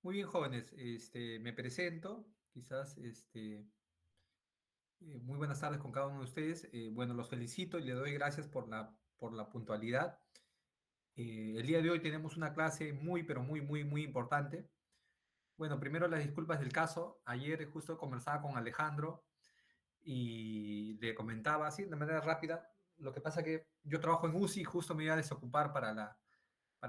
Muy bien, jóvenes. Me presento. Quizás, muy buenas tardes con cada uno de ustedes. Bueno, los felicito y les doy gracias por la puntualidad. El día de hoy tenemos una clase muy, pero muy, muy, muy importante. Bueno, primero las disculpas del caso. Ayer justo conversaba con Alejandro y le comentaba así de manera rápida. Lo que pasa que yo trabajo en UCI, justo me iba a desocupar para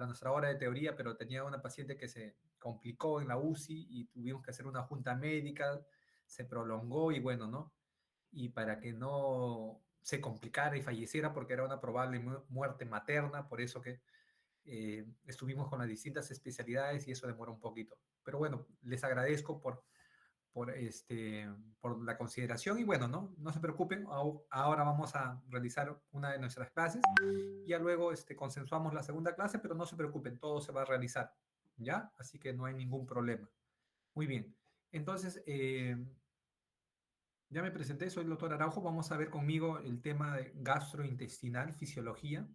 nuestra hora de teoría, pero tenía una paciente que se complicó en la UCI y tuvimos que hacer una junta médica, se prolongó y bueno, ¿no? Y para que no se complicara y falleciera porque era una probable muerte materna, por eso que estuvimos con las distintas especialidades y eso demora un poquito. Pero bueno, les agradezco por la consideración y bueno, no se preocupen, ahora vamos a realizar una de nuestras clases, ya luego consensuamos la segunda clase, pero no se preocupen, todo se va a realizar, ¿ya? Así que no hay ningún problema. Muy bien, entonces, ya me presenté, soy el doctor Araujo, vamos a ver conmigo el tema de gastrointestinal, fisiología.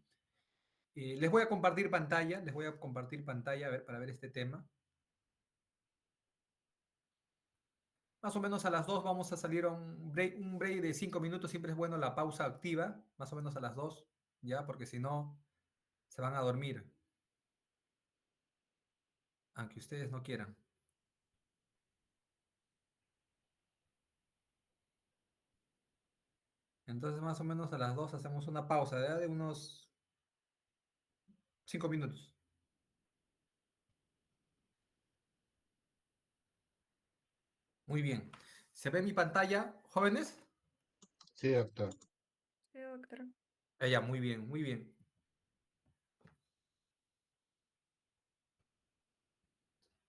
Les voy a compartir pantalla a ver, para ver este tema. Más o menos a las 2 vamos a salir a un break de 5 minutos. Siempre es bueno la pausa activa, más o menos a las 2, ya, porque si no, se van a dormir, aunque ustedes no quieran. Entonces, más o menos a las 2 hacemos una pausa de unos 5 minutos. Muy bien. ¿Se ve mi pantalla, jóvenes? Sí, doctor. Sí, doctor. Ya, muy bien, muy bien.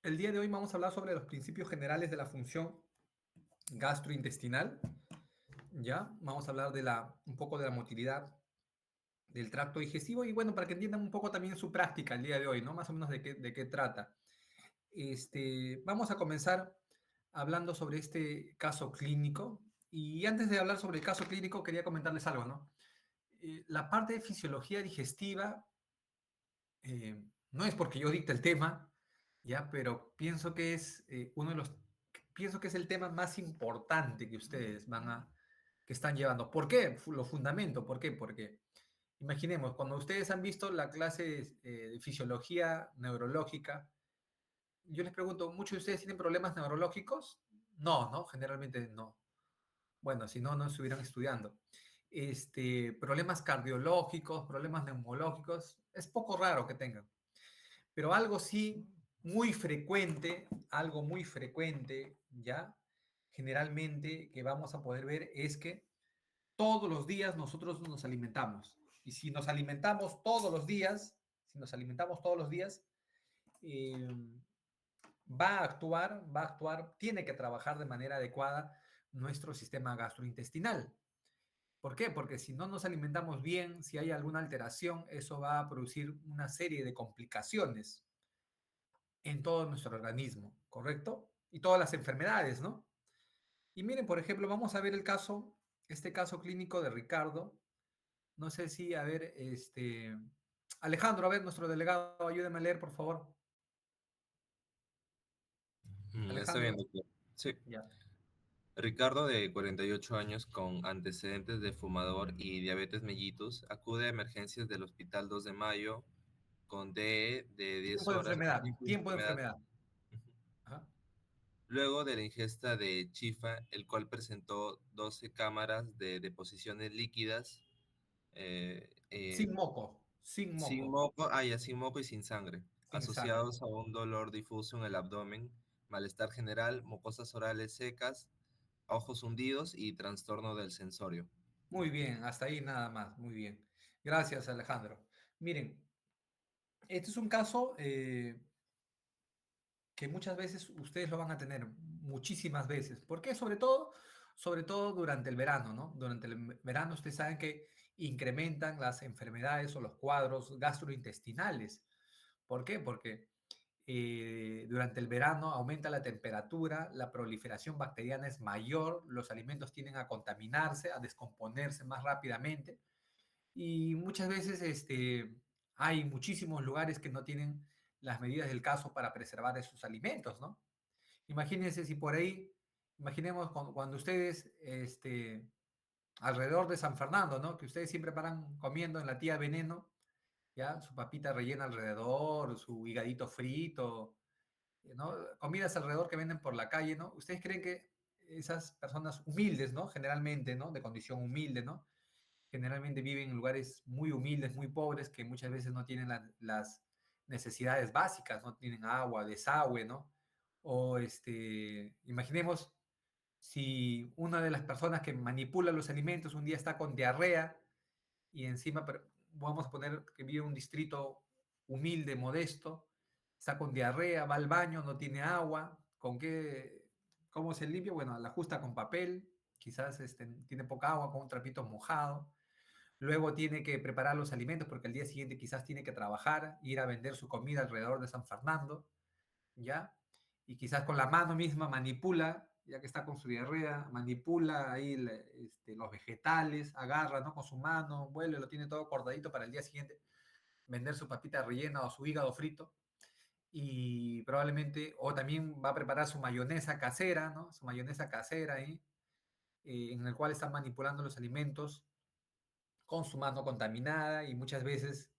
El día de hoy vamos a hablar sobre los principios generales de la función gastrointestinal. Ya, vamos a hablar un poco de la motilidad del tracto digestivo y bueno, para que entiendan un poco también su práctica el día de hoy, ¿no? Más o menos de qué trata. Vamos a comenzar hablando sobre este caso clínico y antes de hablar sobre el caso clínico quería comentarles algo, ¿no? La parte de fisiología digestiva no es porque yo dicte el tema, ya, pero pienso que es pienso que es el tema más importante que ustedes que están llevando. ¿Por qué? Lo fundamento, ¿por qué? Porque imaginemos, cuando ustedes han visto la clase de fisiología neurológica, yo les pregunto, ¿muchos de ustedes tienen problemas neurológicos? No, ¿no? Generalmente no. Bueno, si no, no estuvieran estudiando. Problemas cardiológicos, problemas neumológicos, es poco raro que tengan. Pero algo sí algo muy frecuente, ¿ya? Generalmente que vamos a poder ver es que todos los días nosotros nos alimentamos. Y si nos alimentamos todos los días, eh, va a actuar, tiene que trabajar de manera adecuada nuestro sistema gastrointestinal. ¿Por qué? Porque si no nos alimentamos bien, si hay alguna alteración, eso va a producir una serie de complicaciones en todo nuestro organismo, ¿correcto? Y todas las enfermedades, ¿no? Y miren, por ejemplo, vamos a ver este caso clínico de Ricardo. No sé si, a ver, Alejandro, a ver, nuestro delegado, ayúdeme a leer, por favor. Está bien, Alejandro, doctor. Sí. ya. Ricardo, de 48 años, con antecedentes de fumador y diabetes mellitus, acude a emergencias del Hospital 2 de Mayo con DE de 10 horas, Tiempo de enfermedad. enfermedad. Ujú. Ajá. Luego de la ingesta de chifa, el cual presentó 12 cámaras de deposiciones líquidas, Sin moco, sin sin moco, moco, sin moco y sin sangre, sin sangre. asociados a un dolor difuso en el abdomen, malestar general, mucosas orales secas, ojos hundidos y trastorno del sensorio. Muy bien, hasta ahí nada más, muy bien. Gracias, Alejandro. Miren, este es un caso que muchas veces ustedes lo van a tener, muchísimas veces. ¿Por qué? Sobre todo durante el verano, ¿no? Durante el verano ustedes saben que incrementan las enfermedades o los cuadros gastrointestinales. ¿Por qué? Porque durante el verano aumenta la temperatura, la proliferación bacteriana es mayor, los alimentos tienden a contaminarse, a descomponerse más rápidamente y muchas veces hay muchísimos lugares que no tienen las medidas del caso para preservar esos alimentos, ¿no? Imagínense si por ahí, imaginemos cuando ustedes, alrededor de San Fernando, ¿no? Que ustedes siempre paran comiendo en la tía Veneno, ¿ya? Su papita rellena alrededor, su higadito frito, ¿no? Comidas alrededor que venden por la calle, ¿no? ¿Ustedes creen que esas personas humildes, ¿no? Generalmente, ¿no? De condición humilde, ¿no? Generalmente viven en lugares muy humildes, muy pobres, que muchas veces no tienen las necesidades básicas, no tienen agua, desagüe, ¿no? O imaginemos si una de las personas que manipula los alimentos un día está con diarrea y encima vamos a poner que vive en un distrito humilde, modesto, está con diarrea, va al baño, no tiene agua, ¿con qué, cómo se limpia? Bueno, la ajusta con papel, quizás tiene poca agua, con un trapito mojado. Luego tiene que preparar los alimentos porque al día siguiente quizás tiene que trabajar, ir a vender su comida alrededor de San Fernando, ¿ya? Y quizás con la mano misma manipula, ya que está con su diarrea, manipula ahí los vegetales, agarra, ¿no? Con su mano, vuelve, lo tiene todo cortadito para el día siguiente vender su papita rellena o su hígado frito. Y probablemente, o también va a preparar su mayonesa casera, ¿no? Su mayonesa casera ahí, en el cual está manipulando los alimentos con su mano contaminada y muchas veces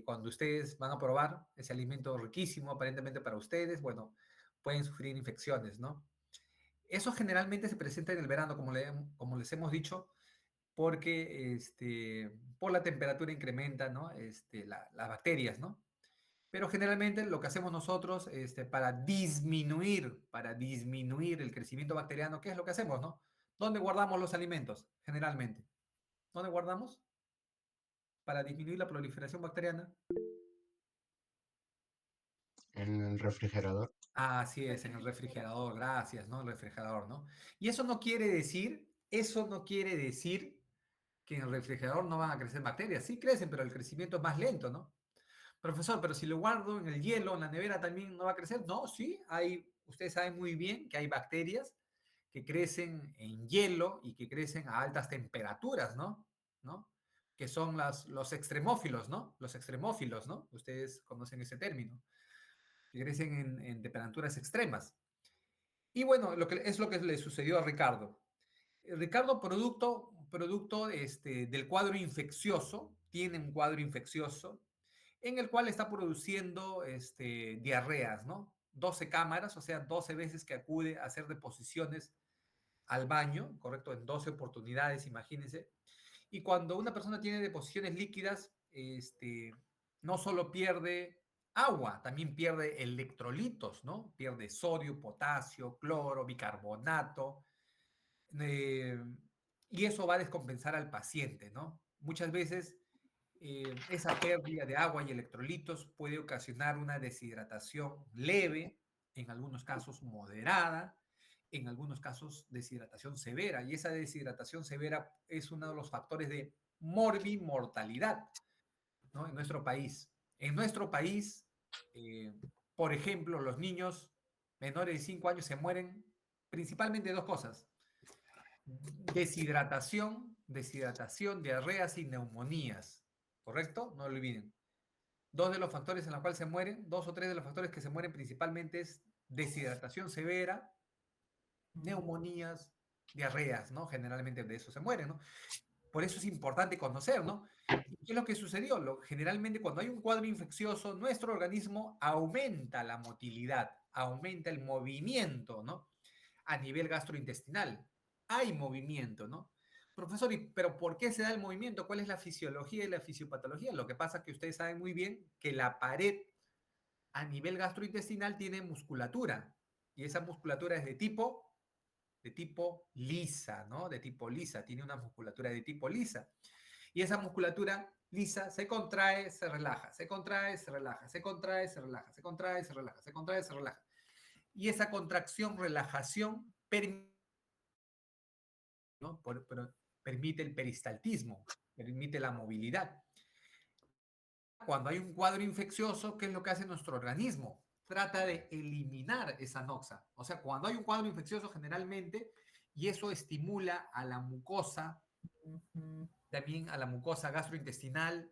cuando ustedes van a probar ese alimento riquísimo aparentemente para ustedes, bueno, pueden sufrir infecciones, ¿no? Eso generalmente se presenta en el verano, como les hemos dicho, porque por la temperatura incrementa, ¿no? Las bacterias, ¿no? Pero generalmente lo que hacemos nosotros para disminuir el crecimiento bacteriano, ¿qué es lo que hacemos, no? ¿Dónde guardamos los alimentos? Generalmente. ¿Dónde guardamos? Para disminuir la proliferación bacteriana. En el refrigerador. Así es, en el refrigerador, gracias, ¿no? El refrigerador, ¿no? Y eso no quiere decir que en el refrigerador no van a crecer bacterias. Sí crecen, pero el crecimiento es más lento, ¿no? Profesor, pero si lo guardo en el hielo, en la nevera, ¿también no va a crecer? No, sí, ustedes saben muy bien que hay bacterias que crecen en hielo y que crecen a altas temperaturas, ¿no? ¿No? Que son los extremófilos, ¿no? Los extremófilos, ¿no? Ustedes conocen ese término, que crecen en temperaturas extremas. Y bueno, es lo que le sucedió a Ricardo. Ricardo, producto del cuadro infeccioso, tiene un cuadro infeccioso en el cual está produciendo diarreas, ¿no? 12 cámaras, o sea, 12 veces que acude a hacer deposiciones al baño, ¿correcto? En 12 oportunidades, imagínense. Y cuando una persona tiene deposiciones líquidas, no solo pierde agua, también pierde electrolitos, ¿no? Pierde sodio, potasio, cloro, bicarbonato, eh, y eso va a descompensar al paciente, ¿no? Muchas veces esa pérdida de agua y electrolitos puede ocasionar una deshidratación leve, en algunos casos moderada, en algunos casos deshidratación severa. Y esa deshidratación severa es uno de los factores de morbimortalidad, ¿no? En nuestro país. En nuestro país, eh, por ejemplo, los niños menores de 5 años se mueren principalmente de dos cosas: deshidratación, diarreas y neumonías. ¿Correcto? No lo olviden. Dos de los factores en los cuales se mueren, dos o tres de los factores que se mueren principalmente es deshidratación severa, neumonías, diarreas, ¿no? Generalmente de eso se mueren, ¿no? Por eso es importante conocer, ¿no? ¿Qué es lo que sucedió? Generalmente cuando hay un cuadro infeccioso, nuestro organismo aumenta la motilidad, aumenta el movimiento, ¿no? A nivel gastrointestinal. Hay movimiento, ¿no? Profesor, ¿pero por qué se da el movimiento? ¿Cuál es la fisiología y la fisiopatología? Lo que pasa es que ustedes saben muy bien que la pared a nivel gastrointestinal tiene musculatura y esa musculatura es de tipo lisa, ¿no? De tipo lisa, tiene una musculatura de tipo lisa. Y esa musculatura lisa se contrae, se relaja, se contrae, se relaja, se contrae, se relaja, se contrae, se relaja, se contrae, se relaja. Y esa contracción, relajación, ¿no? Permite el peristaltismo, permite la movilidad. Cuando hay un cuadro infeccioso, ¿qué es lo que hace nuestro organismo? Trata de eliminar esa noxa. O sea, cuando hay un cuadro infeccioso generalmente, y eso estimula a la mucosa, también a la mucosa gastrointestinal,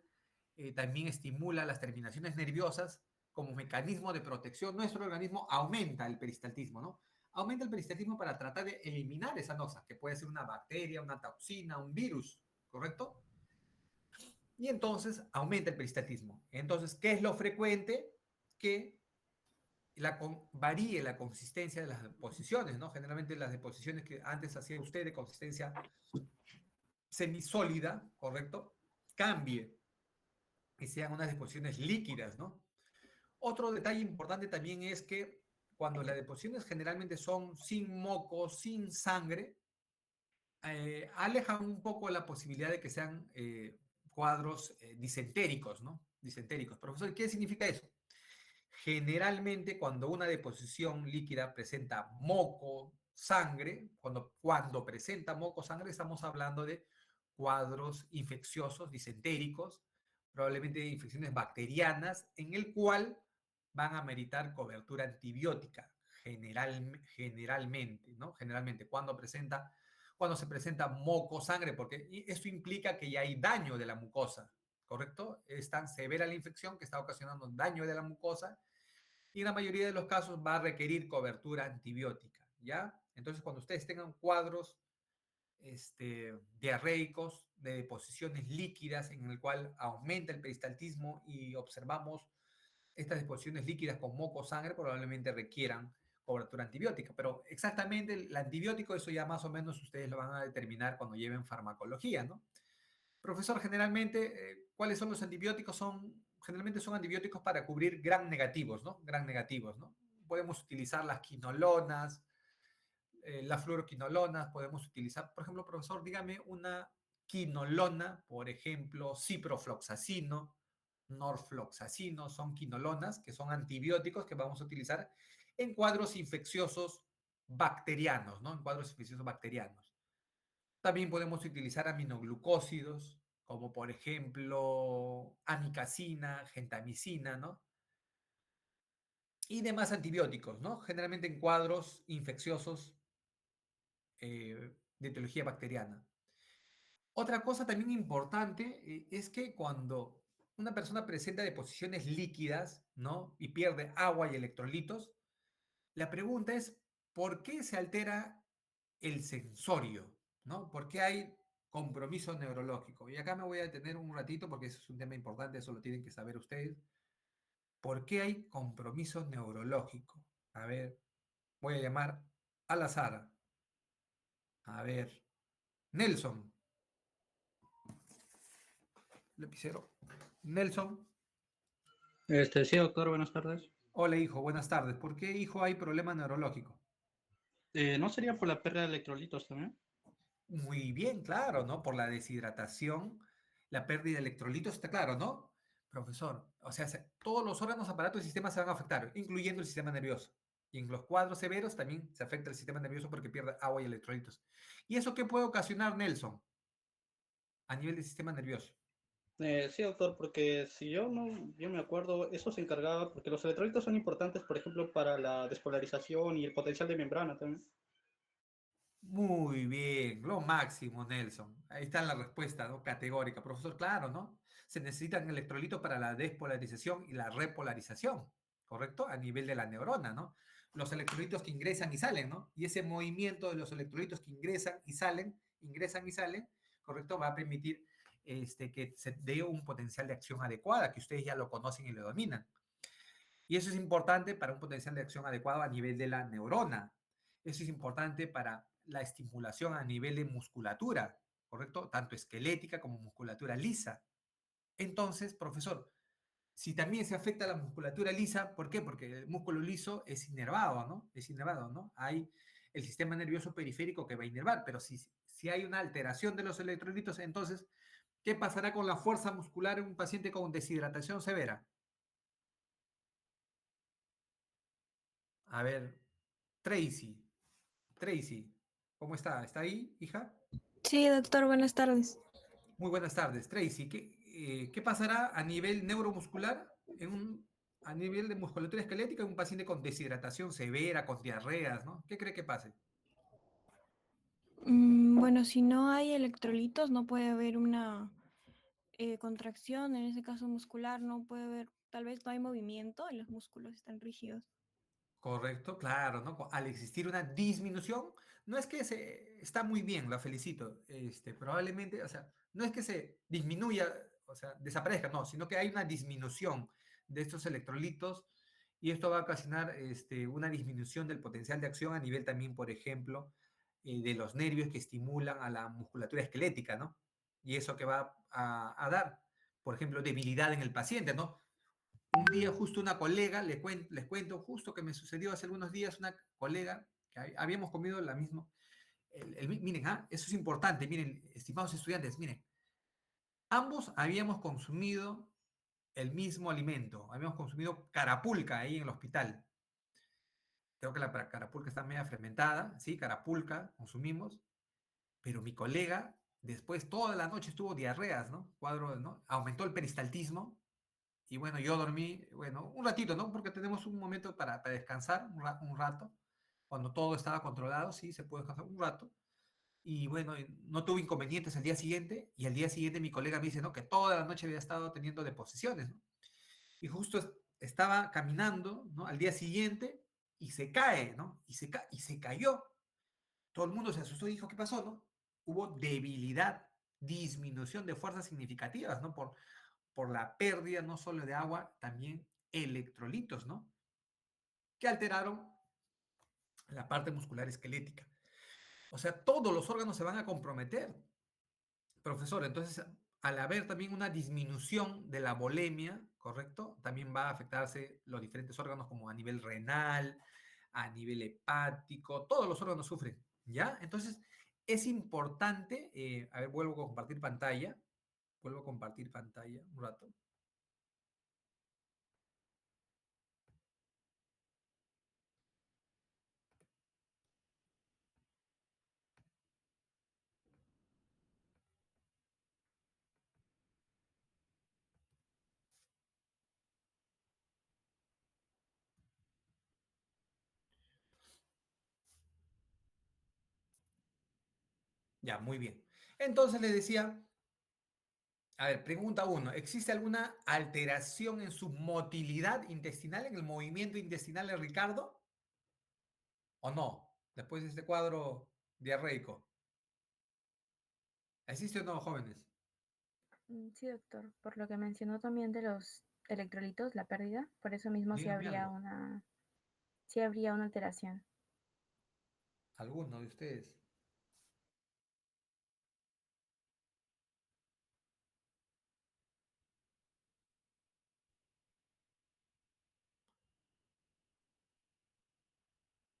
también estimula las terminaciones nerviosas, como mecanismo de protección, nuestro organismo aumenta el peristaltismo, ¿no? Aumenta el peristaltismo para tratar de eliminar esa noxa, que puede ser una bacteria, una toxina, un virus, ¿correcto? Y entonces aumenta el peristaltismo. Entonces, ¿qué es lo frecuente? Que varíe la consistencia de las deposiciones, ¿no? Generalmente las deposiciones que antes hacía usted de consistencia semisólida, ¿correcto? Cambie y sean unas deposiciones líquidas, ¿no? Otro detalle importante también es que cuando las deposiciones generalmente son sin moco, sin sangre, alejan un poco la posibilidad de que sean cuadros disentéricos, ¿no? Disentéricos. Profesor, ¿qué significa eso? Generalmente cuando una deposición líquida presenta moco, sangre, cuando presenta moco, sangre, estamos hablando de cuadros infecciosos, disentéricos, probablemente infecciones bacterianas, en el cual van a meritar cobertura antibiótica, generalmente, ¿no? Generalmente, cuando se presenta moco, sangre, porque esto implica que ya hay daño de la mucosa, ¿correcto? Es tan severa la infección que está ocasionando daño de la mucosa y en la mayoría de los casos va a requerir cobertura antibiótica, ¿ya? Entonces, cuando ustedes tengan cuadros diarreicos de deposiciones líquidas en el cual aumenta el peristaltismo y observamos estas deposiciones líquidas con moco sangre, probablemente requieran cobertura antibiótica. Pero exactamente el antibiótico, eso ya más o menos ustedes lo van a determinar cuando lleven farmacología, ¿no? Profesor, generalmente, ¿cuáles son los antibióticos? Generalmente son antibióticos para cubrir gram negativos, ¿no? Gram negativos, ¿no? Podemos utilizar las quinolonas, las fluoroquinolonas, podemos utilizar, por ejemplo, profesor, dígame una quinolona, por ejemplo, ciprofloxacino, norfloxacino, son quinolonas, que son antibióticos que vamos a utilizar en cuadros infecciosos bacterianos, ¿no? En cuadros infecciosos bacterianos. También podemos utilizar aminoglucósidos, como por ejemplo amicacina, gentamicina, ¿no? Y demás antibióticos, ¿no? Generalmente en cuadros infecciosos de etiología bacteriana. Otra cosa también importante es que cuando una persona presenta deposiciones líquidas, ¿no? Y pierde agua y electrolitos, la pregunta es, ¿por qué se altera el sensorio? ¿No? ¿Por qué hay compromiso neurológico? Y acá me voy a detener un ratito porque eso es un tema importante, eso lo tienen que saber ustedes. ¿Por qué hay compromiso neurológico? A ver, voy a llamar al azar. A ver, Nelson, lapicero. Nelson, Sí, doctor, buenas tardes. hola hijo, buenas tardes. ¿Por qué hijo hay problema neurológico? ¿No sería por la pérdida de electrolitos también? Muy bien, claro, ¿no? Por la deshidratación, la pérdida de electrolitos, está claro, ¿no? Profesor, o sea, todos los órganos, aparatos y sistemas se van a afectar, incluyendo el sistema nervioso. Y en los cuadros severos también se afecta el sistema nervioso porque pierde agua y electrolitos. ¿Y eso qué puede ocasionar, Nelson, a nivel del sistema nervioso? Sí, doctor, porque si yo no, yo me acuerdo, eso se encargaba, porque los electrolitos son importantes, por ejemplo, para la despolarización y el potencial de membrana también. Muy bien, lo máximo, Nelson. Ahí está la respuesta, ¿no? Categórica. Profesor, claro, ¿no? Se necesitan electrolitos para la despolarización y la repolarización, ¿correcto? A nivel de la neurona, ¿no? Los electrolitos que ingresan y salen, ¿no? Y ese movimiento de los electrolitos que ingresan y salen, ¿correcto? Va a permitir que se dé un potencial de acción adecuada, que ustedes ya lo conocen y lo dominan. Y eso es importante para un potencial de acción adecuado a nivel de la neurona. Eso es importante para la estimulación a nivel de musculatura, ¿correcto? Tanto esquelética como musculatura lisa. Entonces, profesor, si también se afecta la musculatura lisa, ¿por qué? Porque el músculo liso es inervado, ¿no? Es inervado, ¿no? Hay el sistema nervioso periférico que va a inervar, pero si hay una alteración de los electrolitos, entonces, ¿qué pasará con la fuerza muscular en un paciente con deshidratación severa? A ver, Tracy, Tracy, ¿cómo está? ¿Está ahí, hija? Sí, doctor, buenas tardes. Muy buenas tardes, Tracy. ¿Qué pasará a nivel neuromuscular, a nivel de musculatura esquelética en un paciente con deshidratación severa, con diarreas, ¿no? ¿Qué cree que pase? Bueno, si no hay electrolitos, no puede haber una contracción, en ese caso muscular, no puede haber Tal vez no hay movimiento y los músculos están rígidos. Correcto, claro, ¿no? Al existir una disminución, no es que se está muy bien, la felicito, probablemente, o sea, no es que se disminuya, o sea, desaparezca, no, sino que hay una disminución de estos electrolitos y esto va a ocasionar una disminución del potencial de acción a nivel también, por ejemplo, de los nervios que estimulan a la musculatura esquelética, ¿no? Y eso que va a dar, por ejemplo, debilidad en el paciente, ¿no? Un día justo una colega, les cuento justo que me sucedió hace algunos días, una colega que habíamos comido la misma, miren, eso es importante, miren, estimados estudiantes, miren, ambos habíamos consumido el mismo alimento, habíamos consumido carapulca ahí en el hospital. Creo que la carapulca está media fermentada, sí, carapulca consumimos, pero mi colega después toda la noche estuvo diarreas, ¿no? Cuadro, ¿no? Aumentó el peristaltismo. Y bueno, yo dormí, bueno, un ratito, ¿no? Porque tenemos un momento para descansar, un rato. Cuando todo estaba controlado, sí, se puede descansar un rato. Y bueno, no tuve inconvenientes al día siguiente. Y al día siguiente mi colega me dice, ¿no? Que toda la noche había estado teniendo deposiciones, ¿no? Y justo estaba caminando, ¿no? Al día siguiente y se cae, ¿no? Y se cayó. Todo el mundo se asustó y dijo, ¿qué pasó, no? Hubo debilidad, disminución de fuerzas significativas, ¿no? Por la pérdida no solo de agua, también electrolitos, ¿no? Que alteraron la parte muscular esquelética. O sea, todos los órganos se van a comprometer, profesor. Entonces, al haber también una disminución de la volemia, ¿correcto? También va a afectarse los diferentes órganos como a nivel renal, a nivel hepático, todos los órganos sufren, ¿ya? Entonces, es importante, a ver, vuelvo a compartir pantalla un rato. Ya, muy bien. Entonces le decía, a ver, pregunta uno, ¿existe alguna alteración en su motilidad intestinal, en el movimiento intestinal de Ricardo? ¿O no? Después de este cuadro diarreico. ¿Existe o no, jóvenes? Sí, doctor. Por lo que mencionó también de los electrolitos, la pérdida, por eso mismo Díganme algo. sí habría una alteración. ¿Alguno de ustedes?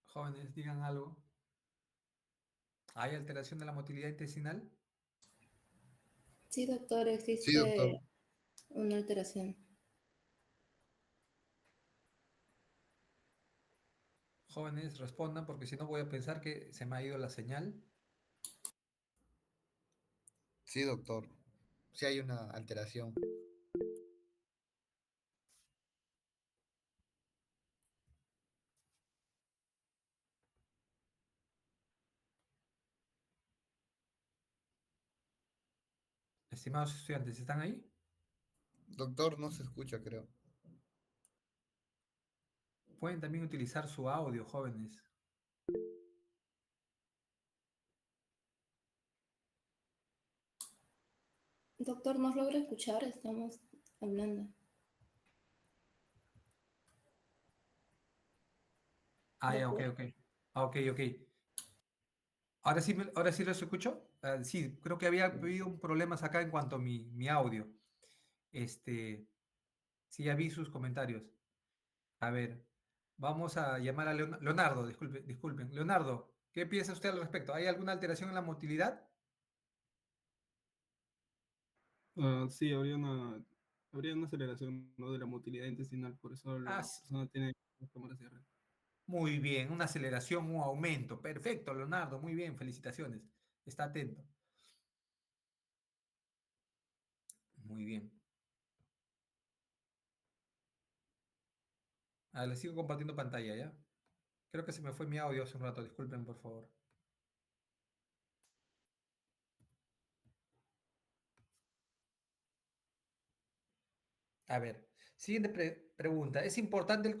Jóvenes, digan algo. ¿Hay alteración de la motilidad intestinal? Sí, doctor, Sí, doctor. existe una alteración. Jóvenes, respondan porque si no voy a pensar que se me ha ido la señal. Sí, doctor. Sí hay una alteración. Estimados estudiantes, ¿están ahí? Doctor, no se escucha, creo. Pueden también utilizar su audio, jóvenes. Doctor, ¿nos logra escuchar? Estamos hablando. Ah, ya, ok, Doctor. ok. Ah, ok, ok. Ahora sí los escucho. Sí, creo que había habido un problemas acá en cuanto a mi audio. Este, sí, ya vi sus comentarios. A ver, vamos a llamar a Leonardo, disculpen. Leonardo, ¿qué piensa usted al respecto? ¿Hay alguna alteración en la motilidad? Sí, habría una aceleración, ¿no?, de la motilidad intestinal, por eso Ah, la persona tiene que tomar diarrea. muy bien, una aceleración, un aumento. Perfecto, Leonardo, muy bien, felicitaciones. Está atento. Muy bien. A ver, les sigo compartiendo pantalla, ¿ya? Creo que se me fue mi audio hace un rato, disculpen, por favor. A ver, Siguiente pregunta. ¿Es importante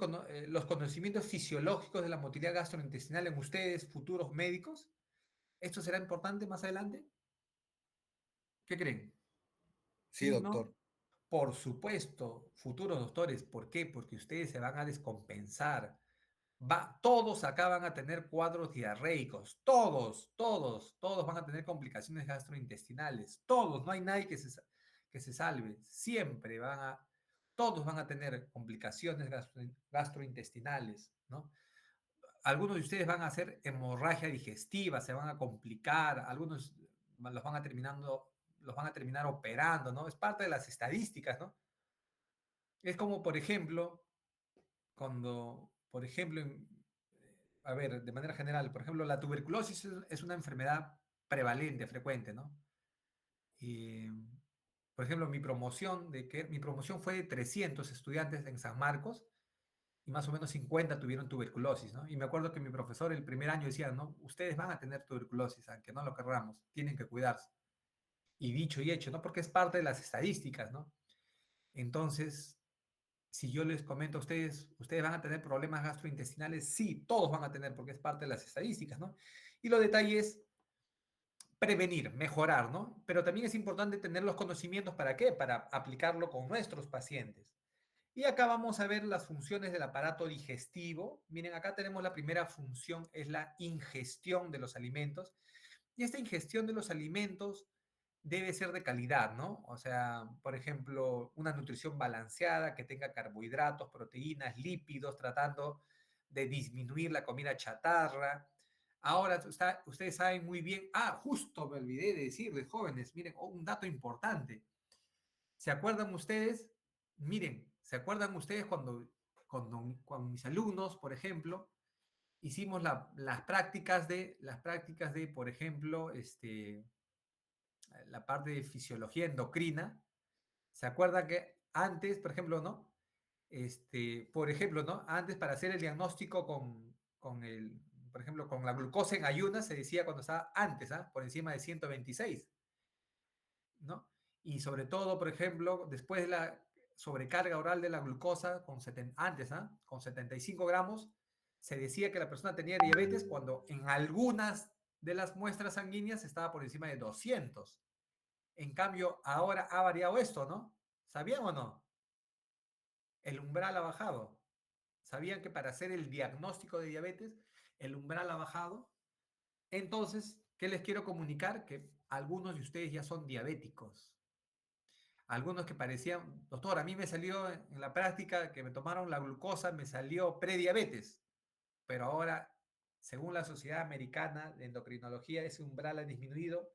los conocimientos fisiológicos de la motilidad gastrointestinal en ustedes, futuros médicos? ¿Esto será importante más adelante? ¿Qué creen? Sí, ¿Sí? ¿No? doctor. Por supuesto, futuros doctores. ¿Por qué? Porque ustedes se van a descompensar. Todos acá van a tener cuadros diarreicos. Todos van a tener complicaciones gastrointestinales. Todos, no hay nadie que se salve. Siempre todos van a tener complicaciones gastrointestinales, ¿no? Algunos de ustedes van a hacer hemorragia digestiva, se van a complicar, algunos los van a terminar operando, ¿no? Es parte de las estadísticas, ¿no? Es como, por ejemplo, cuando, por ejemplo, a ver, de manera general, por ejemplo, la tuberculosis es una enfermedad prevalente, frecuente, ¿no? Y, por ejemplo, mi promoción fue de 300 estudiantes en San Marcos y más o menos 50 tuvieron tuberculosis, ¿no? Y me acuerdo que mi profesor el primer año decía, ¿no? Ustedes van a tener tuberculosis, aunque no lo querramos, tienen que cuidarse. Y dicho y hecho, ¿no? Porque es parte de las estadísticas, ¿no? Entonces, si yo les comento a ustedes, ustedes van a tener problemas gastrointestinales, sí, todos van a tener, porque es parte de las estadísticas, ¿no? Y lo detalle es prevenir, mejorar, ¿no? Pero también es importante tener los conocimientos, ¿para qué? Para aplicarlo con nuestros pacientes. Y acá vamos a ver las funciones del aparato digestivo. Miren, acá tenemos la primera función, es la ingestión de los alimentos. Y esta ingestión de los alimentos debe ser de calidad, ¿no? O sea, por ejemplo, una nutrición balanceada que tenga carbohidratos, proteínas, lípidos, tratando de disminuir la comida chatarra. Ahora, ustedes saben muy bien, justo me olvidé de decirles, jóvenes, miren, un dato importante. ¿Se acuerdan ustedes? Miren, ¿se acuerdan ustedes cuando mis alumnos, por ejemplo, hicimos las prácticas de, por ejemplo, la parte de fisiología endocrina? ¿Se acuerdan que antes, por ejemplo, ¿no? Por ejemplo, ¿no? Antes para hacer el diagnóstico por ejemplo, con la glucosa en ayunas, se decía cuando estaba antes, por encima de 126, ¿no? Y sobre todo, por ejemplo, después de la sobrecarga oral de la glucosa, con 75 gramos, se decía que la persona tenía diabetes cuando en algunas de las muestras sanguíneas estaba por encima de 200. En cambio, ahora ha variado esto, ¿no? ¿Sabían o no? El umbral ha bajado. ¿Sabían que para hacer el diagnóstico de diabetes, el umbral ha bajado? Entonces, ¿qué les quiero comunicar? Que algunos de ustedes ya son diabéticos. Algunos que parecían, doctor, a mí me salió en la práctica que me tomaron la glucosa, me salió prediabetes, pero ahora, según la Sociedad Americana de Endocrinología, ese umbral ha disminuido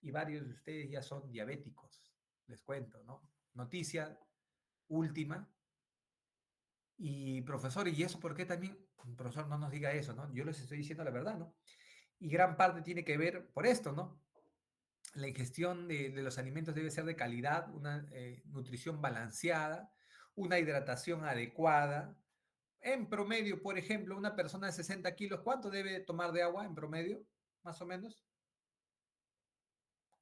y varios de ustedes ya son diabéticos. Les cuento, ¿no? Noticia última. Y profesor, ¿y eso por qué también? Profesor, no nos diga eso, ¿no? Yo les estoy diciendo la verdad, ¿no? Y gran parte tiene que ver por esto, ¿no? La ingestión de los alimentos debe ser de calidad, una nutrición balanceada, una hidratación adecuada. En promedio, por ejemplo, una persona de 60 kilos, ¿cuánto debe tomar de agua en promedio? Más o menos.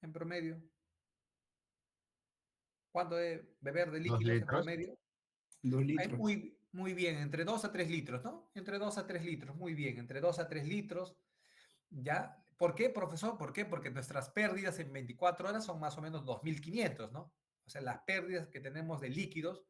En promedio. ¿Cuánto debe beber de ¿Dos líquidos en litros? promedio? 2 litros. Muy bien, entre 2 a 3 litros, ¿no? Entre 2 a 3 litros, muy bien, entre 2 a 3 litros, ¿ya? ¿Por qué, profesor? ¿Por qué? Porque nuestras pérdidas en 24 horas son más o menos 2.500, ¿no? O sea, las pérdidas que tenemos de líquidos,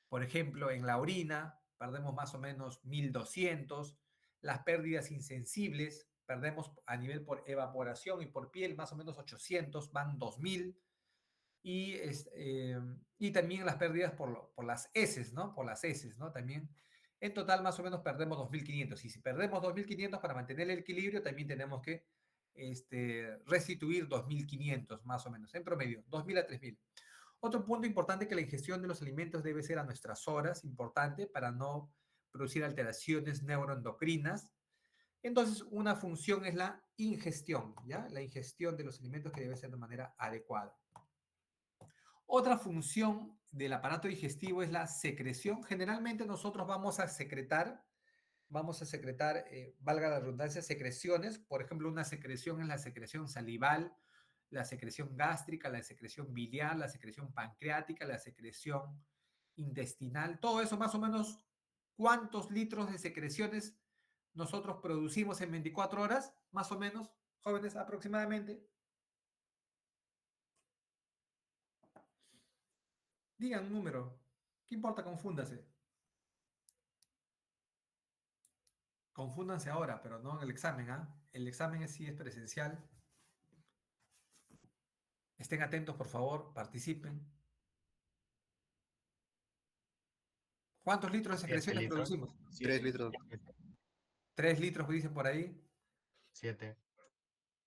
por ejemplo, en la orina, perdemos más o menos 1.200, las pérdidas insensibles, perdemos a nivel por evaporación y por piel más o menos 800, van 2.000, y, y también las pérdidas por las heces, ¿no? Por las heces, ¿no? También, en total, más o menos perdemos 2.500. Y si perdemos 2.500 para mantener el equilibrio, también tenemos que restituir 2.500, más o menos, en promedio, 2.000 a 3.000. Otro punto importante que la ingestión de los alimentos debe ser a nuestras horas, importante para no producir alteraciones neuroendocrinas. Entonces, una función es la ingestión, ¿ya? La ingestión de los alimentos que debe ser de manera adecuada. Otra función del aparato digestivo es la secreción. Generalmente nosotros vamos a secretar, valga la redundancia, secreciones. Por ejemplo, una secreción es la secreción salival, la secreción gástrica, la secreción biliar, la secreción pancreática, la secreción intestinal, todo eso más o menos, ¿cuántos litros de secreciones nosotros producimos en 24 horas? Más o menos, jóvenes, aproximadamente. Digan un número. ¿Qué importa? Confúndase. Confúndanse ahora, pero no en el examen, ¿ah? El examen sí es presencial. Estén atentos, por favor, participen. ¿Cuántos litros de 7 secreciones litros. producimos? 3 litros. 3 litros, dicen por ahí. 7.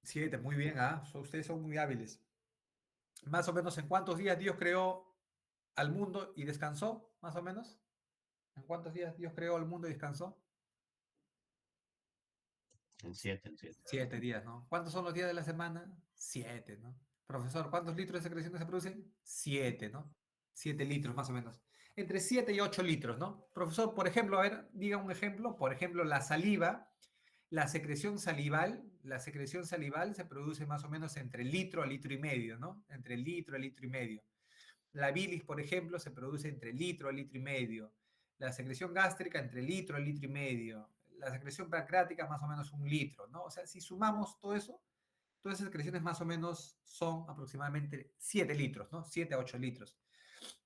7, muy bien, ¿ah? Ustedes son muy hábiles. Más o menos, ¿en cuántos días Dios creó al mundo y descansó? Más o menos. ¿En cuántos días Dios creó al mundo y descansó? En 7, en 7. 7 días, ¿no? ¿Cuántos son los días de la semana? 7, ¿no? Profesor, ¿cuántos litros de secreciones se producen? 7, ¿no? 7 litros más o menos. Entre 7 y 8 litros, ¿no? Profesor, por ejemplo, a ver, diga un ejemplo. Por ejemplo, la saliva, la secreción salival se produce más o menos entre litro a litro y medio, ¿no? Entre litro a litro y medio. La bilis, por ejemplo, se produce entre litro a litro y medio. La secreción gástrica entre litro a litro y medio. La secreción pancreática más o menos 1 litro, ¿no? O sea, si sumamos todo eso, todas esas secreciones más o menos son aproximadamente 7 litros, ¿no? 7 a 8 litros.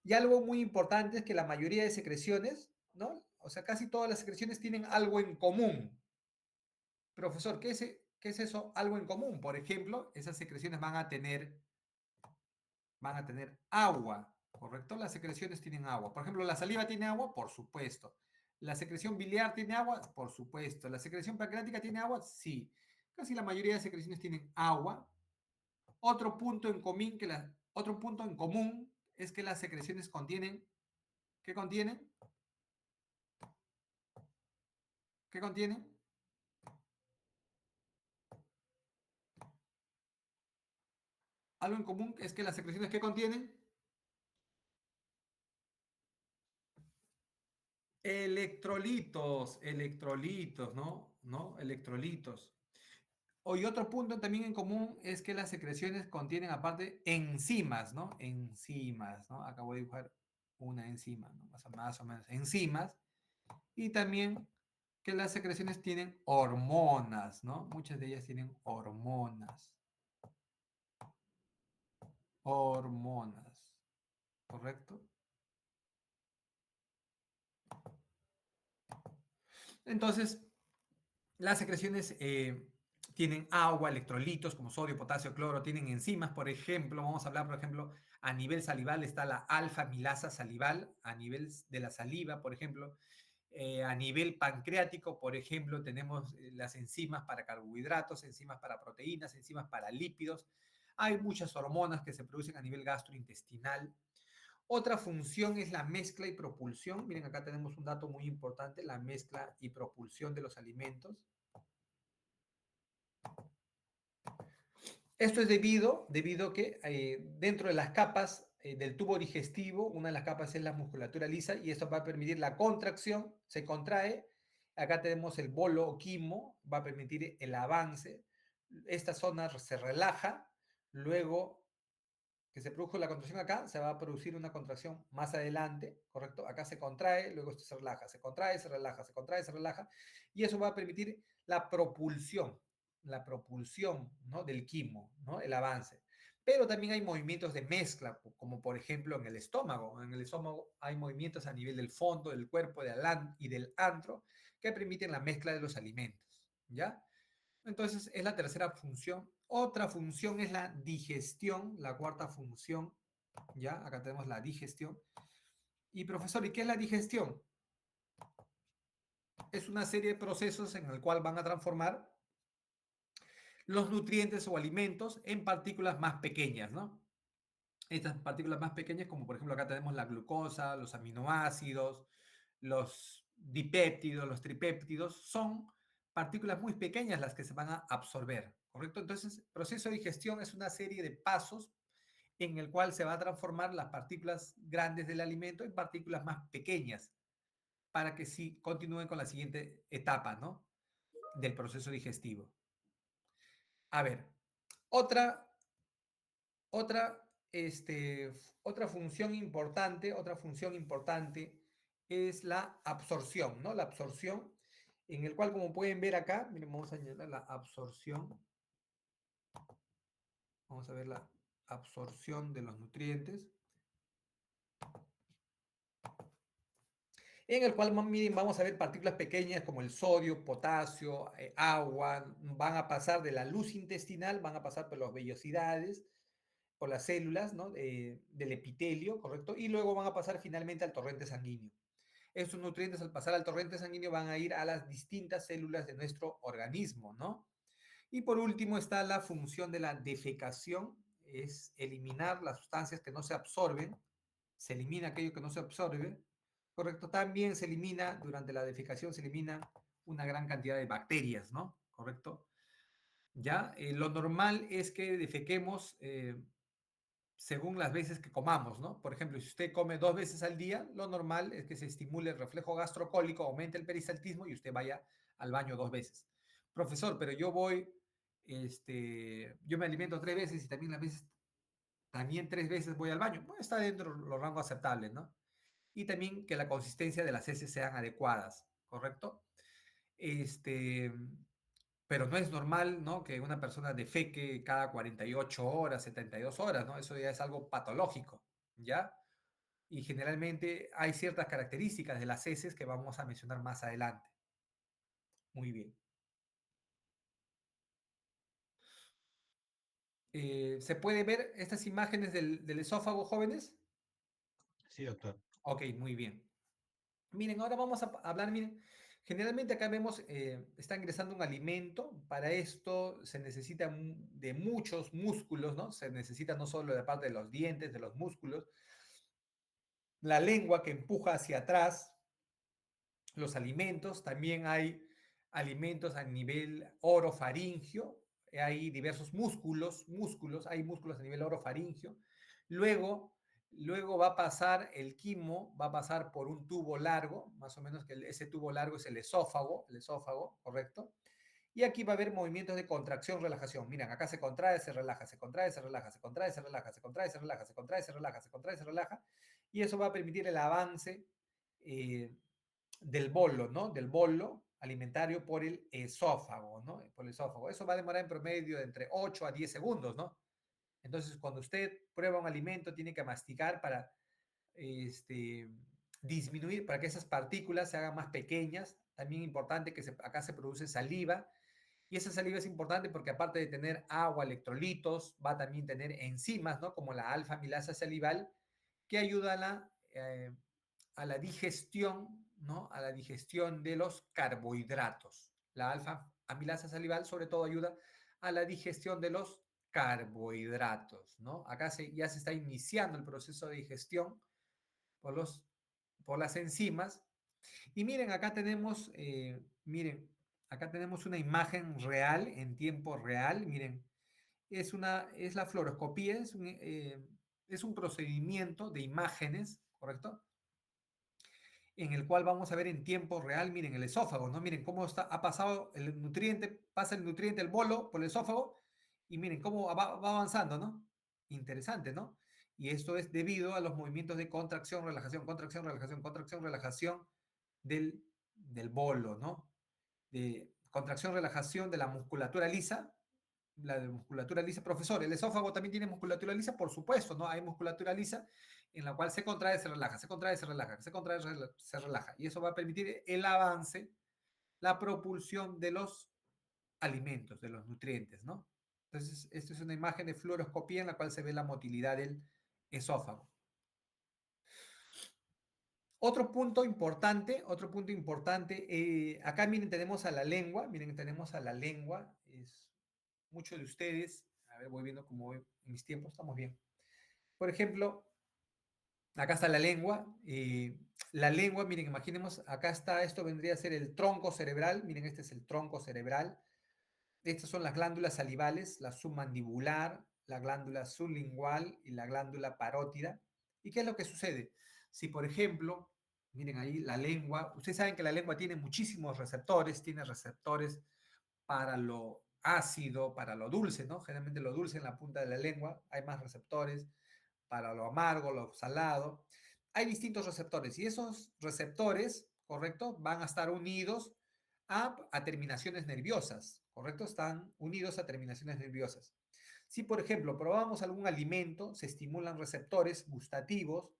Y algo muy importante es que la mayoría de secreciones, ¿no? O sea, casi todas las secreciones tienen algo en común. Profesor, ¿qué es eso? Algo en común. Por ejemplo, esas secreciones van a tener agua, ¿correcto? Las secreciones tienen agua. Por ejemplo, la saliva tiene agua, por supuesto. La secreción biliar tiene agua, por supuesto. La secreción pancreática tiene agua, sí. Casi la mayoría de secreciones tienen agua. Otro punto en común es que las secreciones contienen, ¿qué contienen? ¿Qué contienen? Algo en común es que las secreciones, ¿qué contienen? Electrolitos, ¿no? ¿No? Electrolitos. Y otro punto también en común es que las secreciones contienen aparte enzimas, ¿no? Enzimas, ¿no? Acá voy a dibujar una enzima, ¿no? Más o menos enzimas. Y también que las secreciones tienen hormonas, ¿no? Muchas de ellas tienen hormonas. Hormonas, ¿correcto? Entonces, las secreciones tienen agua, electrolitos como sodio, potasio, cloro, tienen enzimas, por ejemplo, vamos a hablar, por ejemplo, a nivel salival está la alfa-milasa salival, a nivel de la saliva, por ejemplo, a nivel pancreático, por ejemplo, tenemos las enzimas para carbohidratos, enzimas para proteínas, enzimas para lípidos. Hay muchas hormonas que se producen a nivel gastrointestinal. Otra función es la mezcla y propulsión. Miren, acá tenemos un dato muy importante, la mezcla y propulsión de los alimentos. Esto es debido a que dentro de las capas del tubo digestivo, una de las capas es la musculatura lisa y esto va a permitir la contracción, se contrae. Acá tenemos el bolo o quimo, va a permitir el avance. Esta zona se relaja, luego que se produjo la contracción acá, se va a producir una contracción más adelante, ¿correcto? Acá se contrae, luego esto se relaja, se contrae, se relaja, se contrae, se relaja, y eso va a permitir la propulsión, ¿no? Del quimo, ¿no? El avance. Pero también hay movimientos de mezcla, como por ejemplo en el estómago. En el estómago hay movimientos a nivel del fondo, del cuerpo y del antro que permiten la mezcla de los alimentos, ¿ya? Entonces es la tercera función. Otra función es la digestión, la cuarta función, ¿ya? Acá tenemos la digestión. Y profesor, ¿y qué es la digestión? Es una serie de procesos en el cual van a transformar los nutrientes o alimentos en partículas más pequeñas, ¿no? Estas partículas más pequeñas, como por ejemplo acá tenemos la glucosa, los aminoácidos, los dipéptidos, los tripéptidos, son partículas muy pequeñas las que se van a absorber, ¿correcto? Entonces, proceso de digestión es una serie de pasos en el cual se va a transformar las partículas grandes del alimento en partículas más pequeñas para que sí continúen con la siguiente etapa, ¿no? Del proceso digestivo. A ver, otra otra función importante es la absorción, ¿no? La absorción, en el cual, como pueden ver acá, miren, vamos a añadir la absorción. Vamos a ver la absorción de los nutrientes. En el cual, miren, vamos a ver partículas pequeñas como el sodio, potasio, agua, van a pasar de la luz intestinal, van a pasar por las vellosidades, por las células, ¿no? Del epitelio, ¿correcto? Y luego van a pasar finalmente al torrente sanguíneo. Estos nutrientes, al pasar al torrente sanguíneo, van a ir a las distintas células de nuestro organismo, ¿no? Y por último está la función de la defecación, es eliminar las sustancias que no se absorben, se elimina aquello que no se absorbe, ¿correcto? También se elimina, durante la defecación se elimina una gran cantidad de bacterias, ¿no? ¿Correcto? Ya, lo normal es que defequemos según las veces que comamos, ¿no? Por ejemplo, si usted come 2 veces al día, lo normal es que se estimule el reflejo gastrocólico, aumente el peristaltismo y usted vaya al baño 2 veces. Profesor, pero yo yo me alimento 3 veces y también 3 veces voy al baño. Bueno, está dentro de los rangos aceptables, ¿no? Y también que la consistencia de las heces sean adecuadas, ¿correcto? Pero no es normal, ¿no? Que una persona defeque cada 48 horas, 72 horas, ¿no? Eso ya es algo patológico, ¿ya? Y generalmente hay ciertas características de las heces que vamos a mencionar más adelante. Muy bien. ¿Se puede ver estas imágenes del esófago, jóvenes? Sí, doctor. Ok, muy bien. Miren, ahora vamos a hablar, miren, generalmente acá vemos, está ingresando un alimento, para esto se necesita de muchos músculos, ¿no? Se necesita no solo de parte de los dientes, de los músculos, la lengua que empuja hacia atrás los alimentos, también hay alimentos a nivel orofaringio, hay diversos músculos, hay músculos a nivel orofaringio, luego va a pasar el quimo, va a pasar por un tubo largo, más o menos que ese tubo largo es el esófago, ¿correcto? Y aquí va a haber movimientos de contracción, relajación. Miren, acá se contrae, se relaja, se contrae, se relaja, se contrae, se relaja, se contrae, se relaja, se contrae, se relaja, se contrae, se relaja. Y eso va a permitir el avance del bolo, ¿no? Del bolo alimentario por el esófago, ¿no? Por el esófago. Eso va a demorar en promedio de entre 8 a 10 segundos, ¿no? Entonces, cuando usted prueba un alimento, tiene que masticar para disminuir, para que esas partículas se hagan más pequeñas. También importante que acá se produce saliva. Y esa saliva es importante porque aparte de tener agua, electrolitos, va a también tener enzimas, ¿no? Como la alfa-amilasa salival, que ayuda a la digestión, ¿no? A la digestión de los carbohidratos. La alfa-amilasa salival sobre todo ayuda a la digestión de los carbohidratos, ¿no? Acá ya se está iniciando el proceso de digestión por las enzimas. Y miren, acá tenemos una imagen real, en tiempo real, miren, es la fluoroscopía, es un procedimiento de imágenes, ¿correcto? En el cual vamos a ver en tiempo real, miren, el esófago, ¿no? Miren cómo ha pasado el nutriente, pasa el nutriente, el bolo, por el esófago, y miren cómo va avanzando, ¿no? Interesante, ¿no? Y esto es debido a los movimientos de contracción, relajación, contracción, relajación, contracción, relajación del bolo, ¿no? De contracción, relajación de la musculatura lisa, profesor, ¿el esófago también tiene musculatura lisa? Por supuesto, ¿no? Hay musculatura lisa en la cual se contrae, se relaja, se contrae, se relaja, se contrae, se relaja. Y eso va a permitir el avance, la propulsión de los alimentos, de los nutrientes, ¿no? Entonces, esta es una imagen de fluoroscopía en la cual se ve la motilidad del esófago. Otro punto importante, acá miren, tenemos a la lengua, muchos de ustedes, a ver, voy viendo cómo voy en mis tiempos, estamos bien. Por ejemplo, acá está la lengua, miren, imaginemos, acá está, esto vendría a ser el tronco cerebral, miren, este es el tronco cerebral, estas son las glándulas salivales, la submandibular, la glándula sublingual y la glándula parótida. ¿Y qué es lo que sucede? Si, por ejemplo, miren ahí la lengua, ustedes saben que la lengua tiene muchísimos receptores, tiene receptores para lo ácido, para lo dulce, ¿no? Generalmente lo dulce en la punta de la lengua, hay más receptores, para lo amargo, lo salado. Hay distintos receptores y esos receptores, ¿correcto? Van a estar unidos a terminaciones nerviosas, ¿correcto? Están unidos a terminaciones nerviosas. Si, por ejemplo, probamos algún alimento, se estimulan receptores gustativos,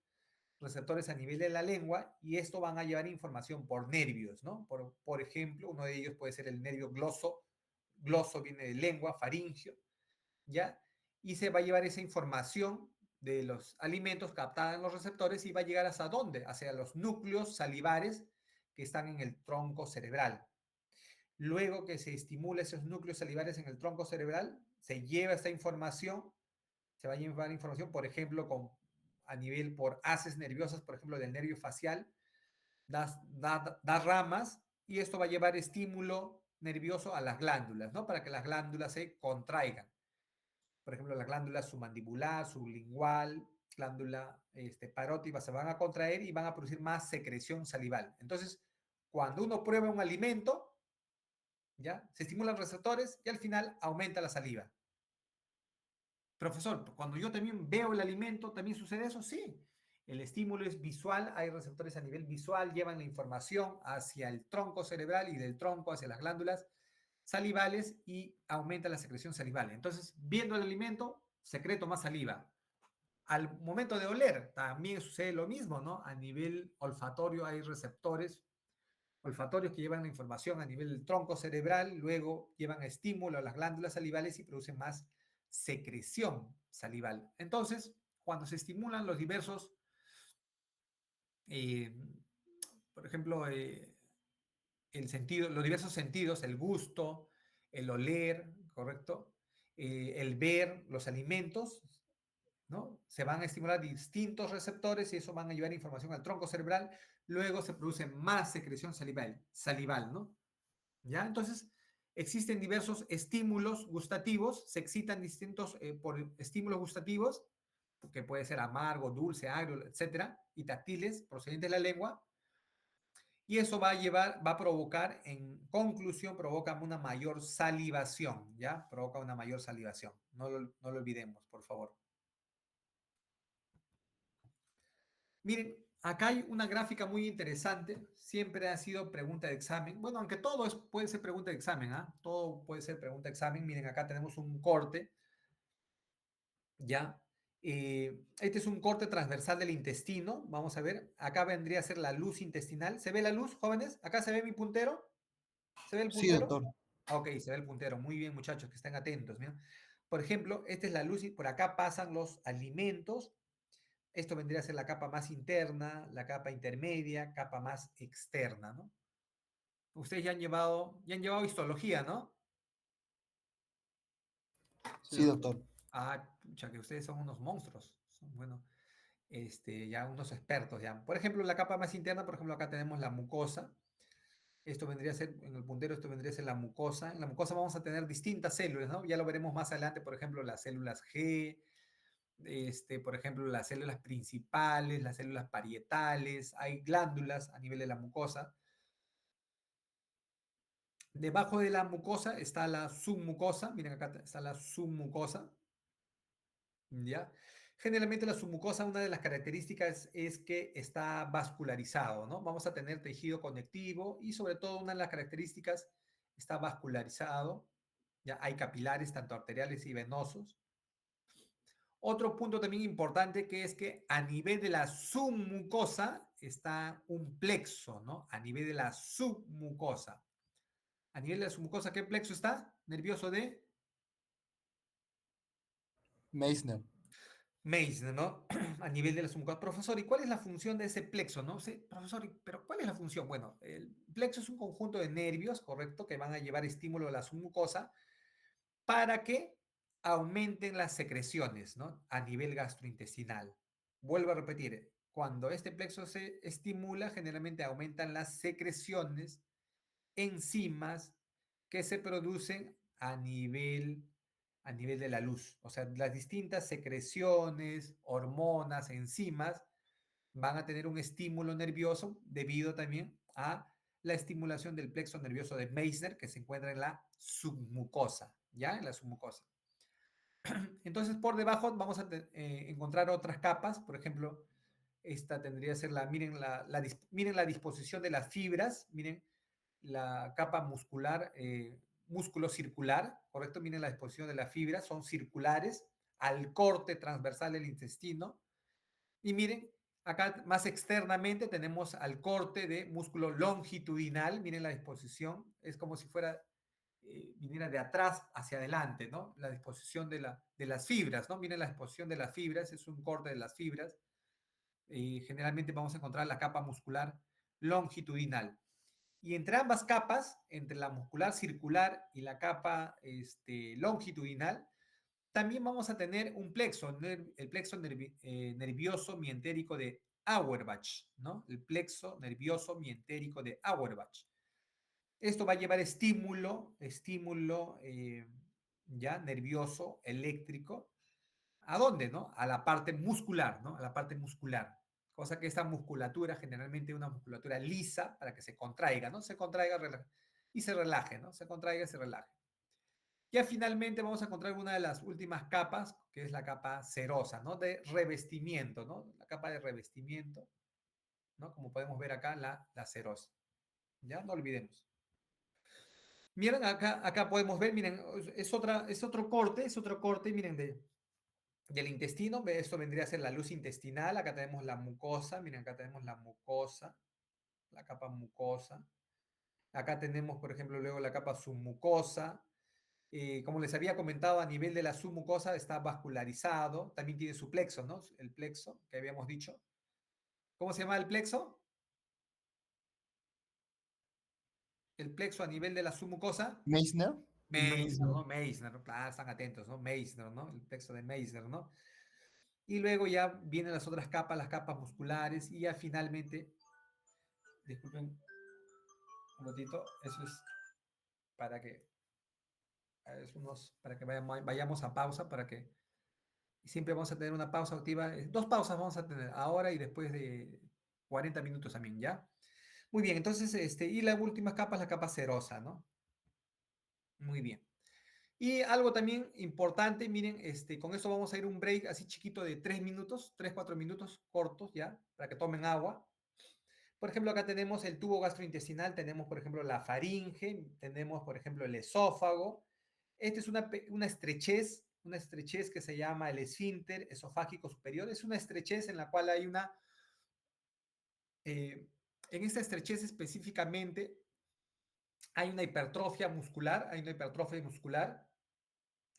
receptores a nivel de la lengua, y esto van a llevar información por nervios, ¿no? Por ejemplo, uno de ellos puede ser el nervio gloso. Gloso viene de lengua, faringio, ¿ya? Y se va a llevar esa información de los alimentos captada en los receptores y va a llegar hasta dónde? Hacia los núcleos salivares que están en el tronco cerebral. Luego que se estimula esos núcleos salivares en el tronco cerebral, se lleva esta información, se va a llevar información, por ejemplo, a nivel por haces nerviosas, por ejemplo, del nervio facial, da ramas, y esto va a llevar estímulo nervioso a las glándulas, ¿no? Para que las glándulas se contraigan. Por ejemplo, la glándula submandibular, sublingual, glándula parótida se van a contraer y van a producir más secreción salival. Entonces, cuando uno prueba un alimento, ¿ya? Se estimulan receptores y al final aumenta la saliva. Profesor, cuando yo también veo el alimento, ¿también sucede eso? Sí. El estímulo es visual, hay receptores a nivel visual, llevan la información hacia el tronco cerebral y del tronco hacia las glándulas salivales y aumenta la secreción salival. Entonces, viendo el alimento, secreto más saliva. Al momento de oler, también sucede lo mismo, ¿no? A nivel olfatorio hay receptores olfatorios que llevan la información a nivel del tronco cerebral, luego llevan estímulo a las glándulas salivales y producen más secreción salival. Entonces, cuando se estimulan los diversos, por ejemplo, los diversos sentidos, el gusto, el oler, ¿correcto? El ver los alimentos, ¿no? Se van a estimular distintos receptores y eso van a llevar información al tronco cerebral. Luego se produce más secreción salival, ¿no? ¿Ya? Entonces, existen diversos estímulos gustativos, se excitan distintos por estímulos gustativos, que puede ser amargo, dulce, agrio, etcétera, y táctiles procedentes de la lengua. Y eso va a provocar, en conclusión, provoca una mayor salivación, ¿ya? Provoca una mayor salivación. No lo olvidemos, por favor. Miren, acá hay una gráfica muy interesante. Siempre ha sido pregunta de examen. Bueno, aunque todo puede ser pregunta de examen, ¿ah? Todo puede ser pregunta de examen. Miren, acá tenemos un corte, ¿ya? Este es un corte transversal del intestino. Vamos a ver. Acá vendría a ser la luz intestinal. ¿Se ve la luz, jóvenes? ¿Acá se ve mi puntero? ¿Se ve el Sí, puntero? doctor. Ok, se ve el puntero. Muy bien, muchachos, que estén atentos. ¿Mira? Por ejemplo, esta es la luz y por acá pasan los alimentos. Esto vendría a ser la capa más interna, la capa intermedia, capa más externa, ¿no? Ustedes ya han llevado histología, ¿no? Sí, doctor. Ah, pucha, que ustedes son unos monstruos. Bueno, ya unos expertos, ya. Por ejemplo, la capa más interna, por ejemplo, acá tenemos la mucosa. Esto vendría a ser, en el puntero, esto vendría a ser la mucosa. En la mucosa vamos a tener distintas células, ¿no? Ya lo veremos más adelante, por ejemplo, las células G, por ejemplo, las células principales, las células parietales, hay glándulas a nivel de la mucosa. Debajo de la mucosa está la submucosa, miren acá está la submucosa, ¿ya? Generalmente la submucosa, una de las características es que está vascularizado, ¿no? Vamos a tener tejido conectivo y sobre todo una de las características está vascularizado, ya hay capilares tanto arteriales y venosos. Otro punto también importante que es que a nivel de la submucosa está un plexo, ¿no? A nivel de la submucosa. A nivel de la submucosa, ¿qué plexo está? Nervioso de Meissner. Meissner, ¿no? A nivel de la submucosa. Profesor, ¿y cuál es la función de ese plexo, no? Sí, profesor, ¿pero cuál es la función? Bueno, el plexo es un conjunto de nervios, ¿correcto? Que van a llevar estímulo a la submucosa para que aumenten las secreciones, ¿no? A nivel gastrointestinal. Vuelvo a repetir, cuando este plexo se estimula, generalmente aumentan las secreciones, enzimas que se producen a nivel de la luz. O sea, las distintas secreciones, hormonas, enzimas van a tener un estímulo nervioso debido también a la estimulación del plexo nervioso de Meissner que se encuentra en la submucosa, ¿ya? En la submucosa. Entonces, por debajo vamos a encontrar otras capas. Por ejemplo, esta tendría que ser miren la disposición de las fibras, miren la capa muscular, músculo circular, ¿correcto? Miren la disposición de las fibras, son circulares al corte transversal del intestino. Y miren, acá más externamente tenemos al corte de músculo longitudinal, miren la disposición, es como si fuera, viniera de atrás hacia adelante, ¿no? La disposición de las fibras, ¿no? Miren la disposición de las fibras, es un corte de las fibras. Generalmente vamos a encontrar la capa muscular longitudinal. Y entre ambas capas, entre la muscular circular y la capa longitudinal, también vamos a tener un plexo, el plexo nervioso mientérico de Auerbach, ¿no? El plexo nervioso mientérico de Auerbach. Esto va a llevar estímulo ya nervioso, eléctrico. ¿A dónde, no? A la parte muscular, ¿no? A la parte muscular. Cosa que esta musculatura, generalmente una musculatura lisa, para que se contraiga, ¿no? Se contraiga y se relaje, ¿no? Se contraiga y se relaje. Ya finalmente vamos a encontrar una de las últimas capas, que es la capa serosa, ¿no? De revestimiento, ¿no? La capa de revestimiento, ¿no? Como podemos ver acá, la serosa. ¿Ya? No olvidemos. Miren, acá podemos ver, miren, es otro corte, miren, del intestino. Esto vendría a ser la luz intestinal. Acá tenemos la mucosa, miren, acá tenemos la mucosa, la capa mucosa. Acá tenemos, por ejemplo, luego la capa submucosa. Como les había comentado, a nivel de la submucosa está vascularizado. También tiene su plexo, ¿no? El plexo que habíamos dicho. ¿Cómo se llama el plexo? El plexo a nivel de la submucosa. Meissner. Meissner, ¿no? Meissner, claro, están atentos, ¿no? Meissner, ¿no? El plexo de Meissner, ¿no? Y luego ya vienen las otras capas, las capas musculares, y ya finalmente, disculpen un ratito, eso es para que, para que vayamos a pausa, para que siempre vamos a tener una pausa activa, dos pausas vamos a tener, ahora y después de 40 minutos también, ¿ya? Muy bien, entonces, y la última capa es la capa serosa, ¿no? Muy bien. Y algo también importante, miren, con esto vamos a ir un break así chiquito de 3 minutos, 3, 4 minutos cortos, ¿ya? Para que tomen agua. Por ejemplo, acá tenemos el tubo gastrointestinal, tenemos, por ejemplo, la faringe, tenemos, por ejemplo, el esófago. Esta es una estrechez que se llama el esfínter esofágico superior. Es una estrechez en la cual hay en esta estrechez específicamente, hay una hipertrofia muscular,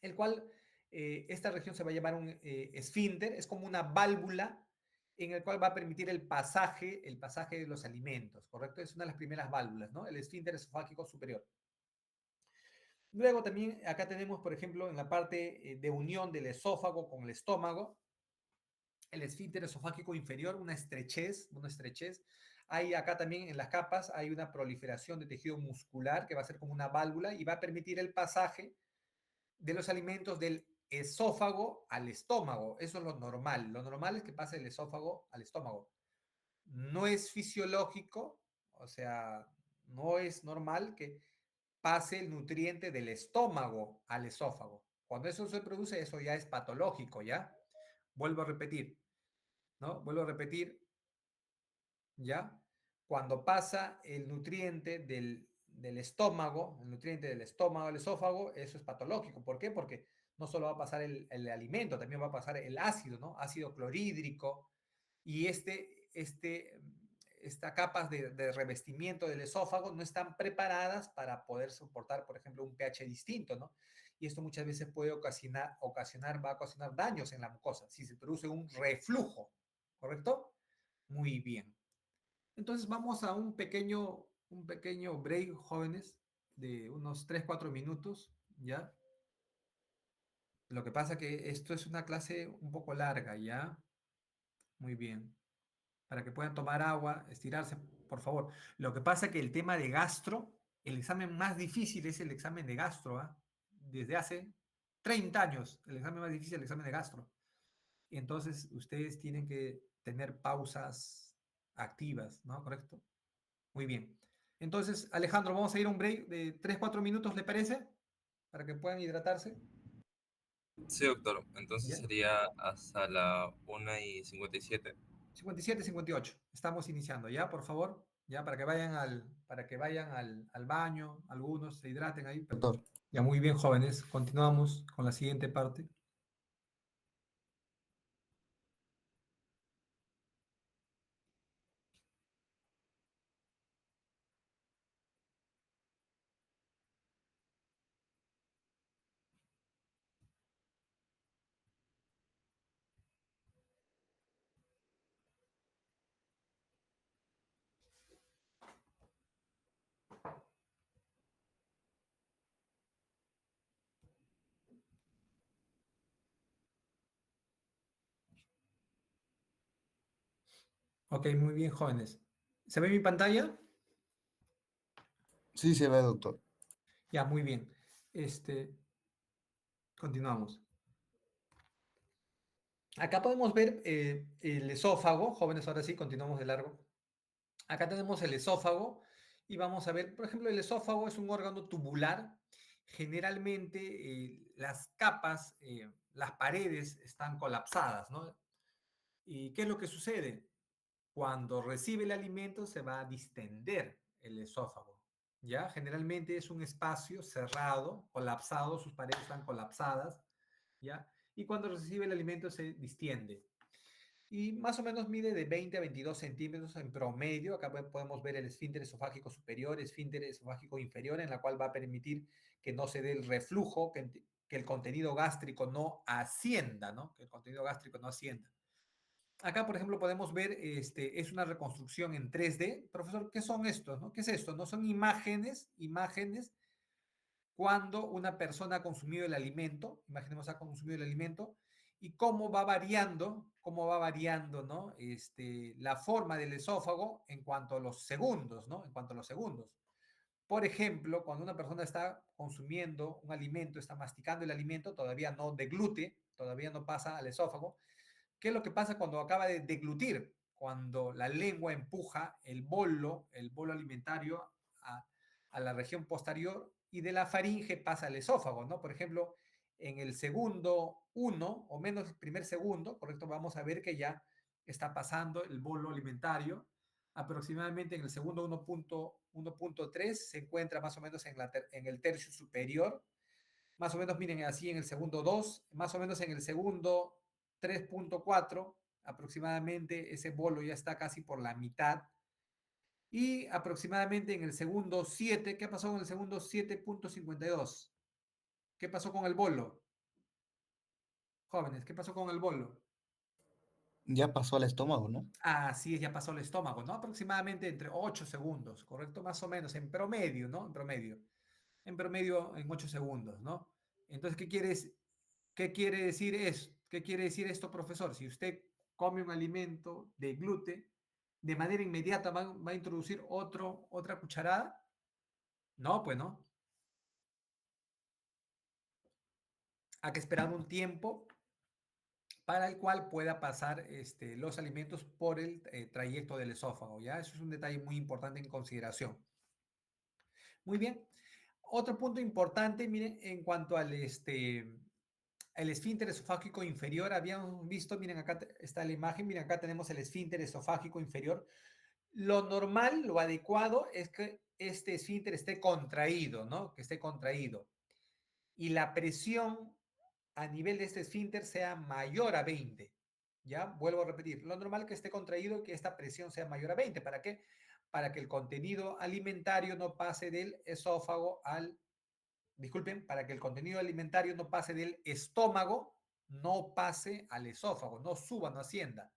el cual esta región se va a llamar un esfínter, es como una válvula en el cual va a permitir el pasaje de los alimentos, ¿correcto? Es una de las primeras válvulas, ¿no? El esfínter esofágico superior. Luego también acá tenemos, por ejemplo, en la parte de unión del esófago con el estómago, el esfínter esofágico inferior, una estrechez. Hay acá también en las capas, hay una proliferación de tejido muscular que va a ser como una válvula y va a permitir el pasaje de los alimentos del esófago al estómago. Eso es lo normal. Lo normal es que pase del esófago al estómago. No es fisiológico, o sea, no es normal que pase el nutriente del estómago al esófago. Cuando eso se produce, eso ya es patológico, ¿ya? Vuelvo a repetir, ¿no? ¿ya? Cuando pasa el nutriente del estómago, al esófago, eso es patológico. ¿Por qué? Porque no solo va a pasar el alimento, también va a pasar el ácido, ¿no? Ácido clorhídrico. Y estas capas de revestimiento del esófago no están preparadas para poder soportar, por ejemplo, un pH distinto, ¿no? Y esto muchas veces puede va a ocasionar daños en la mucosa, si se produce un reflujo, ¿correcto? Muy bien. Entonces vamos a un pequeño break, jóvenes, de unos 3, 4 minutos, ¿ya? Lo que pasa que esto es una clase un poco larga, ¿ya? Muy bien. Para que puedan tomar agua, estirarse, por favor. Lo que pasa que el tema de gastro, el examen más difícil es el examen de gastro, ¿ah? Desde hace 30 años, el examen más difícil es el examen de gastro. Y entonces ustedes tienen que tener pausas activas, ¿no? ¿Correcto? Muy bien. Entonces, Alejandro, vamos a ir a un break de 3, 4 minutos, ¿le parece? Para que puedan hidratarse. Sí, doctor. Entonces ¿Ya? sería hasta la 1:57. 57, 58. Estamos iniciando, ¿ya? Por favor, ya para que vayan al baño, algunos se hidraten ahí. Doctor. Ya, muy bien, jóvenes. Continuamos con la siguiente parte. Ok, muy bien, jóvenes. ¿Se ve mi pantalla? Sí, se ve, doctor. Ya, muy bien. Continuamos. Acá podemos ver el esófago. Jóvenes, ahora sí, continuamos de largo. Acá tenemos el esófago y vamos a ver, por ejemplo, el esófago es un órgano tubular. Generalmente las capas, las paredes están colapsadas, ¿no? ¿Y qué es lo que sucede? Cuando recibe el alimento se va a distender el esófago, ¿ya? Generalmente es un espacio cerrado, colapsado, sus paredes están colapsadas, ¿ya? Y cuando recibe el alimento se distiende. Y más o menos mide de 20 a 22 centímetros en promedio. Acá podemos ver el esfínter esofágico superior, esfínter esofágico inferior, en la cual va a permitir que no se dé el reflujo, que el contenido gástrico no ascienda, ¿no? Que el contenido gástrico no ascienda. Acá, por ejemplo, podemos ver, es una reconstrucción en 3D. Profesor, ¿qué son estos? No? ¿Qué es esto? No son imágenes cuando una persona ha consumido el alimento, imaginemos ha consumido el alimento, y cómo va variando, ¿no? La forma del esófago en cuanto a los segundos, ¿no? En cuanto a los segundos. Por ejemplo, cuando una persona está consumiendo un alimento, está masticando el alimento, todavía no deglute, todavía no pasa al esófago. ¿Qué es lo que pasa cuando acaba de deglutir? Cuando la lengua empuja el bolo alimentario a la región posterior y de la faringe pasa al esófago, ¿no? Por ejemplo, en el segundo 1 o menos primer segundo, ¿correcto? Vamos a ver que ya está pasando el bolo alimentario. Aproximadamente en el segundo 1.3 se encuentra más o menos en el tercio superior. Más o menos, miren, así en el segundo 2, más o menos en el segundo 3.4, aproximadamente ese bolo ya está casi por la mitad. Y aproximadamente en el segundo 7, ¿qué pasó con el segundo 7.52? ¿Qué pasó con el bolo? Jóvenes, ¿qué pasó con el bolo? Ya pasó al estómago, ¿no? Así es, ya pasó el estómago, ¿no? Aproximadamente entre 8 segundos, ¿correcto? Más o menos, en promedio, ¿no? En promedio en 8 segundos, ¿no? Entonces, ¿qué quiere decir eso? ¿Qué quiere decir esto, profesor? Si usted come un alimento de gluten, de manera inmediata va a introducir otra cucharada. No, pues no. Hay que esperar un tiempo para el cual pueda pasar los alimentos por el trayecto del esófago, ¿ya? Eso es un detalle muy importante en consideración. Muy bien. Otro punto importante, miren, en cuanto al el esfínter esofágico inferior, habíamos visto, miren acá está la imagen, miren acá tenemos el esfínter esofágico inferior. Lo normal, lo adecuado es que este esfínter esté contraído, ¿no? Que esté contraído. Y la presión a nivel de este esfínter sea mayor a 20. ¿Ya? Vuelvo a repetir, lo normal que esté contraído y que esta presión sea mayor a 20. ¿Para qué? Para que el contenido alimentario no pase del esófago disculpen, para que el contenido alimentario no pase del estómago, no pase al esófago, no suba, no ascienda,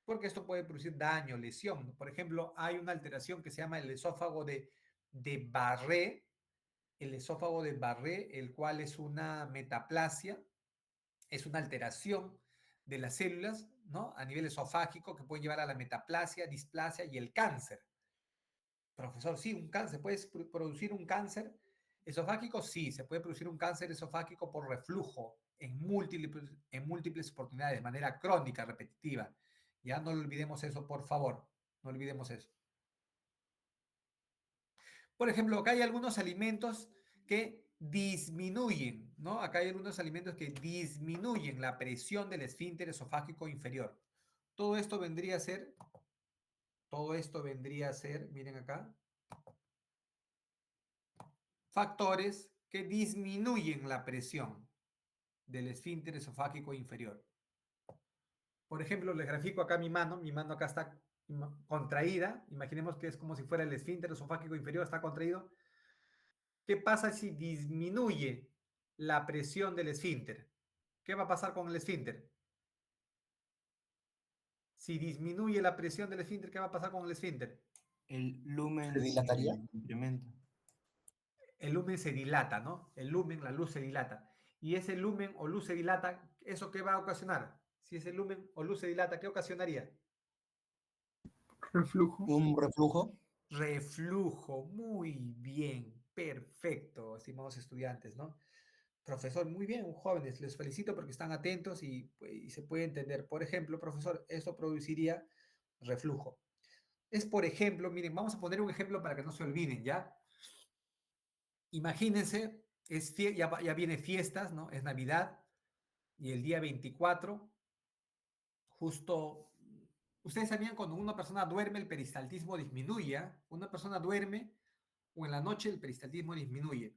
porque esto puede producir daño, lesión. Por ejemplo, hay una alteración que se llama el esófago de Barré, el esófago de Barré, el cual es una metaplasia, es una alteración de las células, ¿no? A nivel esofágico que puede llevar a la metaplasia, displasia y el cáncer. Profesor, sí, un cáncer, ¿se puede producir un cáncer esofágico? Sí, se puede producir un cáncer esofágico por reflujo en múltiples oportunidades, de manera crónica, repetitiva. Ya no olvidemos eso, por favor, no olvidemos eso. Por ejemplo, acá hay algunos alimentos que disminuyen, ¿no? Acá hay algunos alimentos que disminuyen la presión del esfínter esofágico inferior. Todo esto vendría a ser, miren acá, factores que disminuyen la presión del esfínter esofágico inferior. Por ejemplo, les grafico acá mi mano acá está contraída, imaginemos que es como si fuera el esfínter esofágico inferior, está contraído. ¿Qué pasa si disminuye la presión del esfínter? ¿Qué va a pasar con el esfínter? Si disminuye la presión del esfínter, ¿qué va a pasar con el esfínter? El lumen ¿Se dilataría? incrementa. El lumen se dilata, ¿no? El lumen, la luz se dilata. Y ese lumen o luz se dilata, ¿eso qué va a ocasionar? Si ese lumen o luz se dilata, ¿qué ocasionaría? Reflujo. ¿Un reflujo? Reflujo. Muy bien, perfecto, estimados estudiantes, ¿no? Profesor, muy bien, jóvenes, les felicito porque están atentos y se puede entender. Por ejemplo, profesor, esto produciría reflujo. Es, por ejemplo, miren, vamos a poner un ejemplo para que no se olviden, ¿ya? Imagínense, ya viene fiestas, ¿no? Es Navidad y el día 24, justo, ustedes sabían cuando una persona duerme el peristaltismo disminuye, ¿ah? Una persona duerme o en la noche el peristaltismo disminuye.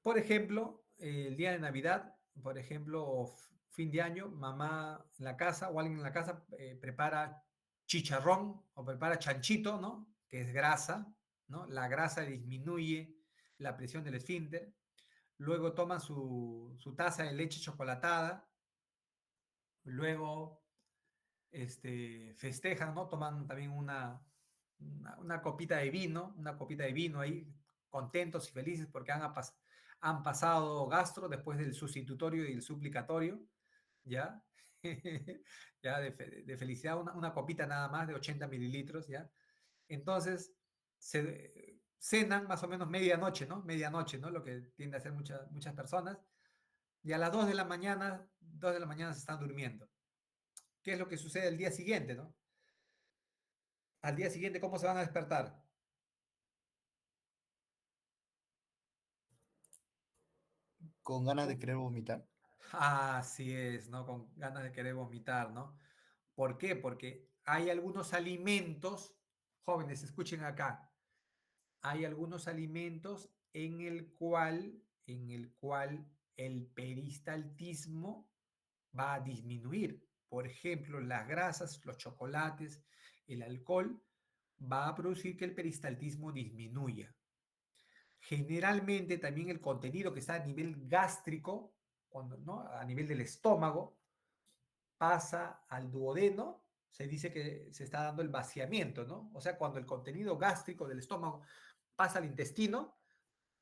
Por ejemplo, el día de Navidad, por ejemplo, o fin de año, mamá en la casa o alguien en la casa prepara chicharrón o prepara chanchito, ¿no? Que es grasa, ¿no? La grasa disminuye la presión del esfínter. Luego toman su taza de leche chocolatada. Luego festejan, ¿no? Toman también una copita de vino ahí, contentos y felices porque han pasado gastro después del sustitutorio y el suplicatorio, ¿ya? Ya de felicidad, una copita nada más de 80 mililitros, ¿ya? Entonces, cenan más o menos medianoche, ¿no? Medianoche, ¿no? Lo que tiende a hacer muchas personas. Y a las 2 de la mañana se están durmiendo. ¿Qué es lo que sucede el día siguiente, no? Al día siguiente, ¿cómo se van a despertar? ¿Con ganas de querer vomitar? Así es, ¿no? Con ganas de querer vomitar, ¿no? ¿Por qué? Porque hay algunos alimentos, jóvenes, escuchen acá, hay algunos alimentos en el cual el peristaltismo va a disminuir. Por ejemplo, las grasas, los chocolates, el alcohol, va a producir que el peristaltismo disminuya. Generalmente también el contenido que está a nivel gástrico, ¿no? A nivel del estómago, pasa al duodeno, se dice que se está dando el vaciamiento, ¿no? O sea, cuando el contenido gástrico del estómago pasa al intestino,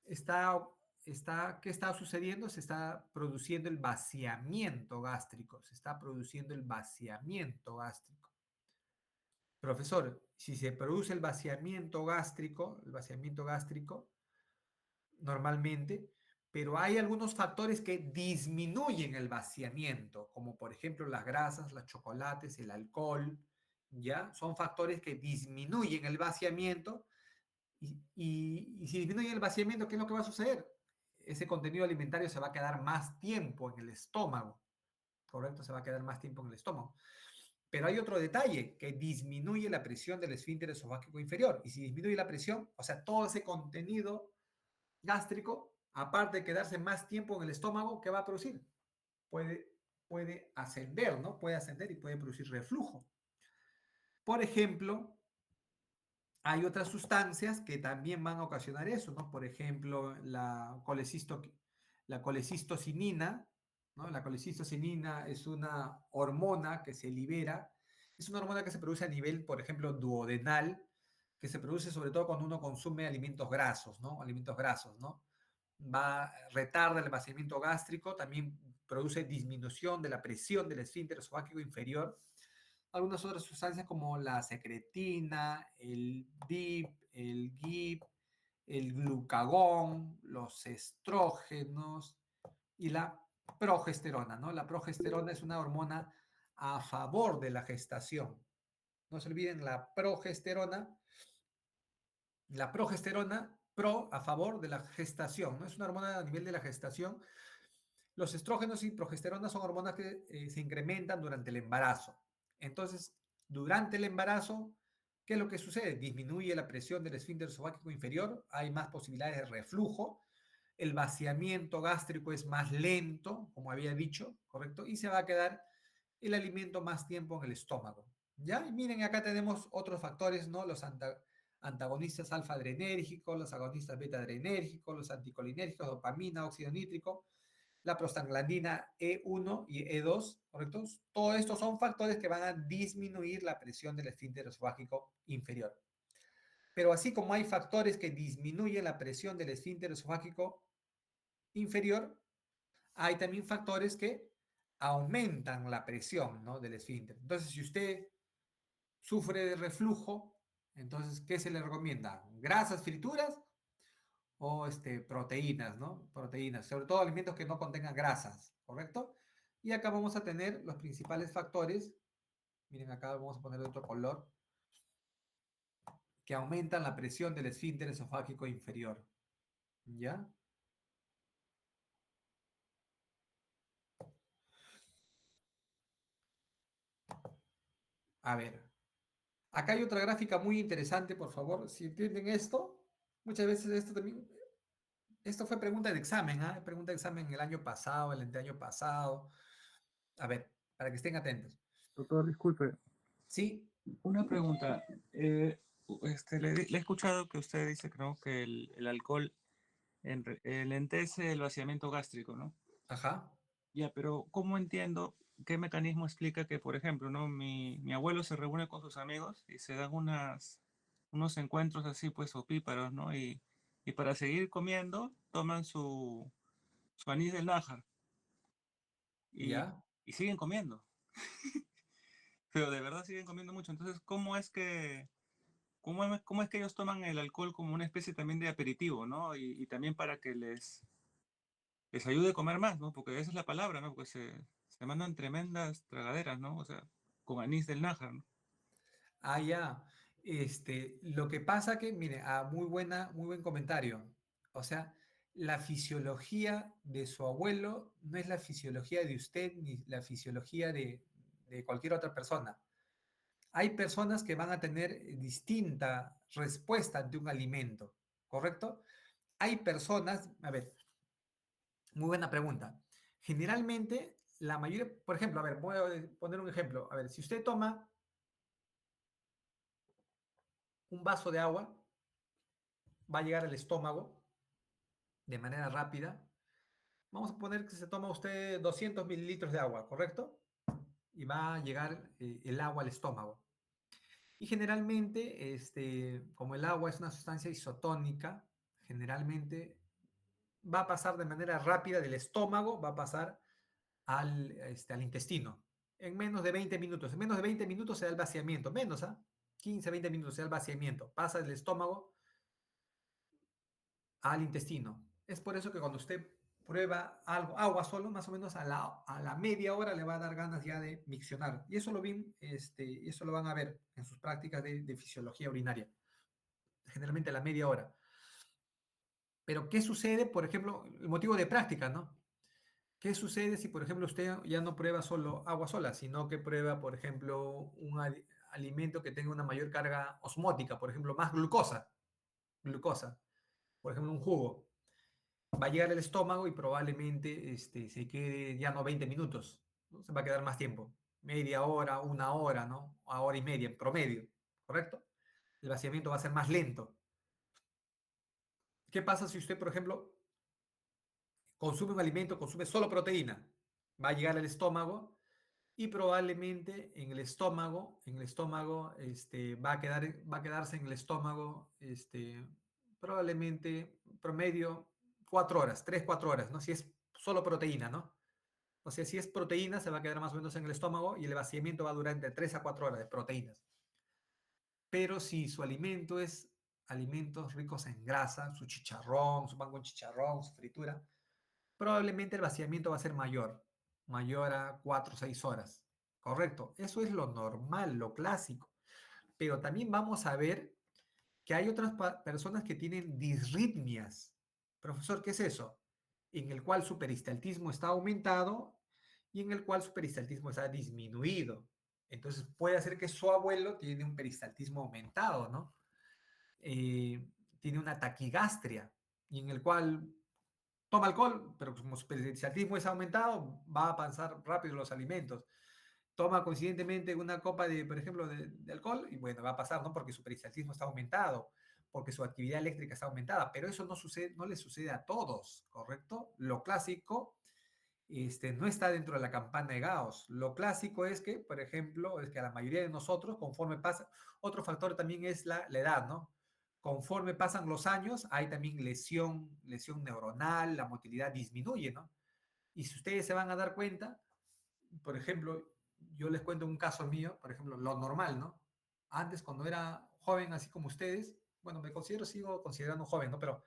¿qué está sucediendo? Se está produciendo el vaciamiento gástrico, se está produciendo el vaciamiento gástrico. Profesor, si se produce el vaciamiento gástrico normalmente, pero hay algunos factores que disminuyen el vaciamiento, como por ejemplo las grasas, los chocolates, el alcohol, ¿ya? Son factores que disminuyen el vaciamiento y si disminuyen el vaciamiento, ¿qué es lo que va a suceder? Ese contenido alimentario se va a quedar más tiempo en el estómago, ¿correcto? Se va a quedar más tiempo en el estómago. Pero hay otro detalle, que disminuye la presión del esfínter esofágico inferior. Y si disminuye la presión, o sea, todo ese contenido gástrico, aparte de quedarse más tiempo en el estómago, ¿qué va a producir? Puede ascender, ¿no? Puede ascender y puede producir reflujo. Por ejemplo, hay otras sustancias que también van a ocasionar eso, ¿no? Por ejemplo, la colecistocinina, ¿no? La colecistocinina es una hormona que se libera, es una hormona que se produce a nivel, por ejemplo, duodenal, que se produce sobre todo cuando uno consume alimentos grasos, ¿no? Alimentos grasos, ¿no? Retarda el vaciamiento gástrico, también produce disminución de la presión del esfínter esofágico inferior. Algunas otras sustancias como la secretina, el DIP, el GIP, el glucagón, los estrógenos y la progesterona, ¿no? La progesterona es una hormona a favor de la gestación. No se olviden, la progesterona a favor de la gestación, ¿no? Es una hormona a nivel de la gestación. Los estrógenos y progesterona son hormonas que se incrementan durante el embarazo. Entonces, durante el embarazo, ¿qué es lo que sucede? Disminuye la presión del esfínter esofágico inferior, hay más posibilidades de reflujo, el vaciamiento gástrico es más lento, como había dicho, ¿correcto? Y se va a quedar el alimento más tiempo en el estómago. ¿Ya? Y miren, acá tenemos otros factores, ¿no? Los antagonistas alfa-adrenérgicos, los agonistas beta-adrenérgicos, los anticolinérgicos, dopamina, óxido nítrico, la prostaglandina E1 y E2, ¿correcto? Todos estos son factores que van a disminuir la presión del esfínter esofágico inferior. Pero así como hay factores que disminuyen la presión del esfínter esofágico inferior, hay también factores que aumentan la presión, ¿no?, del esfínter. Entonces, si usted sufre de reflujo, entonces, ¿qué se le recomienda? ¿Grasas, frituras o proteínas, ¿no? Proteínas, sobre todo alimentos que no contengan grasas, ¿correcto? Y acá vamos a tener los principales factores. Miren, acá vamos a poner otro color, que aumentan la presión del esfínter esofágico inferior. ¿Ya? A ver, acá hay otra gráfica muy interesante, por favor, si entienden esto, muchas veces esto también, esto fue pregunta de examen, ¿ah? Pregunta de examen el año pasado, el anteaño pasado. A ver, para que estén atentos. Doctor, disculpe, Sí, una pregunta. Le he escuchado que usted dice, creo, que el alcohol lentece el vaciamiento gástrico, ¿no? ajá, Ya, pero ¿cómo entiendo qué mecanismo explica que, por ejemplo, ¿no? Mi abuelo se reúne con sus amigos y se dan unos encuentros así, pues, opíparos, ¿no? Y para seguir comiendo, toman su anís del nájar y, ya. y siguen comiendo. Pero de verdad siguen comiendo mucho. Entonces, cómo es que ellos toman el alcohol como una especie también de aperitivo, ¿no? Y también para que les ayude a comer más, ¿no? Porque esa es la palabra, ¿no? Porque se mandan tremendas tragaderas, ¿no? O sea, con anís del nájar, ¿no? Ah, ya. Lo que pasa que, mire, muy buen comentario. O sea, la fisiología de su abuelo no es la fisiología de usted ni la fisiología de cualquier otra persona. Hay personas que van a tener distinta respuesta ante un alimento, ¿correcto? Hay personas, a ver, muy buena pregunta. Generalmente, la mayoría, por ejemplo, a ver, voy a poner un ejemplo. A ver, si usted toma un vaso de agua, va a llegar al estómago de manera rápida. Vamos a poner que se toma usted 200 mililitros de agua, ¿correcto? Y va a llegar el agua al estómago. Y generalmente, como el agua es una sustancia isotónica, generalmente va a pasar de manera rápida del estómago, va a pasar al intestino. En menos de 20 minutos. En menos de 20 minutos se da el vaciamiento. Menos, ¿ah? 15, 20 minutos se da el vaciamiento. Pasa del estómago al intestino. Es por eso que cuando usted prueba algo, agua solo, más o menos a la media hora le va a dar ganas ya de miccionar. Y eso eso lo van a ver en sus prácticas de fisiología urinaria. Generalmente a la media hora. Pero, ¿qué sucede? Por ejemplo, el motivo de práctica, ¿no? ¿Qué sucede si, por ejemplo, usted ya no prueba solo agua sola, sino que prueba, por ejemplo, un alimento que tenga una mayor carga osmótica, por ejemplo, más glucosa? Glucosa, por ejemplo, un jugo. Va a llegar al estómago y probablemente se quede ya no 20 minutos, ¿no? Se va a quedar más tiempo, media hora, una hora, ¿no? A hora y media en promedio, ¿correcto? El vaciamiento va a ser más lento. ¿Qué pasa si usted, por ejemplo, consume un alimento, consume solo proteína? Va a llegar al estómago y probablemente en el estómago, va a quedarse en el estómago, probablemente promedio 4 horas, 3, 4 horas, ¿no? Si es solo proteína, ¿no? O sea, si es proteína, se va a quedar más o menos en el estómago y el vaciamiento va a durar entre 3 a 4 horas de proteínas. Pero si su alimento es alimentos ricos en grasa, su chicharrón, su pan con chicharrón, su fritura, probablemente el vaciamiento va a ser mayor a 4 o 6 horas. Correcto, eso es lo normal, lo clásico. Pero también vamos a ver que hay otras personas que tienen disritmias. Profesor, ¿qué es eso? En el cual su peristaltismo está aumentado y en el cual su peristaltismo está disminuido. Entonces puede ser que su abuelo tiene un peristaltismo aumentado, ¿no? Tiene una taquigastria y en el cual toma alcohol, pero como su peristaltismo es aumentado, va a pasar rápido los alimentos. Toma coincidentemente una copa de, por ejemplo, de alcohol y bueno, va a pasar, ¿no? Porque su peristaltismo está aumentado, porque su actividad eléctrica está aumentada, pero eso no sucede, no le sucede a todos, ¿correcto? Lo clásico no está dentro de la campana de Gauss. Lo clásico es que, por ejemplo, es que a la mayoría de nosotros, conforme pasa, otro factor también es la edad, ¿no? Conforme pasan los años, hay también lesión neuronal, la motilidad disminuye, ¿no? Y si ustedes se van a dar cuenta, por ejemplo, yo les cuento un caso mío, por ejemplo, lo normal, ¿no? Antes, cuando era joven, así como ustedes, bueno, sigo considerando joven, ¿no? Pero,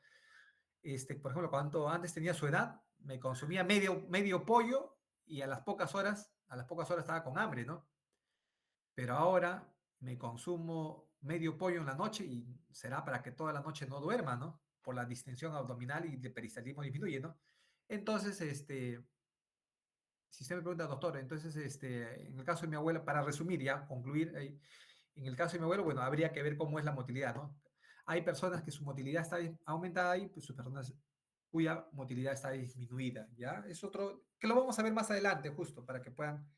por ejemplo, cuando antes tenía su edad, me consumía medio pollo y a las pocas horas estaba con hambre, ¿no? Pero ahora me consumo medio pollo en la noche y será para que toda la noche no duerma, ¿no? Por la distensión abdominal y el peristaltismo disminuye, ¿no? Entonces, si usted me pregunta, doctor, entonces, en el caso de mi abuela, para resumir ya, concluir, en el caso de mi abuelo, bueno, habría que ver cómo es la motilidad, ¿no? Hay personas que su motilidad está aumentada y pues, personas cuya motilidad está disminuida, ¿ya? Es otro, que lo vamos a ver más adelante, justo, para que puedan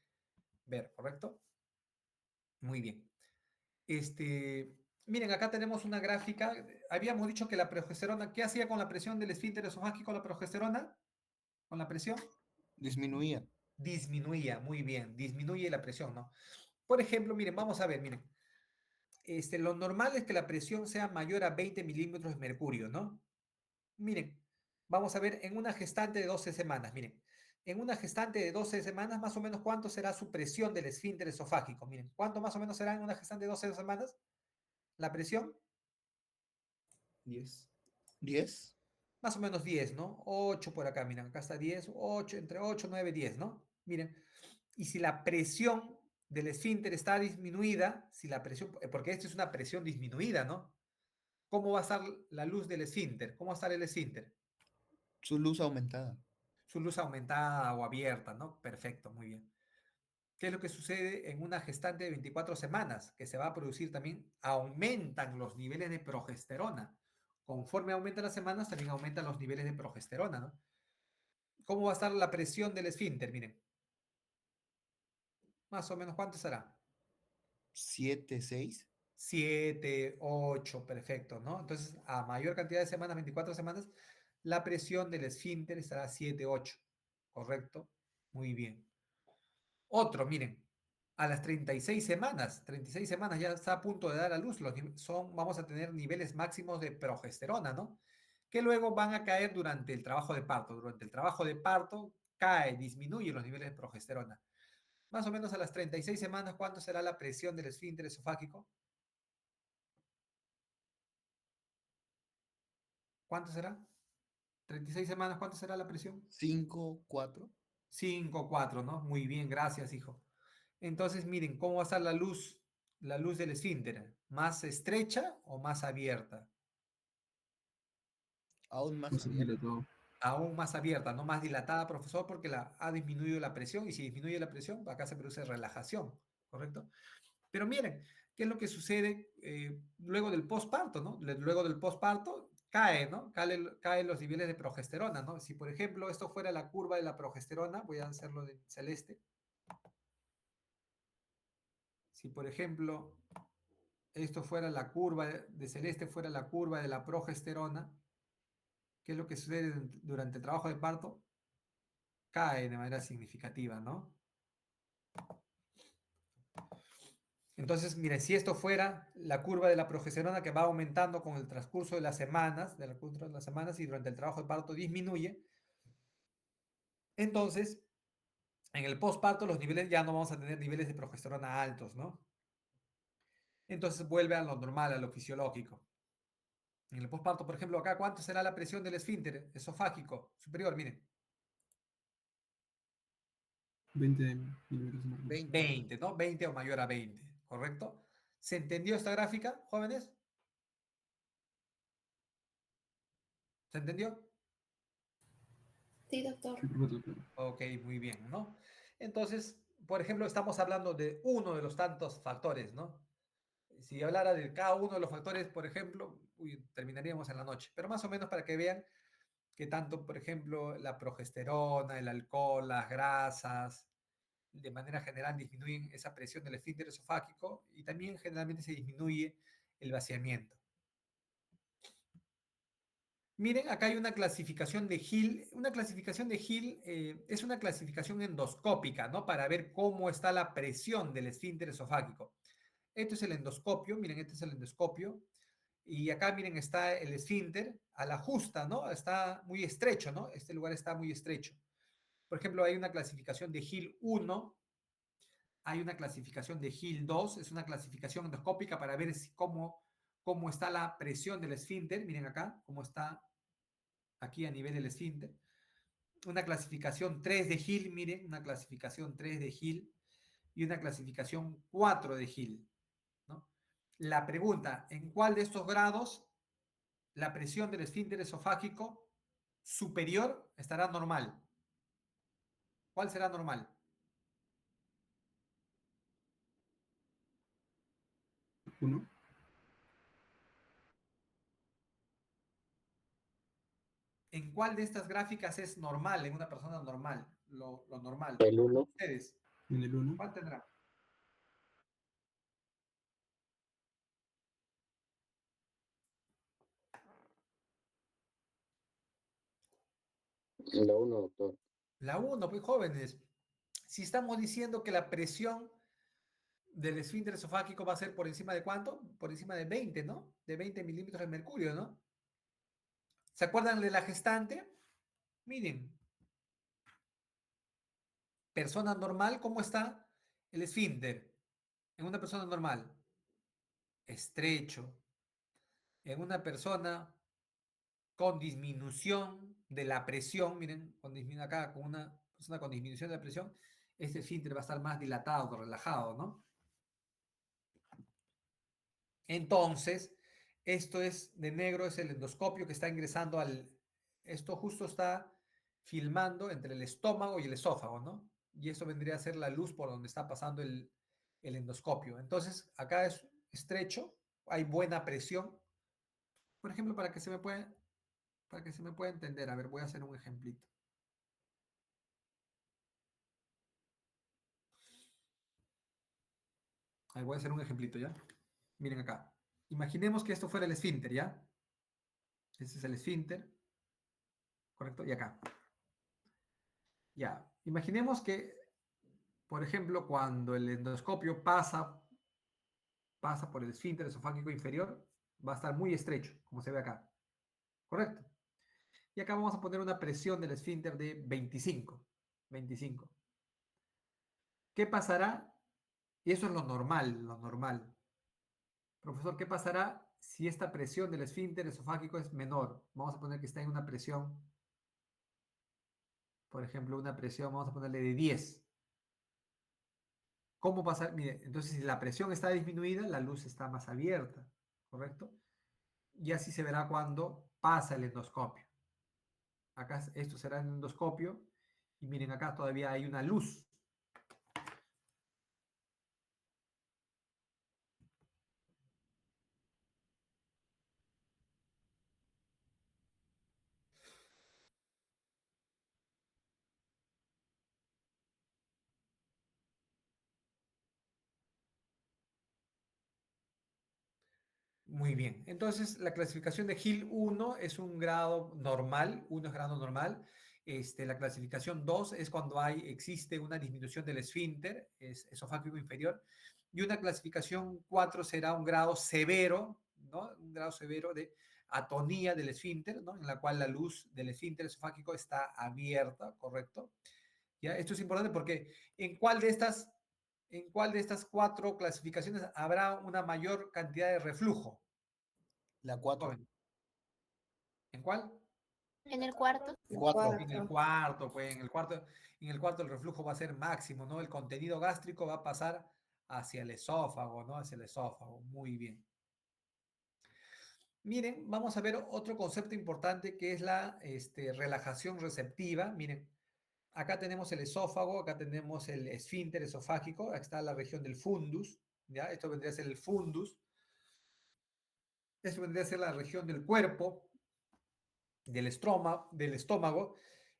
ver, ¿correcto? Muy bien. Miren, acá tenemos una gráfica. Habíamos dicho que la progesterona, ¿qué hacía con la presión del esfínter esofágico la progesterona? ¿Con la presión? Disminuía. Disminuía, muy bien, disminuye la presión, ¿no? Por ejemplo, miren, vamos a ver, miren, lo normal es que la presión sea mayor a 20 milímetros de mercurio, ¿no? Miren, vamos a ver en una gestante de 12 semanas, miren, en una gestante de 12 semanas, más o menos, ¿cuánto será su presión del esfínter esofágico? Miren, ¿cuánto más o menos será en una gestante de 12 semanas la presión? 10. ¿10? Más o menos 10, ¿no? 8 por acá, miren, acá está 10, 8, entre 8, 9, 10, ¿no? Miren, y si la presión del esfínter está disminuida, si la presión, porque esto es una presión disminuida, ¿no? ¿Cómo va a estar la luz del esfínter? ¿Cómo va a estar el esfínter? Su luz aumentada. Su luz aumentada o abierta, ¿no? Perfecto, muy bien. ¿Qué es lo que sucede en una gestante de 24 semanas? Que se va a producir también, aumentan los niveles de progesterona. Conforme aumentan las semanas, también aumentan los niveles de progesterona, ¿no? ¿Cómo va a estar la presión del esfínter? Miren. Más o menos, ¿cuánto será? 7, 6. 7, 8, perfecto, ¿no? Entonces, a mayor cantidad de semanas, 24 semanas, la presión del esfínter estará 7, 8, ¿correcto? Muy bien. Otro, miren, a las 36 semanas ya está a punto de dar a luz, vamos a tener niveles máximos de progesterona, ¿no? Que luego van a caer durante el trabajo de parto. Durante el trabajo de parto cae, disminuye los niveles de progesterona. Más o menos a las 36 semanas, ¿cuánto será la presión del esfínter esofágico? ¿Cuánto será? 36 semanas, ¿cuánto será la presión? 5, 4. 5, 4, ¿no? Muy bien, gracias, hijo. Entonces, miren, ¿cómo va a estar la luz del esfínter? ¿Más estrecha o más abierta? Aún más Más abierto. dilatado. Aún más abierta, no más dilatada, profesor, porque ha disminuido la presión y si disminuye la presión, acá se produce relajación, ¿correcto? Pero miren, ¿qué es lo que sucede luego del posparto, ¿no? Luego del posparto cae, ¿no? Caen los niveles de progesterona, ¿no? Si, por ejemplo, esto fuera la curva de la progesterona, voy a hacerlo de celeste. Si, por ejemplo, esto fuera la curva de celeste, fuera la curva de la progesterona, ¿qué es lo que sucede durante el trabajo de parto? Cae de manera significativa, ¿no? Entonces, miren, si esto fuera la curva de la progesterona que va aumentando con el transcurso de las semanas, y durante el trabajo de parto disminuye, entonces en el postparto los niveles ya no vamos a tener niveles de progesterona altos, ¿no? Entonces vuelve a lo normal, a lo fisiológico. En el postparto, por ejemplo, acá, ¿cuánto será la presión del esfínter esofágico superior? Miren, 20 milímetros de mercurio. 20, ¿no? 20 o mayor a 20, ¿correcto? ¿Se entendió esta gráfica, jóvenes? ¿Se entendió? Sí, doctor. Sí, profesor, claro. Ok, muy bien, ¿no? Entonces, por ejemplo, estamos hablando de uno de los tantos factores, ¿no? Si hablara de cada uno de los factores, por ejemplo, terminaríamos en la noche, pero más o menos para que vean que tanto, por ejemplo, la progesterona, el alcohol, las grasas, de manera general disminuyen esa presión del esfínter esofágico y también generalmente se disminuye el vaciamiento. Miren, acá hay una clasificación de Hill. Una clasificación de Hill es una clasificación endoscópica, ¿no? Para ver cómo está la presión del esfínter esofágico. Esto es el endoscopio, miren, este es el endoscopio. Y acá, miren, está el esfínter a la justa, ¿no? Está muy estrecho, ¿no? Este lugar está muy estrecho. Por ejemplo, hay una clasificación de Hill 1, hay una clasificación de Hill 2, es una clasificación endoscópica para ver cómo está la presión del esfínter. Miren acá, cómo está aquí a nivel del esfínter. Una clasificación 3 de Hill, miren, una clasificación 3 de Hill y una clasificación 4 de Hill, ¿no? La pregunta, ¿en cuál de estos grados la presión del esfínter esofágico superior estará normal? ¿Cuál será normal? Uno. ¿En cuál de estas gráficas es normal en una persona normal? Lo normal. El 1. Ustedes, En el 1. ¿cuál tendrán? La 1, doctor. La 1, pues jóvenes. Si estamos diciendo que la presión del esfínter esofágico va a ser por encima de ¿cuánto? Por encima de 20, ¿no? De 20 milímetros de mercurio, ¿no? ¿Se acuerdan de la gestante? Miren, persona normal, ¿cómo está el esfínter? En una persona normal, estrecho. En una persona con disminución de la presión, miren, acá con una persona con disminución de la presión, este esfínter va a estar más dilatado, relajado, ¿no? Entonces, esto es de negro, es el endoscopio que está ingresando esto justo está filmando entre el estómago y el esófago, ¿no? Y esto vendría a ser la luz por donde está pasando el endoscopio. Entonces, acá es estrecho, hay buena presión. Por ejemplo, para que se me pueda entender, a ver, voy a hacer un ejemplito. Ahí voy a hacer un ejemplito, ¿ya? Miren acá. Imaginemos que esto fuera el esfínter, ¿ya? Este es el esfínter, ¿correcto? Y acá. Ya. Imaginemos que, por ejemplo, cuando el endoscopio pasa por el esfínter esofágico inferior, va a estar muy estrecho, como se ve acá. ¿Correcto? Y acá vamos a poner una presión del esfínter de 25. 25. ¿Qué pasará? Y eso es lo normal, lo normal. Profesor, ¿qué pasará si esta presión del esfínter esofágico es menor? Vamos a poner que está en una presión, por ejemplo, una presión, vamos a ponerle de 10. ¿Cómo pasa? Mire, entonces si la presión está disminuida, la luz está más abierta, ¿correcto? Y así se verá cuando pasa el endoscopio. Acá esto será el endoscopio y miren acá todavía hay una luz. Muy bien. Entonces, la clasificación de Hill 1 es un grado normal, 1 es grado normal. La clasificación 2 es cuando existe una disminución del esfínter esofágico inferior. Y una clasificación 4 será un grado severo, ¿no? Un grado severo de atonía del esfínter, ¿no? En la cual la luz del esfínter esofágico está abierta, ¿correcto? ¿Ya? Esto es importante porque ¿en cuál de estas 4 clasificaciones habrá una mayor cantidad de reflujo? La 4. Joven. ¿En cuál? En el cuarto. 4. En el cuarto, pues en el cuarto el reflujo va a ser máximo, ¿no? El contenido gástrico va a pasar hacia el esófago, ¿no? Hacia el esófago. Muy bien. Miren, vamos a ver otro concepto importante que es la relajación receptiva. Miren, acá tenemos el esófago, acá tenemos el esfínter esofágico, acá está la región del fundus, ¿ya? Esto vendría a ser el fundus. Esto vendría a ser la región del cuerpo, del estómago.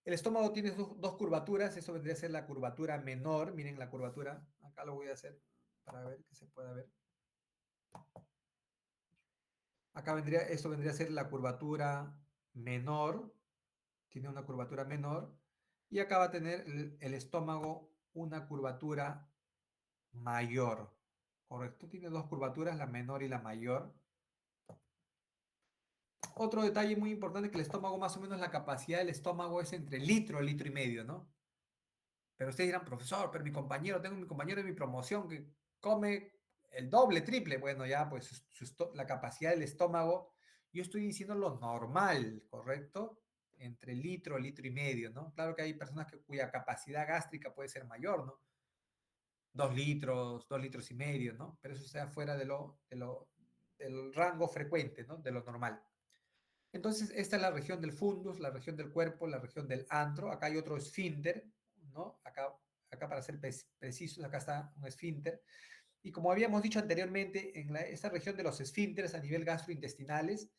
El estómago tiene dos curvaturas, eso vendría a ser la curvatura menor. Miren la curvatura, acá lo voy a hacer para ver que se pueda ver. Acá esto vendría a ser la curvatura menor, tiene una curvatura menor, y acá va a tener el estómago una curvatura mayor, ¿correcto? Tiene dos curvaturas, la menor y la mayor. Otro detalle muy importante es que el estómago, más o menos la capacidad del estómago es entre litro y medio, ¿no? Pero ustedes dirán, profesor, pero tengo mi compañero de mi promoción que come el doble, triple. Bueno, ya, pues la capacidad del estómago, yo estoy diciendo lo normal, ¿correcto? Entre litro y medio, ¿no? Claro que hay personas cuya capacidad gástrica puede ser mayor, ¿no? 2 litros, 2 litros y medio, ¿no? Pero eso sea fuera del rango frecuente, ¿no? De lo normal. Entonces, esta es la región del fundus, la región del cuerpo, la región del antro. Acá hay otro esfínter, ¿no? Acá para ser precisos, acá está un esfínter. Y como habíamos dicho anteriormente, en esta región de los esfínteres a nivel gastrointestinales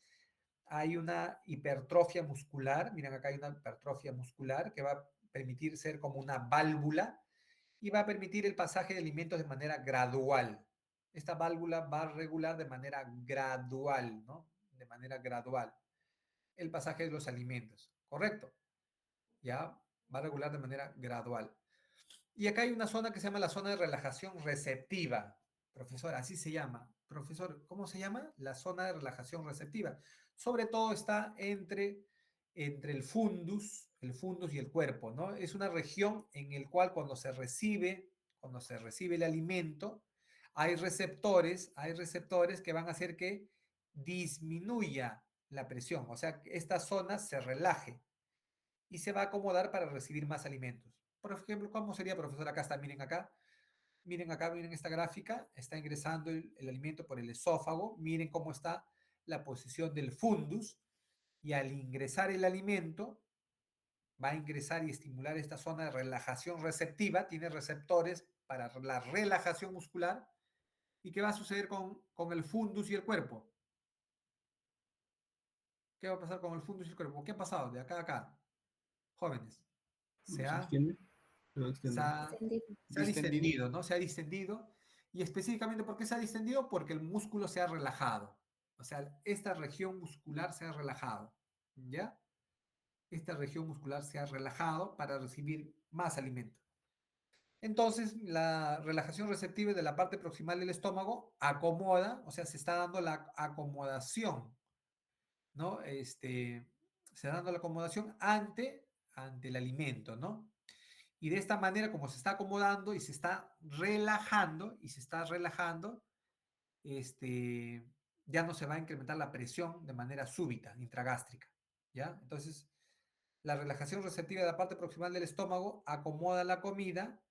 hay una hipertrofia muscular. Miren, acá hay una hipertrofia muscular que va a permitir ser como una válvula y va a permitir el pasaje de alimentos de manera gradual. Esta válvula va a regular de manera gradual, ¿no? De manera gradual el pasaje de los alimentos, ¿correcto? Ya va a regular de manera gradual. Y acá hay una zona que se llama la zona de relajación receptiva. Profesor, así se llama. Profesor, ¿cómo se llama? La zona de relajación receptiva. Sobre todo está entre el fundus y el cuerpo, ¿no? Es una región en el cual cuando se recibe el alimento, hay receptores que van a hacer que disminuya la presión, o sea, que esta zona se relaje y se va a acomodar para recibir más alimentos. Por ejemplo, ¿cómo sería, profesor? Acá está, miren acá, miren esta gráfica, está ingresando el alimento por el esófago, miren cómo está la posición del fundus, y al ingresar el alimento, va a ingresar y estimular esta zona de relajación receptiva, tiene receptores para la relajación muscular. ¿Y qué va a suceder con el fundus y el cuerpo? ¿Qué va a pasar con el fundus y el cuerpo? ¿Qué ha pasado de acá a acá? Jóvenes, se ha distendido, ¿no? Se ha distendido. ¿Y específicamente por qué se ha distendido? Porque el músculo se ha relajado. O sea, esta región muscular se ha relajado, ¿ya? Esta región muscular se ha relajado para recibir más alimento. Entonces, la relajación receptiva de la parte proximal del estómago acomoda, o sea, se está dando la acomodación, ¿no? Se está dando la acomodación ante el alimento, ¿no? Y de esta manera, como se está acomodando y se está relajando, ya no se va a incrementar la presión de manera súbita, intragástrica, ¿ya? Entonces, la relajación receptiva de la parte proximal del estómago acomoda la comida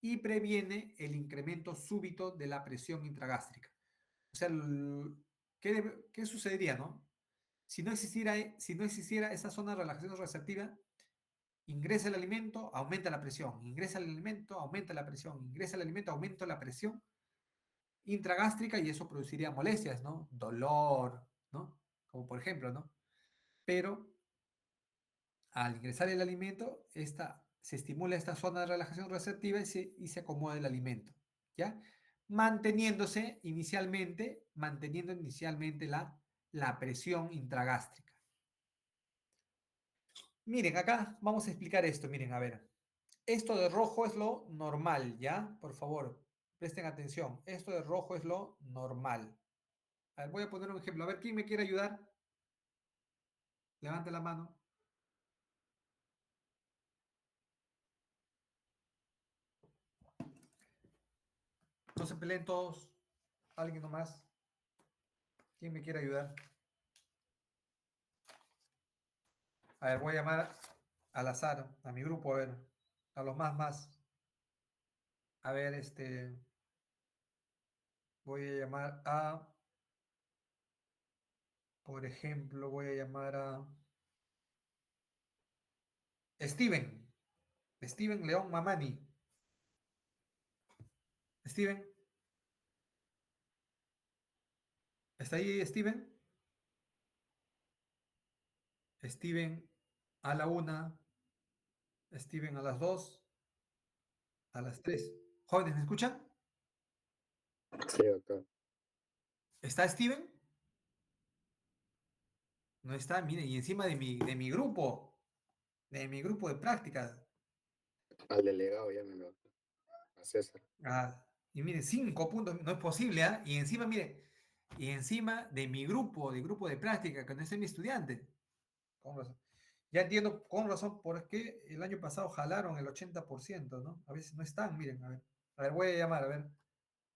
y previene el incremento súbito de la presión intragástrica. O sea, ¿qué sucedería, no? Si no existiera esa zona de relajación receptiva, ingresa el alimento, aumenta la presión, ingresa el alimento, aumenta la presión, ingresa el alimento, aumenta la presión intragástrica y eso produciría molestias, ¿no? Dolor, ¿no? Como por ejemplo, ¿no? Pero al ingresar el alimento, se estimula esta zona de relajación receptiva y se acomoda el alimento, ¿ya? Manteniendo inicialmente la presión intragástrica. Miren, acá vamos a explicar esto, miren, a ver. Esto de rojo es lo normal, ¿ya? Por favor, presten atención. Esto de rojo es lo normal. A ver, voy a poner un ejemplo. A ver, ¿quién me quiere ayudar? Levante la mano. No se peleen todos. ¿Alguien nomás? ¿Quién me quiere ayudar? A ver, voy a llamar al azar, a mi grupo, a ver, a los más. A ver, voy a llamar a Por ejemplo, voy a llamar a Steven. Steven León Mamani. Steven. ¿Está ahí Steven? Steven a la 1, Steven a las 2, a las 3. Jóvenes, ¿me escuchan? Sí, doctor. ¿Está Steven? No está, mire, y encima de mi grupo de prácticas. Al delegado llámelo, doctor. A César. Y mire, 5 puntos, no es posible, ¿ah? Y encima, mire, y encima de mi grupo, de práctica, que no es mi estudiante. Con razón. Ya entiendo con razón por qué el año pasado jalaron el 80%, ¿no? A veces no están, miren, a ver, voy a llamar,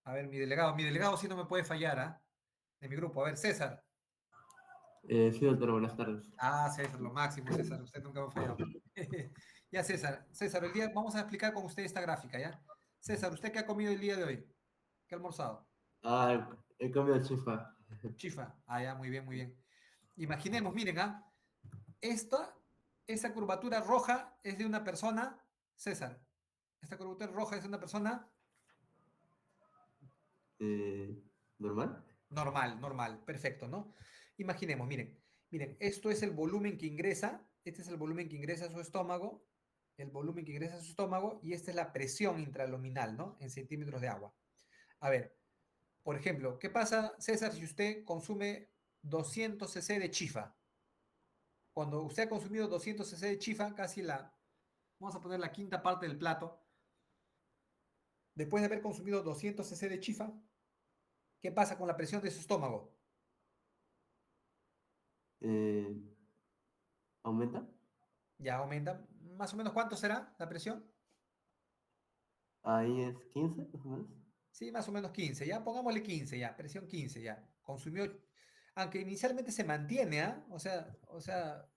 a ver, mi delegado sí no me puede fallar, ¿ah? De mi grupo, a ver, César. Sí, doctor, buenas tardes. César, lo máximo, César, usted nunca me ha fallado. Ya, César, el día, vamos a explicar con usted esta gráfica, ¿ya? César, ¿usted qué ha comido el día de hoy? ¿Qué ha almorzado? He comido chifa. Chifa. Ya, muy bien, muy bien. Imaginemos, miren, esa curvatura roja es de una persona, César. Esta curvatura roja es de una persona ¿Normal? normal, perfecto, ¿no? Imaginemos, miren, esto es el volumen que ingresa, este es el volumen que ingresa a su estómago, y esta es la presión intraluminal, ¿no? En centímetros de agua. A ver, por ejemplo, ¿qué pasa, César, si usted consume 200 cc de chifa? Cuando usted ha consumido 200 cc de chifa, vamos a poner la quinta parte del plato, después de haber consumido 200 cc de chifa, ¿qué pasa con la presión de su estómago? ¿Aumenta? Ya aumenta. ¿Más o menos cuánto será la presión? Ahí es 15, más o menos. Sí, más o menos 15, ya. Pongámosle 15, ya. Presión 15, ya. Consumió, aunque inicialmente se mantiene, ¿ah? O sea,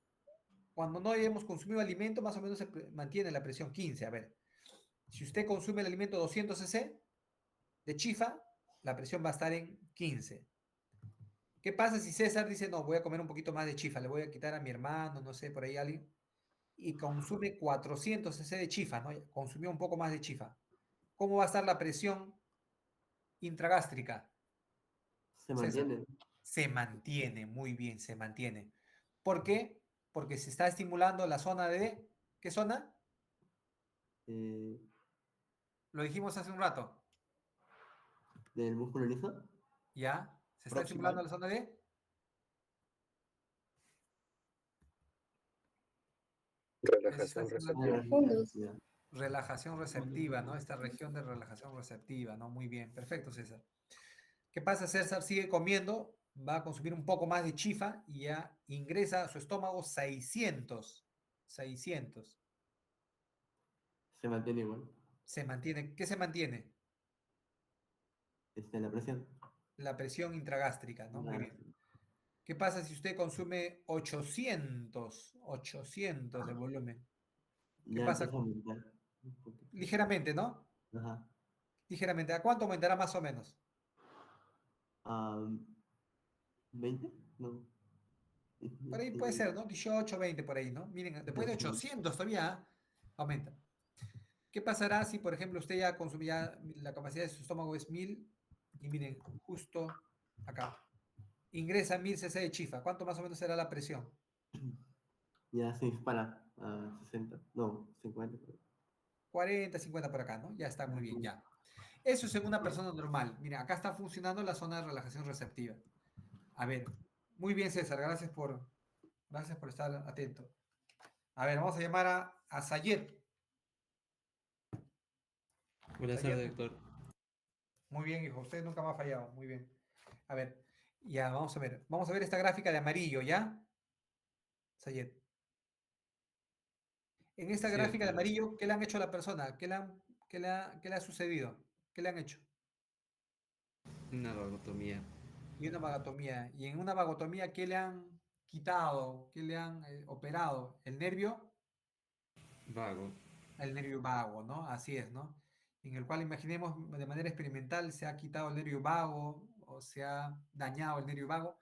cuando no hayamos consumido alimento, más o menos mantiene la presión 15. A ver, si usted consume el alimento 200 cc de chifa, la presión va a estar en 15. ¿Qué pasa si César dice, no, voy a comer un poquito más de chifa, le voy a quitar a mi hermano, no sé, por ahí alguien, y consume 400 cc de chifa, ¿no? Consumió un poco más de chifa. ¿Cómo va a estar la presión intragástrica? Se César. mantiene. Se mantiene, muy bien, se mantiene. ¿Por qué? Porque se está estimulando la zona de... ¿Qué zona? Lo dijimos hace un rato. ¿Del músculo liso? ¿Ya? ¿Se está estimulando la zona de...? Relajación receptiva. Relajación receptiva, ¿no? Esta región de relajación receptiva, ¿no? Muy bien, perfecto, César. ¿Qué pasa? César sigue comiendo, va a consumir un poco más de chifa y ya ingresa a su estómago 600. 600. Se mantiene igual. Se mantiene. ¿Qué se mantiene? La presión. La presión intragástrica, ¿no? Muy bien. ¿Qué pasa si usted consume 800 de volumen? ¿Qué pasa? Ligeramente, ¿no? Ajá. Ligeramente. ¿A cuánto aumentará más o menos? ¿20? No. Por ahí puede ser, ¿no? 18, 20 por ahí, ¿no? Miren, después de 800 todavía aumenta. ¿Qué pasará si, por ejemplo, usted ya consumía, la capacidad de su estómago es 1000 y miren, justo acá, ingresa 1000 cc de chifa? ¿Cuánto más o menos será la presión? Ya se dispara a 60, no, 50. 40, 50 por acá, ¿no? Ya está muy bien, ya. Eso es en una persona normal. Mira, acá está funcionando la zona de relajación receptiva. A ver, muy bien, César, gracias por estar atento. A ver, vamos a llamar a Sayed. Buenas tardes, doctor. Muy bien, hijo, usted nunca me ha fallado, muy bien. A ver, ya, vamos a ver. Vamos a ver esta gráfica de amarillo, ¿ya? Sayed. En esta Sí, gráfica de doctor. amarillo, ¿qué le han hecho a la persona? ¿Qué le ha sucedido? ¿Qué le han hecho? Una vagotomía. Y una vagotomía. Y en una vagotomía, ¿qué le han quitado? ¿Qué le han operado? ¿El nervio? Vago. El nervio vago, ¿no? Así es, ¿no? En el cual, imaginemos, de manera experimental se ha quitado el nervio vago o se ha dañado el nervio vago.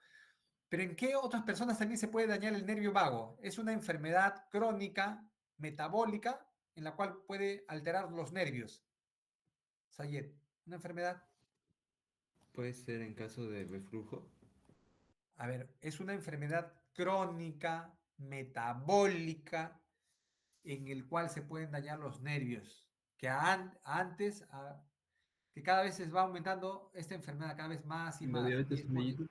Pero ¿en qué otras personas también se puede dañar el nervio vago? Es una enfermedad crónica, metabólica, en la cual puede alterar los nervios. Sayed, una enfermedad, Puede ser en caso de reflujo. a ver, es una enfermedad crónica, metabólica, en el cual se pueden dañar los nervios, que que cada vez se va aumentando esta enfermedad, cada vez más y La más. Y diabetes es por mellitus.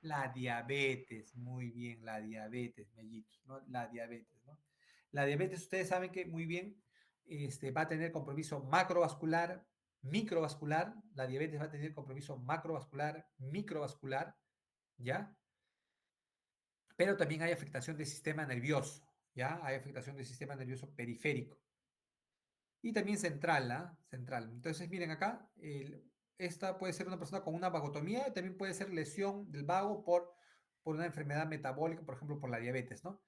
la diabetes, muy bien, la diabetes, mellitus, ¿no? La diabetes, ¿no? La diabetes, ustedes saben que muy bien va a tener compromiso macrovascular, microvascular, la diabetes va a tener compromiso macrovascular, microvascular, ¿ya? Pero también hay afectación del sistema nervioso, ¿ya? Hay afectación del sistema nervioso periférico. Y también central, ¿ah? Central. Entonces, miren acá, esta puede ser una persona con una vagotomía, también puede ser lesión del vago por una enfermedad metabólica, por ejemplo, por la diabetes, ¿no?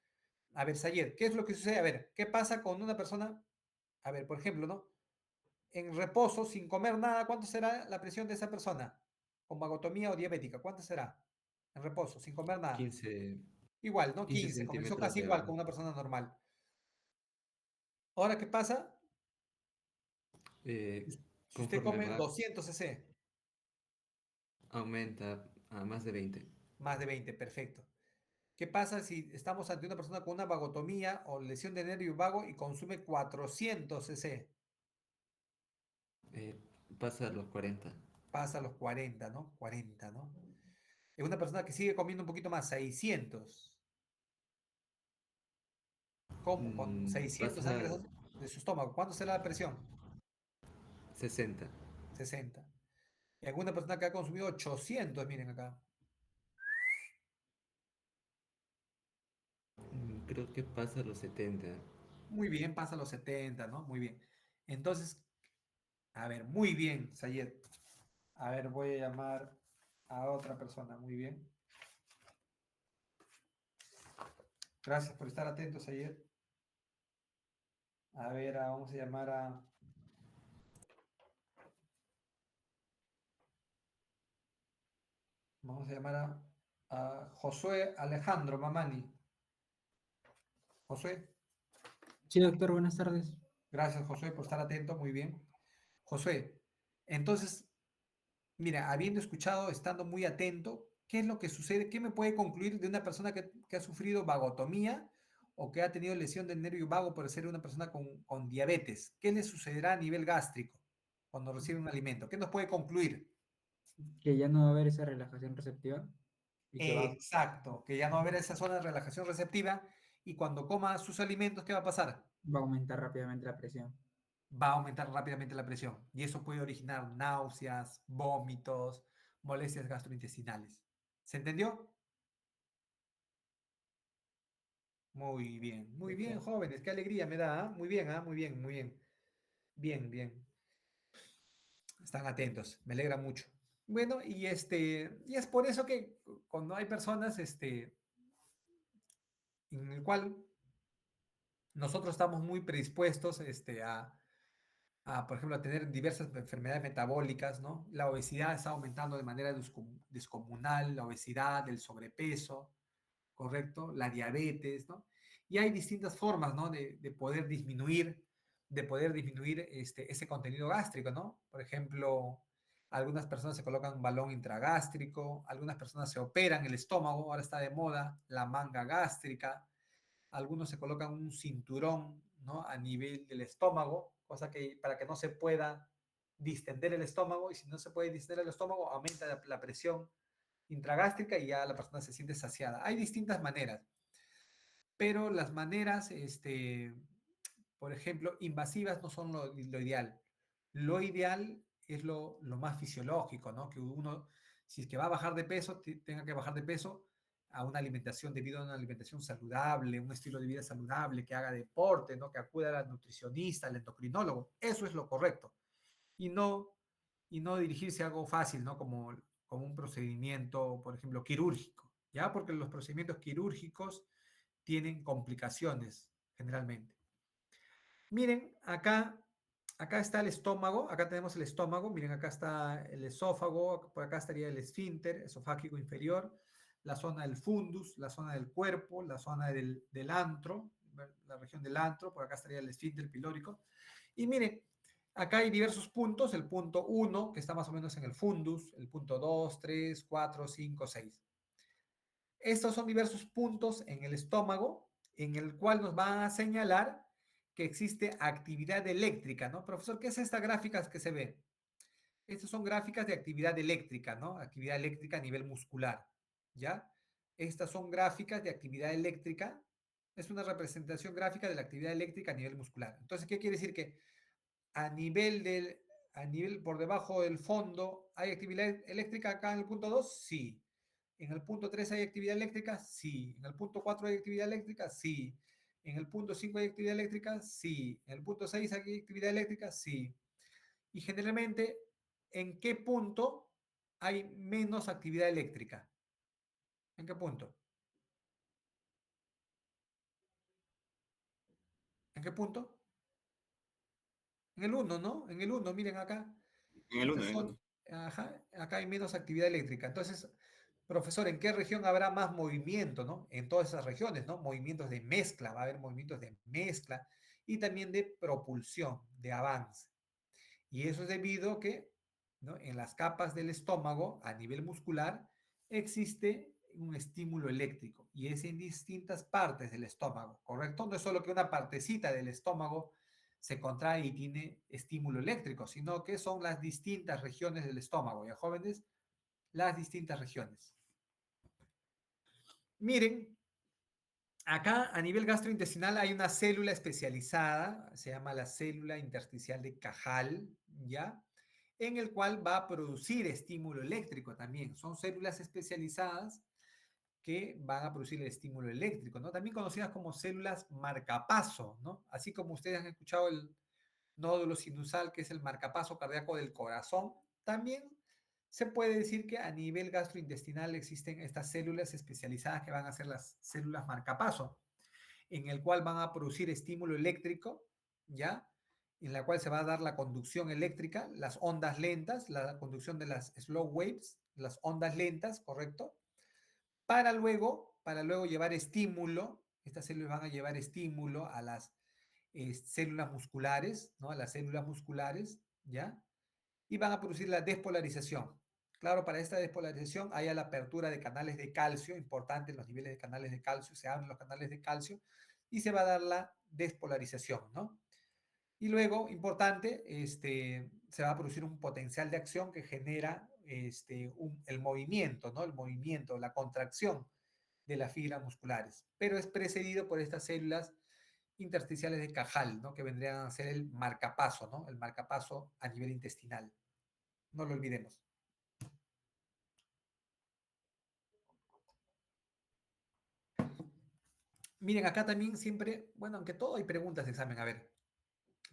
A ver, Sayed, ¿qué es lo que sucede? A ver, ¿qué pasa con una persona? A ver, por ejemplo, ¿no? En reposo, sin comer nada, ¿cuánto será la presión de esa persona? Con vagotomía o diabética, ¿cuánto será? En reposo, sin comer nada. 15, Igual, ¿no? 15 15, comenzó centímetros casi de igual agua. con una persona normal. Ahora, ¿qué pasa? Si usted Conforme come va, 200 cc, aumenta a más de 20. más de 20, perfecto. ¿Qué pasa si estamos ante una persona con una vagotomía o lesión de nervio vago y consume 400 cc? Pasa a los 40. Pasa a los 40, ¿no? 40, ¿no? Es una persona que sigue comiendo un poquito más, 600. ¿Cómo? Con 600 Pasa sangre de su estómago. ¿Cuánto será la presión? 60. 60. Y alguna persona que ha consumido 800, miren acá. Creo que pasa a los 70. Muy bien, pasa a los 70, ¿no? Muy bien. Entonces, a ver, muy bien, Sayed. A ver, voy a llamar a otra persona. Muy bien. Gracias por estar atentos ayer. A ver, vamos a llamar a... Vamos a llamar a Josué Alejandro Mamani. Josué. Sí, doctor, buenas tardes. Gracias, Josué, por estar atento. Muy bien. Josué, entonces, mira, habiendo escuchado, estando muy atento, ¿qué es lo que sucede? ¿Qué me puede concluir de una persona que ha sufrido vagotomía o que ha tenido lesión del nervio vago por ser una persona con diabetes? ¿Qué le sucederá a nivel gástrico cuando recibe un alimento? ¿Qué nos puede concluir? Que ya no va a haber esa relajación receptiva y que Exacto, que ya no va a haber esa zona de relajación receptiva y cuando coma sus alimentos, ¿qué va a pasar? va a aumentar rápidamente la presión. Va a aumentar rápidamente la presión y eso puede originar náuseas, vómitos, molestias gastrointestinales. ¿Se entendió? Muy bien, jóvenes, qué alegría me da, ¿ah? Muy bien, ¿ah? Muy bien, muy bien. Bien, bien. Están atentos, me alegra mucho. Bueno, y es por eso que cuando hay personas, en el cual nosotros estamos muy predispuestos, por ejemplo, a tener diversas enfermedades metabólicas, ¿no? La obesidad está aumentando de manera descomunal, la obesidad, el sobrepeso, ¿correcto? La diabetes, ¿no? Y hay distintas formas, ¿no? De poder disminuir ese contenido gástrico, ¿no? Por ejemplo, algunas personas se colocan un balón intragástrico, algunas personas se operan el estómago, ahora está de moda la manga gástrica, algunos se colocan un cinturón, ¿no? A nivel del estómago, cosa que para que no se pueda distender el estómago, y si no se puede distender el estómago, aumenta la presión intragástrica y ya la persona se siente saciada. Hay distintas maneras, pero las maneras, por ejemplo, invasivas no son lo ideal. Lo ideal es lo más fisiológico, ¿no? Que uno, si es que va a bajar de peso, tenga que bajar de peso a una alimentación, debido a una alimentación saludable, un estilo de vida saludable, que haga deporte, ¿no? Que acuda al nutricionista, al endocrinólogo. Eso es lo correcto. Y no, y no dirigirse a algo fácil, ¿no? Como un procedimiento, por ejemplo, quirúrgico, ¿ya? Porque los procedimientos quirúrgicos tienen complicaciones generalmente. Miren, acá está el estómago, acá tenemos el estómago, miren, acá está el esófago, por acá estaría el esfínter esofágico inferior, la zona del fundus, la zona del cuerpo, la zona del antro, la región del antro, por acá estaría el esfínter pilórico. Y miren, acá hay diversos puntos, el punto 1, que está más o menos en el fundus, el punto 2, 3, 4, 5, 6. Estos son diversos puntos en el estómago en el cual nos van a señalar que existe actividad eléctrica, ¿no? Profesor, ¿qué es esta gráfica que se ve? Estas son gráficas de actividad eléctrica, ¿no? Actividad eléctrica a nivel muscular, ¿ya? Estas son gráficas de actividad eléctrica. Es una representación gráfica de la actividad eléctrica a nivel muscular. Entonces, ¿qué quiere decir? Que a nivel por debajo del fondo, ¿hay actividad eléctrica acá en el punto 2? Sí. ¿En el punto 3 hay actividad eléctrica? Sí. ¿En el punto 4 hay actividad eléctrica? Sí. ¿En el punto 5 hay actividad eléctrica? Sí. ¿En el punto 6 hay actividad eléctrica? Sí. Y generalmente, ¿en qué punto hay menos actividad eléctrica? ¿En qué punto? ¿En qué punto? En el 1, ¿no? En el 1, miren acá. En el 1, en el 1. Ajá, acá hay menos actividad eléctrica. Entonces, profesor, ¿en qué región habrá más movimiento, no? En todas esas regiones, ¿no? Movimientos de mezcla, va a haber movimientos de mezcla y también de propulsión, de avance. Y eso es debido a que, ¿no? En las capas del estómago, a nivel muscular, existe un estímulo eléctrico y es en distintas partes del estómago, ¿correcto? No es solo que una partecita del estómago se contrae y tiene estímulo eléctrico, sino que son las distintas regiones del estómago, ¿ya jóvenes? Las distintas regiones. Miren, acá a nivel gastrointestinal hay una célula especializada, se llama la célula intersticial de Cajal, ¿ya? En el cual va a producir estímulo eléctrico también. Son células especializadas que van a producir el estímulo eléctrico, ¿no? También conocidas como células marcapaso, ¿no? Así como ustedes han escuchado el nódulo sinusal, que es el marcapaso cardíaco del corazón, también se puede decir que a nivel gastrointestinal existen estas células especializadas que van a ser las células marcapaso, en el cual van a producir estímulo eléctrico, ¿ya? En la cual se va a dar la conducción eléctrica, las ondas lentas, la conducción de las slow waves, las ondas lentas, ¿correcto? Para luego llevar estímulo, estas células van a llevar estímulo a las células musculares, ¿no? A las células musculares, ¿ya? Y van a producir la despolarización. Claro, para esta despolarización hay la apertura de canales de calcio, importante los niveles de canales de calcio, se abren los canales de calcio y se va a dar la despolarización, ¿no? Y luego, importante, se va a producir un potencial de acción que genera el movimiento, ¿no? El movimiento, la contracción de las fibras musculares. Pero es precedido por estas células intersticiales de Cajal, ¿no? Que vendrían a ser el marcapaso, ¿no? El marcapaso a nivel intestinal. No lo olvidemos. Miren, acá también siempre, bueno, aunque todo hay preguntas de examen, a ver,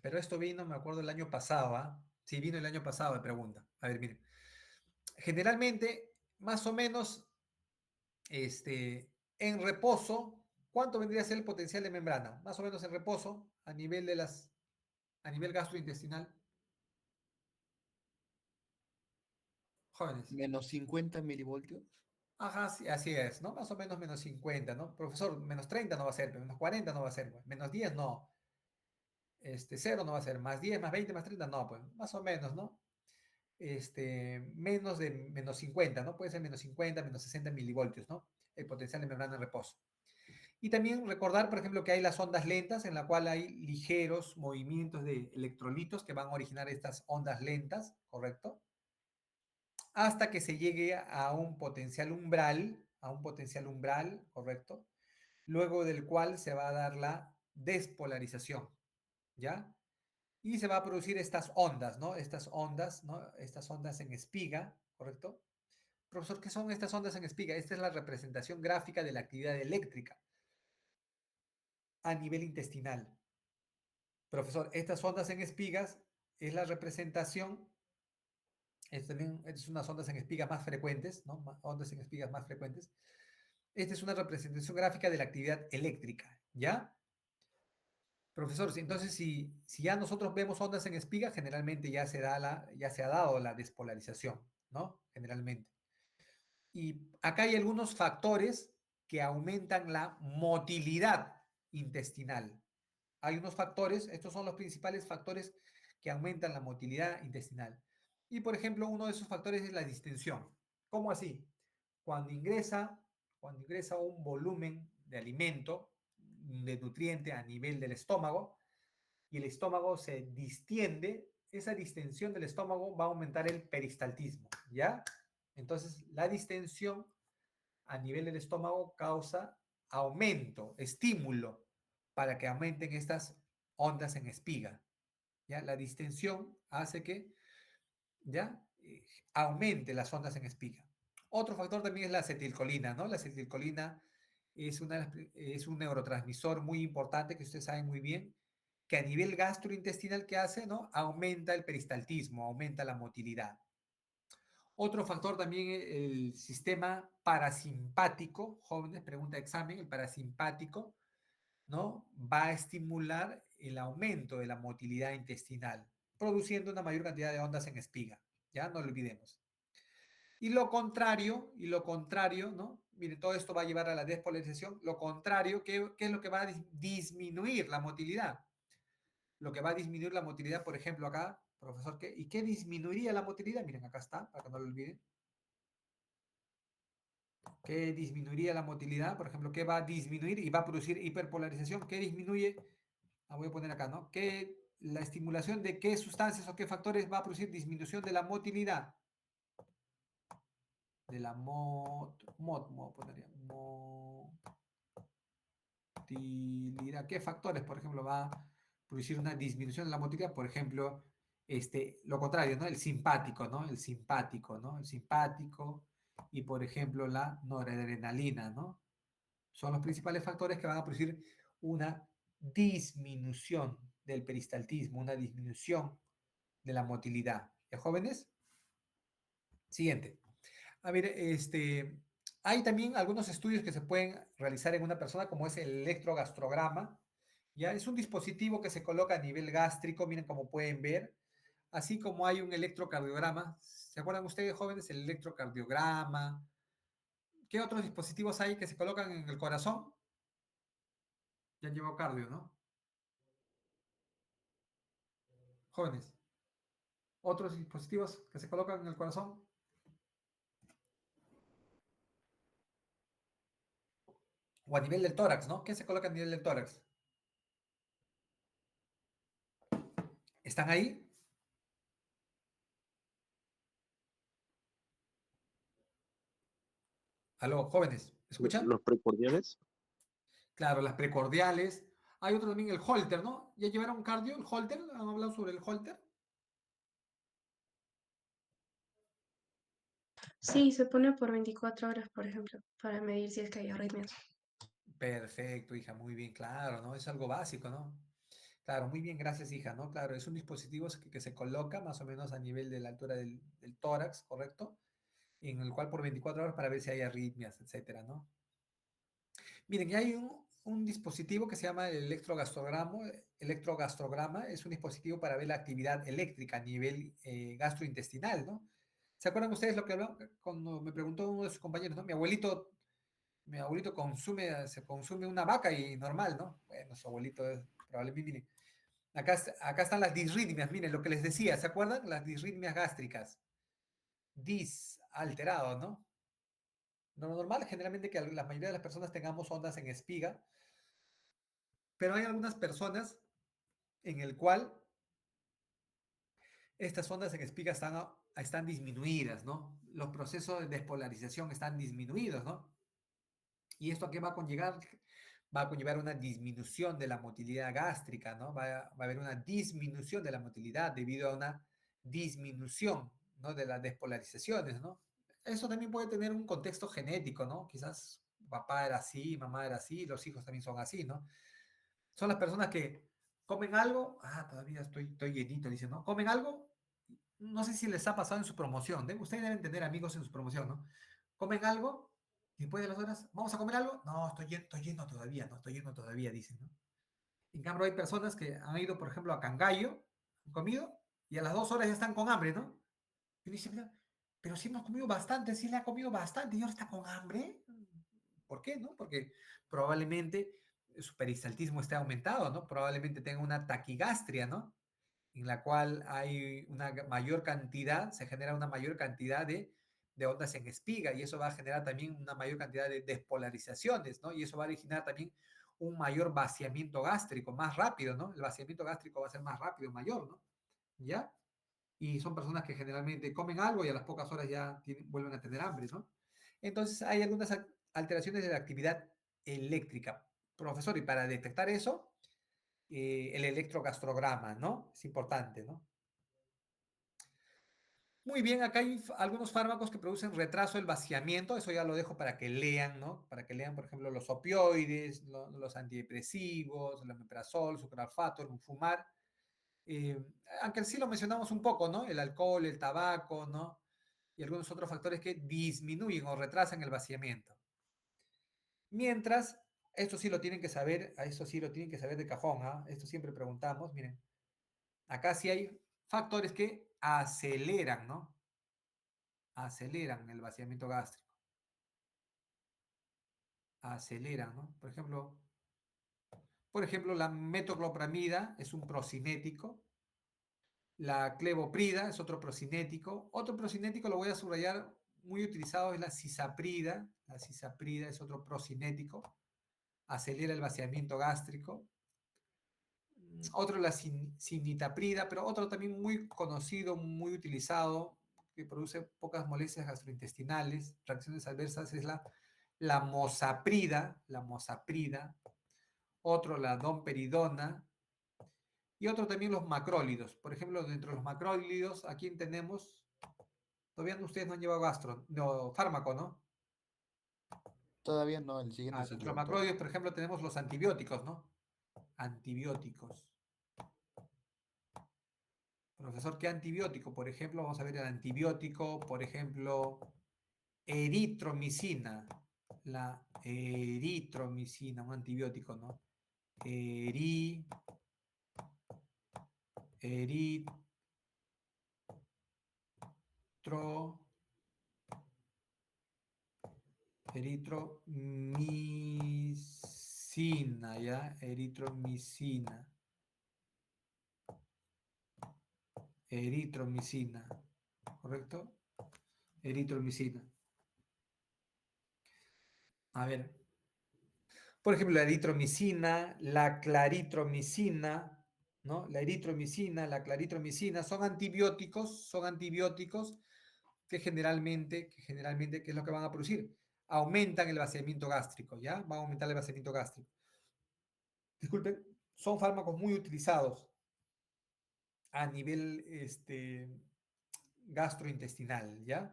pero esto vino, me acuerdo, el año pasado, ¿ah? Sí, vino el año pasado de pregunta. A ver, miren. Generalmente, más o menos, en reposo, ¿cuánto vendría a ser el potencial de membrana? Más o menos en reposo, a nivel a nivel gastrointestinal. Jóvenes. Menos 50 milivoltios. Ajá, sí, así es, ¿no? Más o menos menos 50, ¿no? Profesor, menos 30 no va a ser, menos 40 no va a ser, pues. Menos 10 no. 0 no va a ser, más 10, más 20, más 30, no, pues, más o menos, ¿no? Menos de menos 50, ¿no? Puede ser menos 50, menos 60 milivoltios, ¿no? El potencial de membrana en reposo. Y también recordar, por ejemplo, que hay las ondas lentas, en la cual hay ligeros movimientos de electrolitos que van a originar estas ondas lentas, ¿correcto? Hasta que se llegue a un potencial umbral, ¿correcto? Luego del cual se va a dar la despolarización, ¿ya? Y se va a producir estas ondas, ¿no? Estas ondas, ¿no? Estas ondas en espiga, ¿correcto? Profesor, ¿qué son estas ondas en espiga? Esta es la representación gráfica de la actividad eléctrica a nivel intestinal. Profesor, estas ondas en espigas es la representación, también es unas ondas en espigas más frecuentes, ¿no? Ondas en espigas más frecuentes. Esta es una representación gráfica de la actividad eléctrica, ¿ya? Profesor, entonces si ya nosotros vemos ondas en espiga, generalmente ya se ha dado la despolarización, ¿no? Generalmente. Y acá hay algunos factores que aumentan la motilidad intestinal. Hay unos factores, estos son los principales factores que aumentan la motilidad intestinal. Y, por ejemplo, uno de esos factores es la distensión. ¿Cómo así? Cuando ingresa un volumen de alimento, de nutriente a nivel del estómago, y el estómago se distiende, esa distensión del estómago va a aumentar el peristaltismo, ¿ya? Entonces, la distensión a nivel del estómago causa aumento, estímulo, para que aumenten estas ondas en espiga, ¿ya? La distensión hace que, ¿ya? Aumente las ondas en espiga. Otro factor también es la acetilcolina, ¿no? La acetilcolina es un neurotransmisor muy importante que ustedes saben muy bien, que a nivel gastrointestinal, ¿qué hace? ¿No? Aumenta el peristaltismo, aumenta la motilidad. Otro factor también es el sistema parasimpático, jóvenes, pregunta de examen, el parasimpático, ¿no? Va a estimular el aumento de la motilidad intestinal, produciendo una mayor cantidad de ondas en espiga, ¿ya? No lo olvidemos. Y lo contrario, ¿no? Miren, todo esto va a llevar a la despolarización. Lo contrario, ¿qué es lo que va a disminuir la motilidad? Lo que va a disminuir la motilidad, por ejemplo, acá, profesor, ¿y qué disminuiría la motilidad? Miren, acá está, para que no lo olviden. ¿Qué disminuiría la motilidad? Por ejemplo, ¿qué va a disminuir y va a producir hiperpolarización? ¿Qué disminuye? Voy a poner acá, ¿no? La estimulación de qué sustancias o qué factores va a producir disminución de la motilidad. De la motilidad. ¿Qué factores, por ejemplo, va a producir una disminución de la motilidad? Por ejemplo, lo contrario, ¿no? El simpático, ¿no? El simpático, ¿no? El simpático y, por ejemplo, la noradrenalina, ¿no? Son los principales factores que van a producir una disminución del peristaltismo, una disminución de la motilidad. ¿Ya, jóvenes? Siguiente. A ver, hay también algunos estudios que se pueden realizar en una persona, como es el electrogastrograma. Ya es un dispositivo que se coloca a nivel gástrico, miren como pueden ver, así como hay un electrocardiograma. ¿Se acuerdan ustedes, jóvenes, el electrocardiograma? ¿Qué otros dispositivos hay que se colocan en el corazón? Ya llevo cardio, ¿no? Jóvenes. ¿Otros dispositivos que se colocan en el corazón? O a nivel del tórax, ¿no? ¿Qué se coloca a nivel del tórax? ¿Están ahí? Aló, jóvenes, ¿escuchan? ¿Los precordiales? Claro, las precordiales. Hay otro también, el Holter, ¿no? ¿Ya llevaron cardio, el Holter? ¿Han hablado sobre el Holter? Sí, se pone por 24 horas, por ejemplo, para medir si es que hay arritmias. Perfecto, hija, muy bien, claro, ¿no? Es algo básico, ¿no? Claro, muy bien, gracias, hija, ¿no? Claro, es un dispositivo que se coloca más o menos a nivel de la altura del tórax, ¿correcto? En el cual por 24 horas para ver si hay arritmias, etcétera, ¿no? Miren, y hay un dispositivo que se llama el electrogastrograma. Electrogastrograma es un dispositivo para ver la actividad eléctrica a nivel gastrointestinal, ¿no? ¿Se acuerdan ustedes lo que habló cuando me preguntó uno de sus compañeros, ¿no? Mi abuelito se consume una vaca y normal, ¿no? Bueno, su abuelito es probablemente, miren, acá están las disritmias, miren lo que les decía, ¿se acuerdan? Las disritmias gástricas. Alterado, ¿no? Lo normal generalmente que la mayoría de las personas tengamos ondas en espiga, pero hay algunas personas en el cual estas ondas en espiga están disminuidas, ¿no? Los procesos de despolarización están disminuidos, ¿no? ¿Y esto a qué va a conllevar? Va a conllevar una disminución de la motilidad gástrica, ¿no? Va a haber una disminución de la motilidad debido a una disminución, ¿no? De las despolarizaciones, ¿no? Eso también puede tener un contexto genético, ¿no? Quizás papá era así, mamá era así, los hijos también son así, ¿no? Son las personas que comen algo, todavía estoy llenito, dicen, ¿no? Comen algo, no sé si les ha pasado en su promoción, ustedes deben tener amigos en su promoción, ¿no? Comen algo, y después de las horas, ¿vamos a comer algo? No, estoy lleno todavía, dicen, ¿no? En cambio, hay personas que han ido, por ejemplo, a Cangallo, han comido, y a las 2 horas ya están con hambre, ¿no? Y dicen, mira, pero si hemos comido bastante, si le ha comido bastante y ahora está con hambre. ¿Por qué? ¿No? Porque probablemente su peristaltismo esté aumentado, ¿no? Probablemente tenga una taquigastria, ¿no? En la cual hay una mayor cantidad, se genera una mayor cantidad de ondas en espiga y eso va a generar también una mayor cantidad de despolarizaciones, ¿no? Y eso va a originar también un mayor vaciamiento gástrico, más rápido, ¿no? El vaciamiento gástrico va a ser más rápido, mayor, ¿no? ¿Ya? Y son personas que generalmente comen algo y a las pocas horas ya vuelven a tener hambre, ¿no? Entonces hay algunas alteraciones de la actividad eléctrica. Profesor, y para detectar eso, el electrogastrograma, ¿no? Es importante, ¿no? Muy bien, acá hay algunos fármacos que producen retraso del vaciamiento, eso ya lo dejo para que lean, ¿no? Para que lean, por ejemplo, los opioides, los antidepresivos, el omeprazol, sucralfato, el fumar. Aunque sí lo mencionamos un poco, ¿no? El alcohol, el tabaco, ¿no? Y algunos otros factores que disminuyen o retrasan el vaciamiento. Mientras, esto sí lo tienen que saber, a esto sí lo tienen que saber de cajón, ¿ah? Esto siempre preguntamos, miren, acá sí hay factores que aceleran, ¿no? Aceleran el vaciamiento gástrico. Aceleran, ¿no? Por ejemplo, la metoclopramida es un procinético. La clevoprida es otro procinético. Otro procinético lo voy a subrayar, muy utilizado, es la cisaprida. La cisaprida es otro procinético. Acelera el vaciamiento gástrico. Otro la cinitaprida, pero otro también muy conocido, muy utilizado, que produce pocas molestias gastrointestinales, reacciones adversas, es la mosaprida, otro la domperidona, y otro también los macrólidos. Por ejemplo, dentro de los macrólidos, ¿a quién tenemos? Todavía ustedes no han llevado fármaco, ¿no? Todavía no, el siguiente Dentro de ciclo, los doctor. macrólidos, por ejemplo, tenemos los antibióticos, ¿no? Antibióticos. Profesor, ¿qué antibiótico? Por ejemplo, vamos a ver el antibiótico, por ejemplo, eritromicina. La eritromicina, un antibiótico, ¿no? Eritromicina, ¿ya? Eritromicina. Eritromicina, ¿correcto? Eritromicina. A ver. Por ejemplo, la eritromicina, la claritromicina, ¿no? La eritromicina, la claritromicina son antibióticos que generalmente, ¿qué es lo que van a producir? Aumentan el vaciamiento gástrico, ¿ya? Van a aumentar el vaciamiento gástrico. Disculpen, son fármacos muy utilizados a nivel gastrointestinal, ¿ya?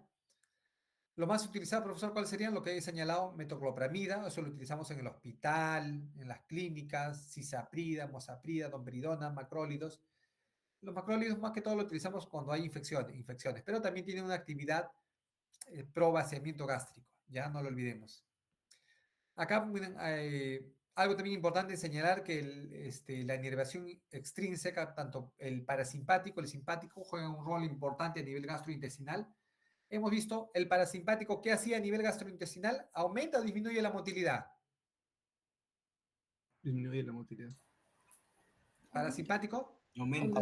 Lo más utilizado, profesor, ¿cuál serían? Lo que he señalado, metoclopramida, eso lo utilizamos en el hospital, en las clínicas, cisaprida, mosaprida, domperidona, macrólidos. Los macrólidos más que todo lo utilizamos cuando hay infecciones, pero también tienen una actividad pro vaciamiento gástrico, ya no lo olvidemos. Acá, miren, algo también importante es señalar que la inervación extrínseca, tanto el parasimpático, el simpático, juegan un rol importante a nivel gastrointestinal. Hemos visto el parasimpático, ¿qué hacía a nivel gastrointestinal? ¿Aumenta o disminuye la motilidad? Disminuye la motilidad. ¿Parasimpático? Aumenta.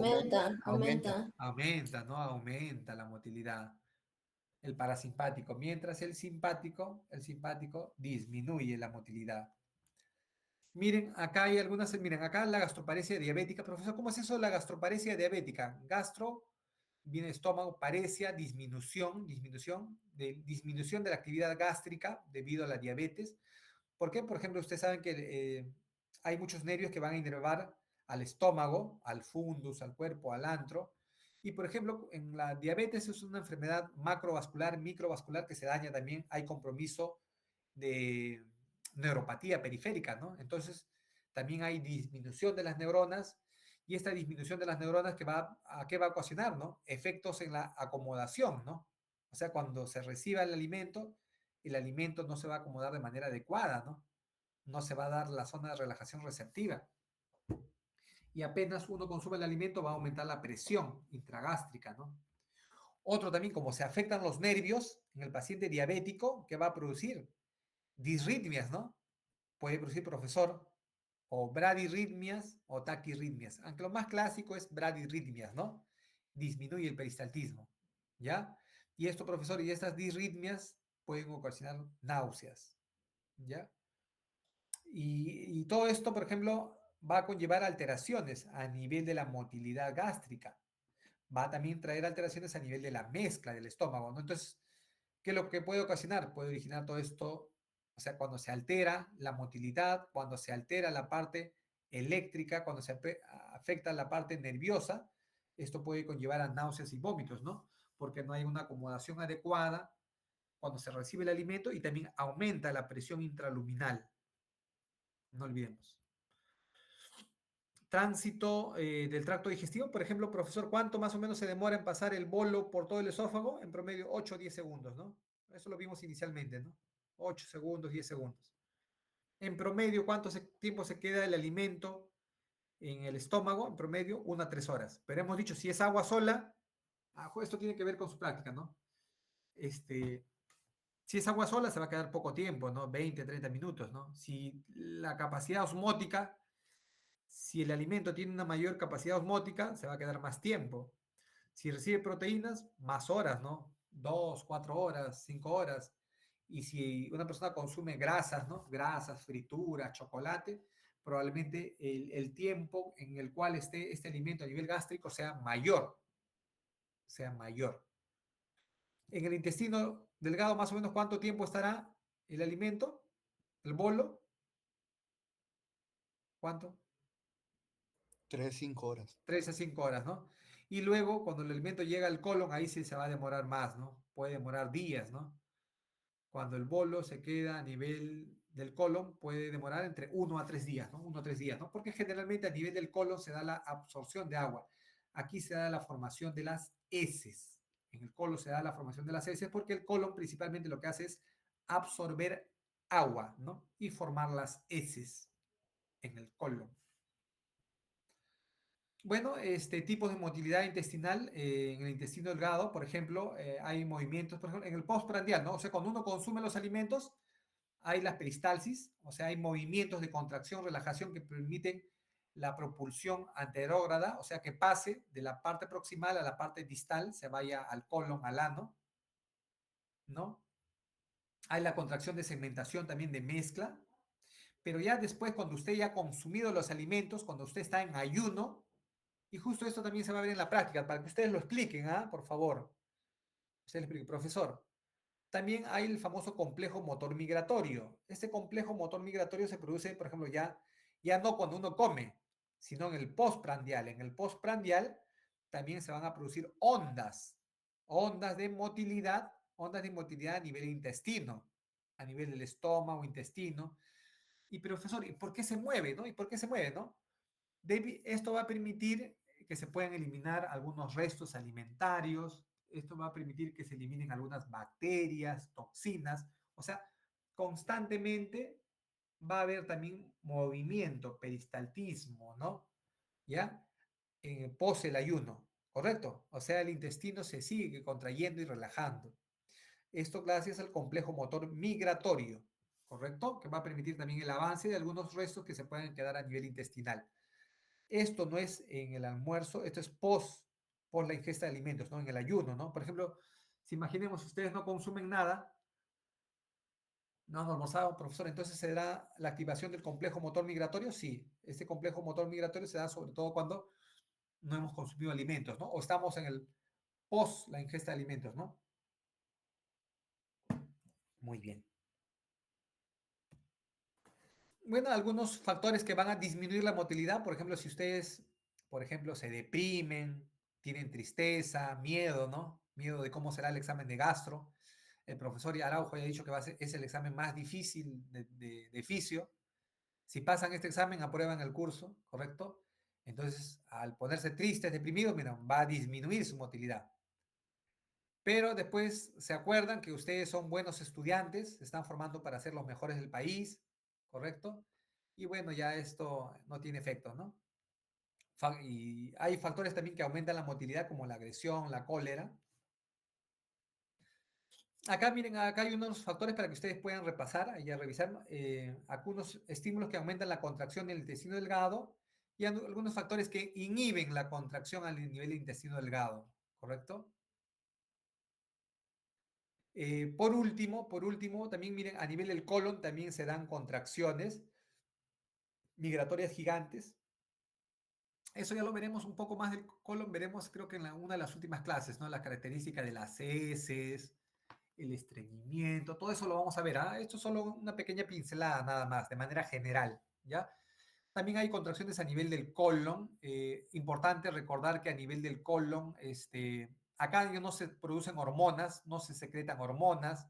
¿no? Aumenta la motilidad. El parasimpático, mientras el simpático disminuye la motilidad. Miren, acá hay miren, acá la gastroparesia diabética. Profesor, ¿cómo es eso de la gastroparesia diabética? Gastro, viene estómago, paresia, disminución de la actividad gástrica debido a la diabetes. ¿Por qué? Por ejemplo, ustedes saben que hay muchos nervios que van a inervar al estómago, al fundus, al cuerpo, al antro. Y, por ejemplo, en la diabetes es una enfermedad macrovascular, microvascular que se daña también. Hay compromiso de neuropatía periférica, ¿no? Entonces, también hay disminución de las neuronas y esta disminución de las neuronas ¿a qué va a ocasionar, no? Efectos en la acomodación, ¿no? O sea, cuando se reciba el alimento no se va a acomodar de manera adecuada, ¿no? No se va a dar la zona de relajación receptiva. Y apenas uno consume el alimento va a aumentar la presión intragástrica, ¿no? Otro también, como se afectan los nervios en el paciente diabético, ¿qué va a producir? Disritmias, ¿no? Puede producir, profesor, o bradirritmias o taquirritmias. Aunque lo más clásico es bradirritmias, ¿no? Disminuye el peristaltismo, ¿ya? Y esto, profesor, y estas disritmias pueden ocasionar náuseas, ¿ya? Y todo esto, por ejemplo, va a conllevar alteraciones a nivel de la motilidad gástrica. Va a también traer alteraciones a nivel de la mezcla del estómago, ¿no? Entonces, ¿qué es lo que puede ocasionar? Puede originar todo esto, o sea, cuando se altera la motilidad, cuando se altera la parte eléctrica, cuando se afecta la parte nerviosa, esto puede conllevar a náuseas y vómitos, ¿no? Porque no hay una acomodación adecuada cuando se recibe el alimento y también aumenta la presión intraluminal. No olvidemos. Tránsito del tracto digestivo, por ejemplo, profesor, ¿cuánto más o menos se demora en pasar el bolo por todo el esófago? En promedio 8 o 10 segundos, ¿no? Eso lo vimos inicialmente, ¿no? 8 segundos, 10 segundos. En promedio, ¿cuánto tiempo se queda el alimento en el estómago? En promedio, 1 a 3 horas. Pero hemos dicho, si es agua sola, esto tiene que ver con su práctica, ¿no? Si es agua sola, se va a quedar poco tiempo, ¿no? 20, 30 minutos, ¿no? Si la capacidad osmótica, si el alimento tiene una mayor capacidad osmótica, se va a quedar más tiempo. Si recibe proteínas, más horas, ¿no? 2, 4 horas, 5 horas. Y si una persona consume grasas, ¿no? Grasas, frituras, chocolate, probablemente el tiempo en el cual esté este alimento a nivel gástrico sea mayor. Sea mayor. En el intestino delgado, más o menos, ¿cuánto tiempo estará el alimento? ¿El bolo? ¿Cuánto? 3, 5 horas. 3 a 5 horas, ¿no? Y luego, cuando el alimento llega al colon, ahí sí se va a demorar más, ¿no? Puede demorar días, ¿no? Cuando el bolo se queda a nivel del colon, puede demorar entre 1 a 3 días, ¿no? 1 a 3 días, ¿no? Porque generalmente a nivel del colon se da la absorción de agua. Aquí se da la formación de las heces. En el colon se da la formación de las heces porque el colon principalmente lo que hace es absorber agua, ¿no? Y formar las heces en el colon. Bueno, tipos de motilidad intestinal en el intestino delgado, por ejemplo, hay movimientos, por ejemplo, en el postprandial, ¿no? O sea, cuando uno consume los alimentos, hay la peristalsis, o sea, hay movimientos de contracción, relajación que permiten la propulsión anterógrada, o sea, que pase de la parte proximal a la parte distal, se vaya al colon, al ano, ¿no? Hay la contracción de segmentación también de mezcla, pero ya después, cuando usted ya ha consumido los alimentos, cuando usted está en ayuno, y justo esto también se va a ver en la práctica, para que ustedes lo expliquen, por favor. Ustedes expliquen, profesor. También hay el famoso complejo motor migratorio. Este complejo motor migratorio se produce, por ejemplo, ya no cuando uno come, sino en el postprandial. En el postprandial también se van a producir ondas de motilidad a nivel intestino, a nivel del estómago, intestino. Y profesor, ¿y por qué se mueve, no? ¿Y por qué se mueve, no? Esto va a permitir que se puedan eliminar algunos restos alimentarios, esto va a permitir que se eliminen algunas bacterias, toxinas, o sea, constantemente va a haber también movimiento, peristaltismo, ¿no? ¿Ya? Pos el ayuno, ¿correcto? O sea, el intestino se sigue contrayendo y relajando. Esto gracias al complejo motor migratorio, ¿correcto? Que va a permitir también el avance de algunos restos que se pueden quedar a nivel intestinal. Esto no es en el almuerzo, esto es por la ingesta de alimentos, ¿no? En el ayuno, ¿no? Por ejemplo, si imaginemos ustedes no consumen nada, no han almorzado, profesor, entonces se da la activación del complejo motor migratorio, sí. Este complejo motor migratorio se da sobre todo cuando no hemos consumido alimentos, ¿no? O estamos en el post la ingesta de alimentos, ¿no? Muy bien. Bueno, algunos factores que van a disminuir la motilidad, por ejemplo, si ustedes, por ejemplo, se deprimen, tienen tristeza, miedo, ¿no? Miedo de cómo será el examen de gastro. El profesor Araujo ya ha dicho que es el examen más difícil de fisio. Si pasan este examen, aprueban el curso, ¿correcto? Entonces, al ponerse tristes, deprimidos, mira, va a disminuir su motilidad. Pero después se acuerdan que ustedes son buenos estudiantes, se están formando para ser los mejores del país, ¿correcto? Y bueno, ya esto no tiene efecto, ¿no? Y hay factores también que aumentan la motilidad, como la agresión, la cólera, Acá miren, acá hay unos factores para que ustedes puedan repasar y a revisar algunos estímulos que aumentan la contracción del intestino delgado y algunos factores que inhiben la contracción al nivel del intestino delgado, ¿correcto? Por último, también miren, a nivel del colon también se dan contracciones migratorias gigantes. Eso ya lo veremos un poco más del colon, veremos creo que en una de las últimas clases, ¿no? La característica de las heces, el estreñimiento, todo eso lo vamos a ver. Esto es solo una pequeña pincelada nada más, de manera general, ¿ya? También hay contracciones a nivel del colon. Importante recordar que a nivel del colon, acá no se producen hormonas, no se secretan hormonas.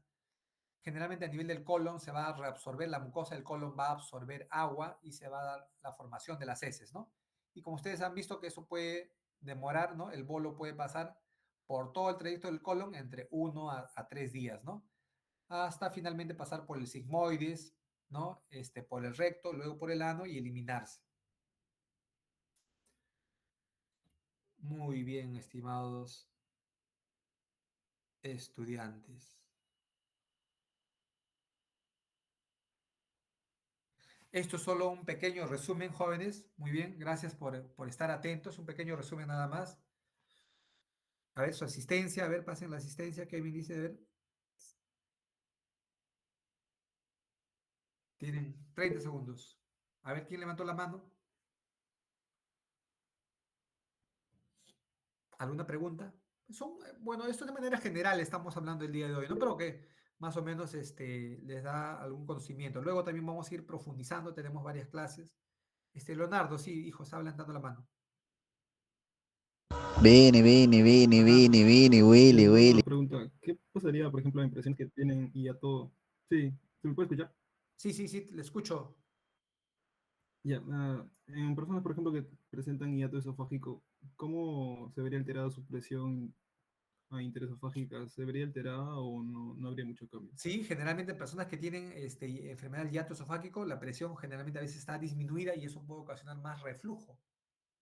Generalmente a nivel del colon se va a reabsorber, la mucosa del colon va a absorber agua y se va a dar la formación de las heces, ¿no? Y como ustedes han visto que eso puede demorar, ¿no? El bolo puede pasar por todo el trayecto del colon entre 1 a 3 días, ¿no? Hasta finalmente pasar por el sigmoides, ¿no? Por el recto, luego por el ano y eliminarse. Muy bien, estimados estudiantes. Esto es solo un pequeño resumen, jóvenes. Muy bien, gracias por estar atentos. Un pequeño resumen nada más. A ver, su asistencia, a ver, pasen la asistencia. Kevin dice, a ver. Tienen 30 segundos. A ver, ¿quién levantó la mano? ¿Alguna pregunta? Bueno, esto de manera general estamos hablando el día de hoy, ¿no? Pero que más o menos les da algún conocimiento. Luego también vamos a ir profundizando, tenemos varias clases. Leonardo, sí, hijo, está levantando la mano. Vini, Willy, Willy. Una pregunta, ¿qué pasaría, por ejemplo, en impresiones que tienen hiato? Sí, ¿se me puede escuchar? Sí, le escucho. Ya, en personas, por ejemplo, que presentan hiato esofágico, ¿cómo se vería alterada su presión interesofágica? ¿Se vería alterada o no habría mucho cambio? Sí, generalmente en personas que tienen enfermedad del hiato esofágico, la presión generalmente a veces está disminuida y eso puede ocasionar más reflujo.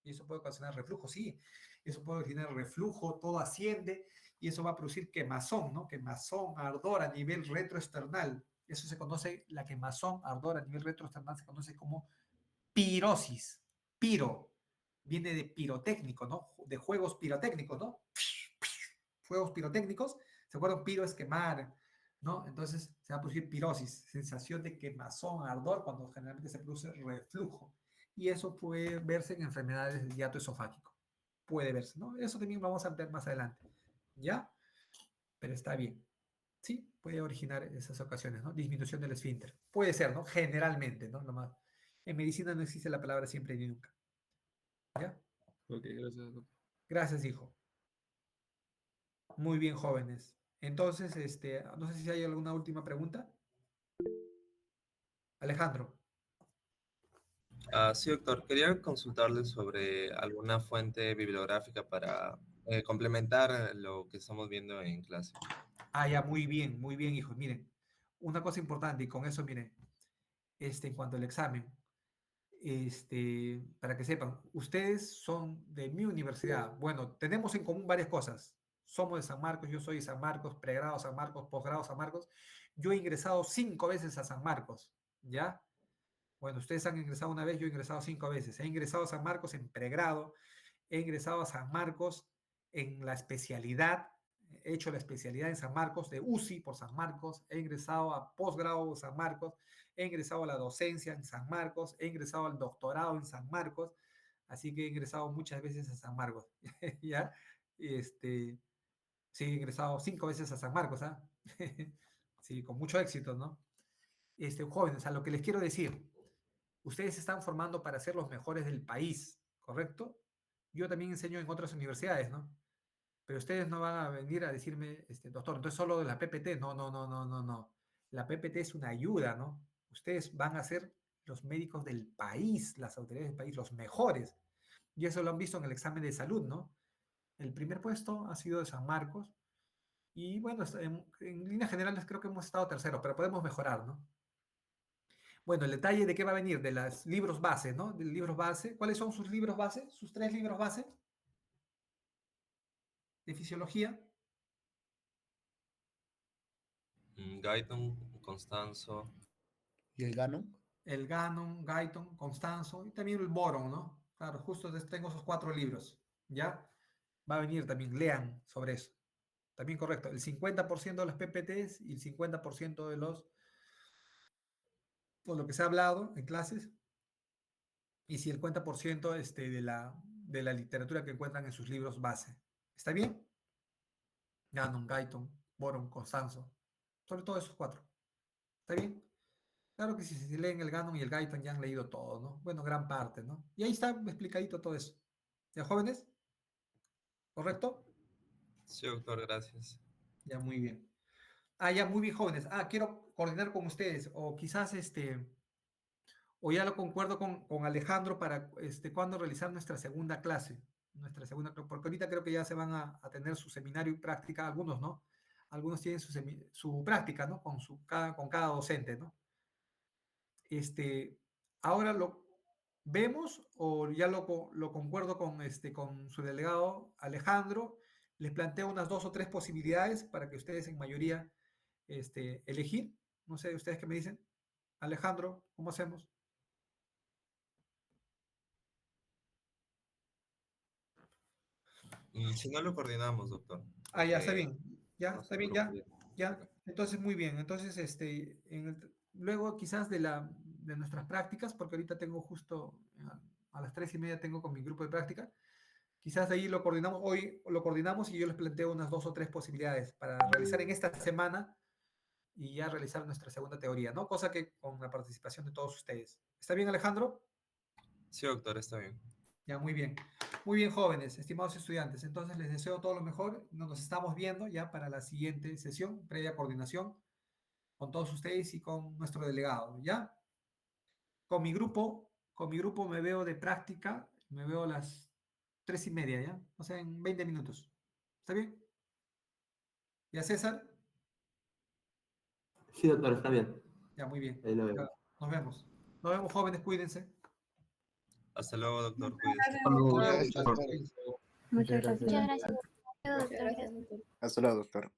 Y eso puede ocasionar reflujo, sí. Eso puede originar reflujo, todo asciende y eso va a producir quemazón, ¿no? Quemazón, ardor a nivel retroesternal. Eso se conoce, la quemazón, ardor a nivel retroesternal se conoce como pirosis. Piro, viene de pirotécnico, ¿no? De juegos pirotécnicos, ¿no? Fuegos pirotécnicos. ¿Se acuerdan? Piro es quemar, ¿no? Entonces se va a producir pirosis, sensación de quemazón, ardor, cuando generalmente se produce reflujo. Y eso puede verse en enfermedades del hiato esofágico. Puede verse, ¿no? Eso también lo vamos a ver más adelante. ¿Ya? Pero está bien. Sí, puede originar esas ocasiones, ¿no? Disminución del esfínter. Puede ser, ¿no? Generalmente, ¿no? Nomás. En medicina no existe la palabra siempre ni nunca. ¿Ya? Ok, gracias, doctor. Gracias, hijo. Muy bien, jóvenes. Entonces, no sé si hay alguna última pregunta. Alejandro. Sí, doctor. Quería consultarle sobre alguna fuente bibliográfica para complementar lo que estamos viendo en clase. Ya, muy bien, hijos. Miren, una cosa importante, y con eso, miren, en cuanto al examen, para que sepan, ustedes son de mi universidad. Bueno, tenemos en común varias cosas. Somos de San Marcos, yo soy de San Marcos, pregrado San Marcos, posgrado San Marcos. Yo he ingresado 5 veces a San Marcos, ¿ya? Bueno, ustedes han ingresado una vez, yo he ingresado 5 veces. He ingresado a San Marcos en pregrado, he ingresado a San Marcos en la especialidad, he hecho la especialidad en San Marcos de UCI por San Marcos, he ingresado a posgrado en San Marcos, he ingresado a la docencia en San Marcos, he ingresado al doctorado en San Marcos, así que he ingresado muchas veces a San Marcos, ¿ya? Sí, he ingresado 5 veces a San Marcos, ¿ah? Sí, con mucho éxito, ¿no? Jóvenes, a lo que les quiero decir, ustedes se están formando para ser los mejores del país, ¿correcto? Yo también enseño en otras universidades, ¿no? Pero ustedes no van a venir a decirme, doctor, entonces solo de la PPT. No, no, no, no, no, no. La PPT es una ayuda, ¿no? Ustedes van a ser los médicos del país, las autoridades del país, los mejores. Y eso lo han visto en el examen de salud, ¿no? El primer puesto ha sido de San Marcos. Y bueno, en líneas generales creo que hemos estado tercero, pero podemos mejorar, ¿no? Bueno, el detalle de qué va a venir, de los libros base, ¿no? De libros base. ¿Cuáles son sus libros base? Sus 3 libros base de fisiología. Guyton, Constanzo. ¿Y el Ganon? El Ganon, Guyton, Constanzo y también el Boron, ¿no? Claro, justo tengo esos 4 libros, ¿ya? Va a venir también, lean sobre eso. También correcto, el 50% de los PPTs y el 50% de por lo que se ha hablado en clases, y si el 50% de la literatura que encuentran en sus libros base. ¿Está bien? Ganon, Guyton, Boron, Constanzo, sobre todo esos 4. ¿Está bien? Claro que si se leen el Ganon y el Guyton ya han leído todo, ¿no? Bueno, gran parte, ¿no? Y ahí está explicadito todo eso. ¿Ya, jóvenes? ¿Correcto? Sí, doctor, gracias. Ya, muy bien. Ya, muy bien, jóvenes. Quiero coordinar con ustedes, o quizás o ya lo concuerdo con Alejandro para cuándo realizar nuestra segunda clase. Porque ahorita creo que ya se van a tener su seminario y práctica, algunos, ¿no? Algunos tienen su práctica, ¿no? Con cada docente, ¿no? Ahora lo vemos o ya lo concuerdo con su delegado Alejandro. Les planteo unas 2 o 3 posibilidades para que ustedes en mayoría elegir. No sé, ¿ustedes qué me dicen? Alejandro, ¿cómo hacemos? Si no lo coordinamos, doctor. Ya está bien. Ya, No está se bien, preocupe. ya. Entonces, muy bien. Entonces, luego quizás de nuestras prácticas, porque ahorita tengo justo a las 3:30 tengo con mi grupo de práctica, quizás de ahí hoy lo coordinamos y yo les planteo unas 2 o 3 posibilidades para realizar en esta semana y ya realizar nuestra segunda teoría, ¿no? Cosa que con la participación de todos ustedes. ¿Está bien, Alejandro? Sí, doctor, está bien. Ya, muy bien. Muy bien, jóvenes, estimados estudiantes. Entonces les deseo todo lo mejor. Nos estamos viendo ya para la siguiente sesión, previa coordinación con todos ustedes y con nuestro delegado, ¿ya? Con mi grupo me veo de práctica, me veo a las 3:30, ¿ya? O sea, en 20 minutos. ¿Está bien? ¿Ya, César? Sí, doctor, está bien. Ya, muy bien. Ahí lo Ya, vemos. nos vemos. Nos vemos, jóvenes, cuídense. Hasta luego, doctor. Cuídese. Hasta luego, Gracias, muchachos, doctor. cuídense. Muchas gracias. Muchas gracias. Muchas gracias, doctor. Hasta luego, doctor.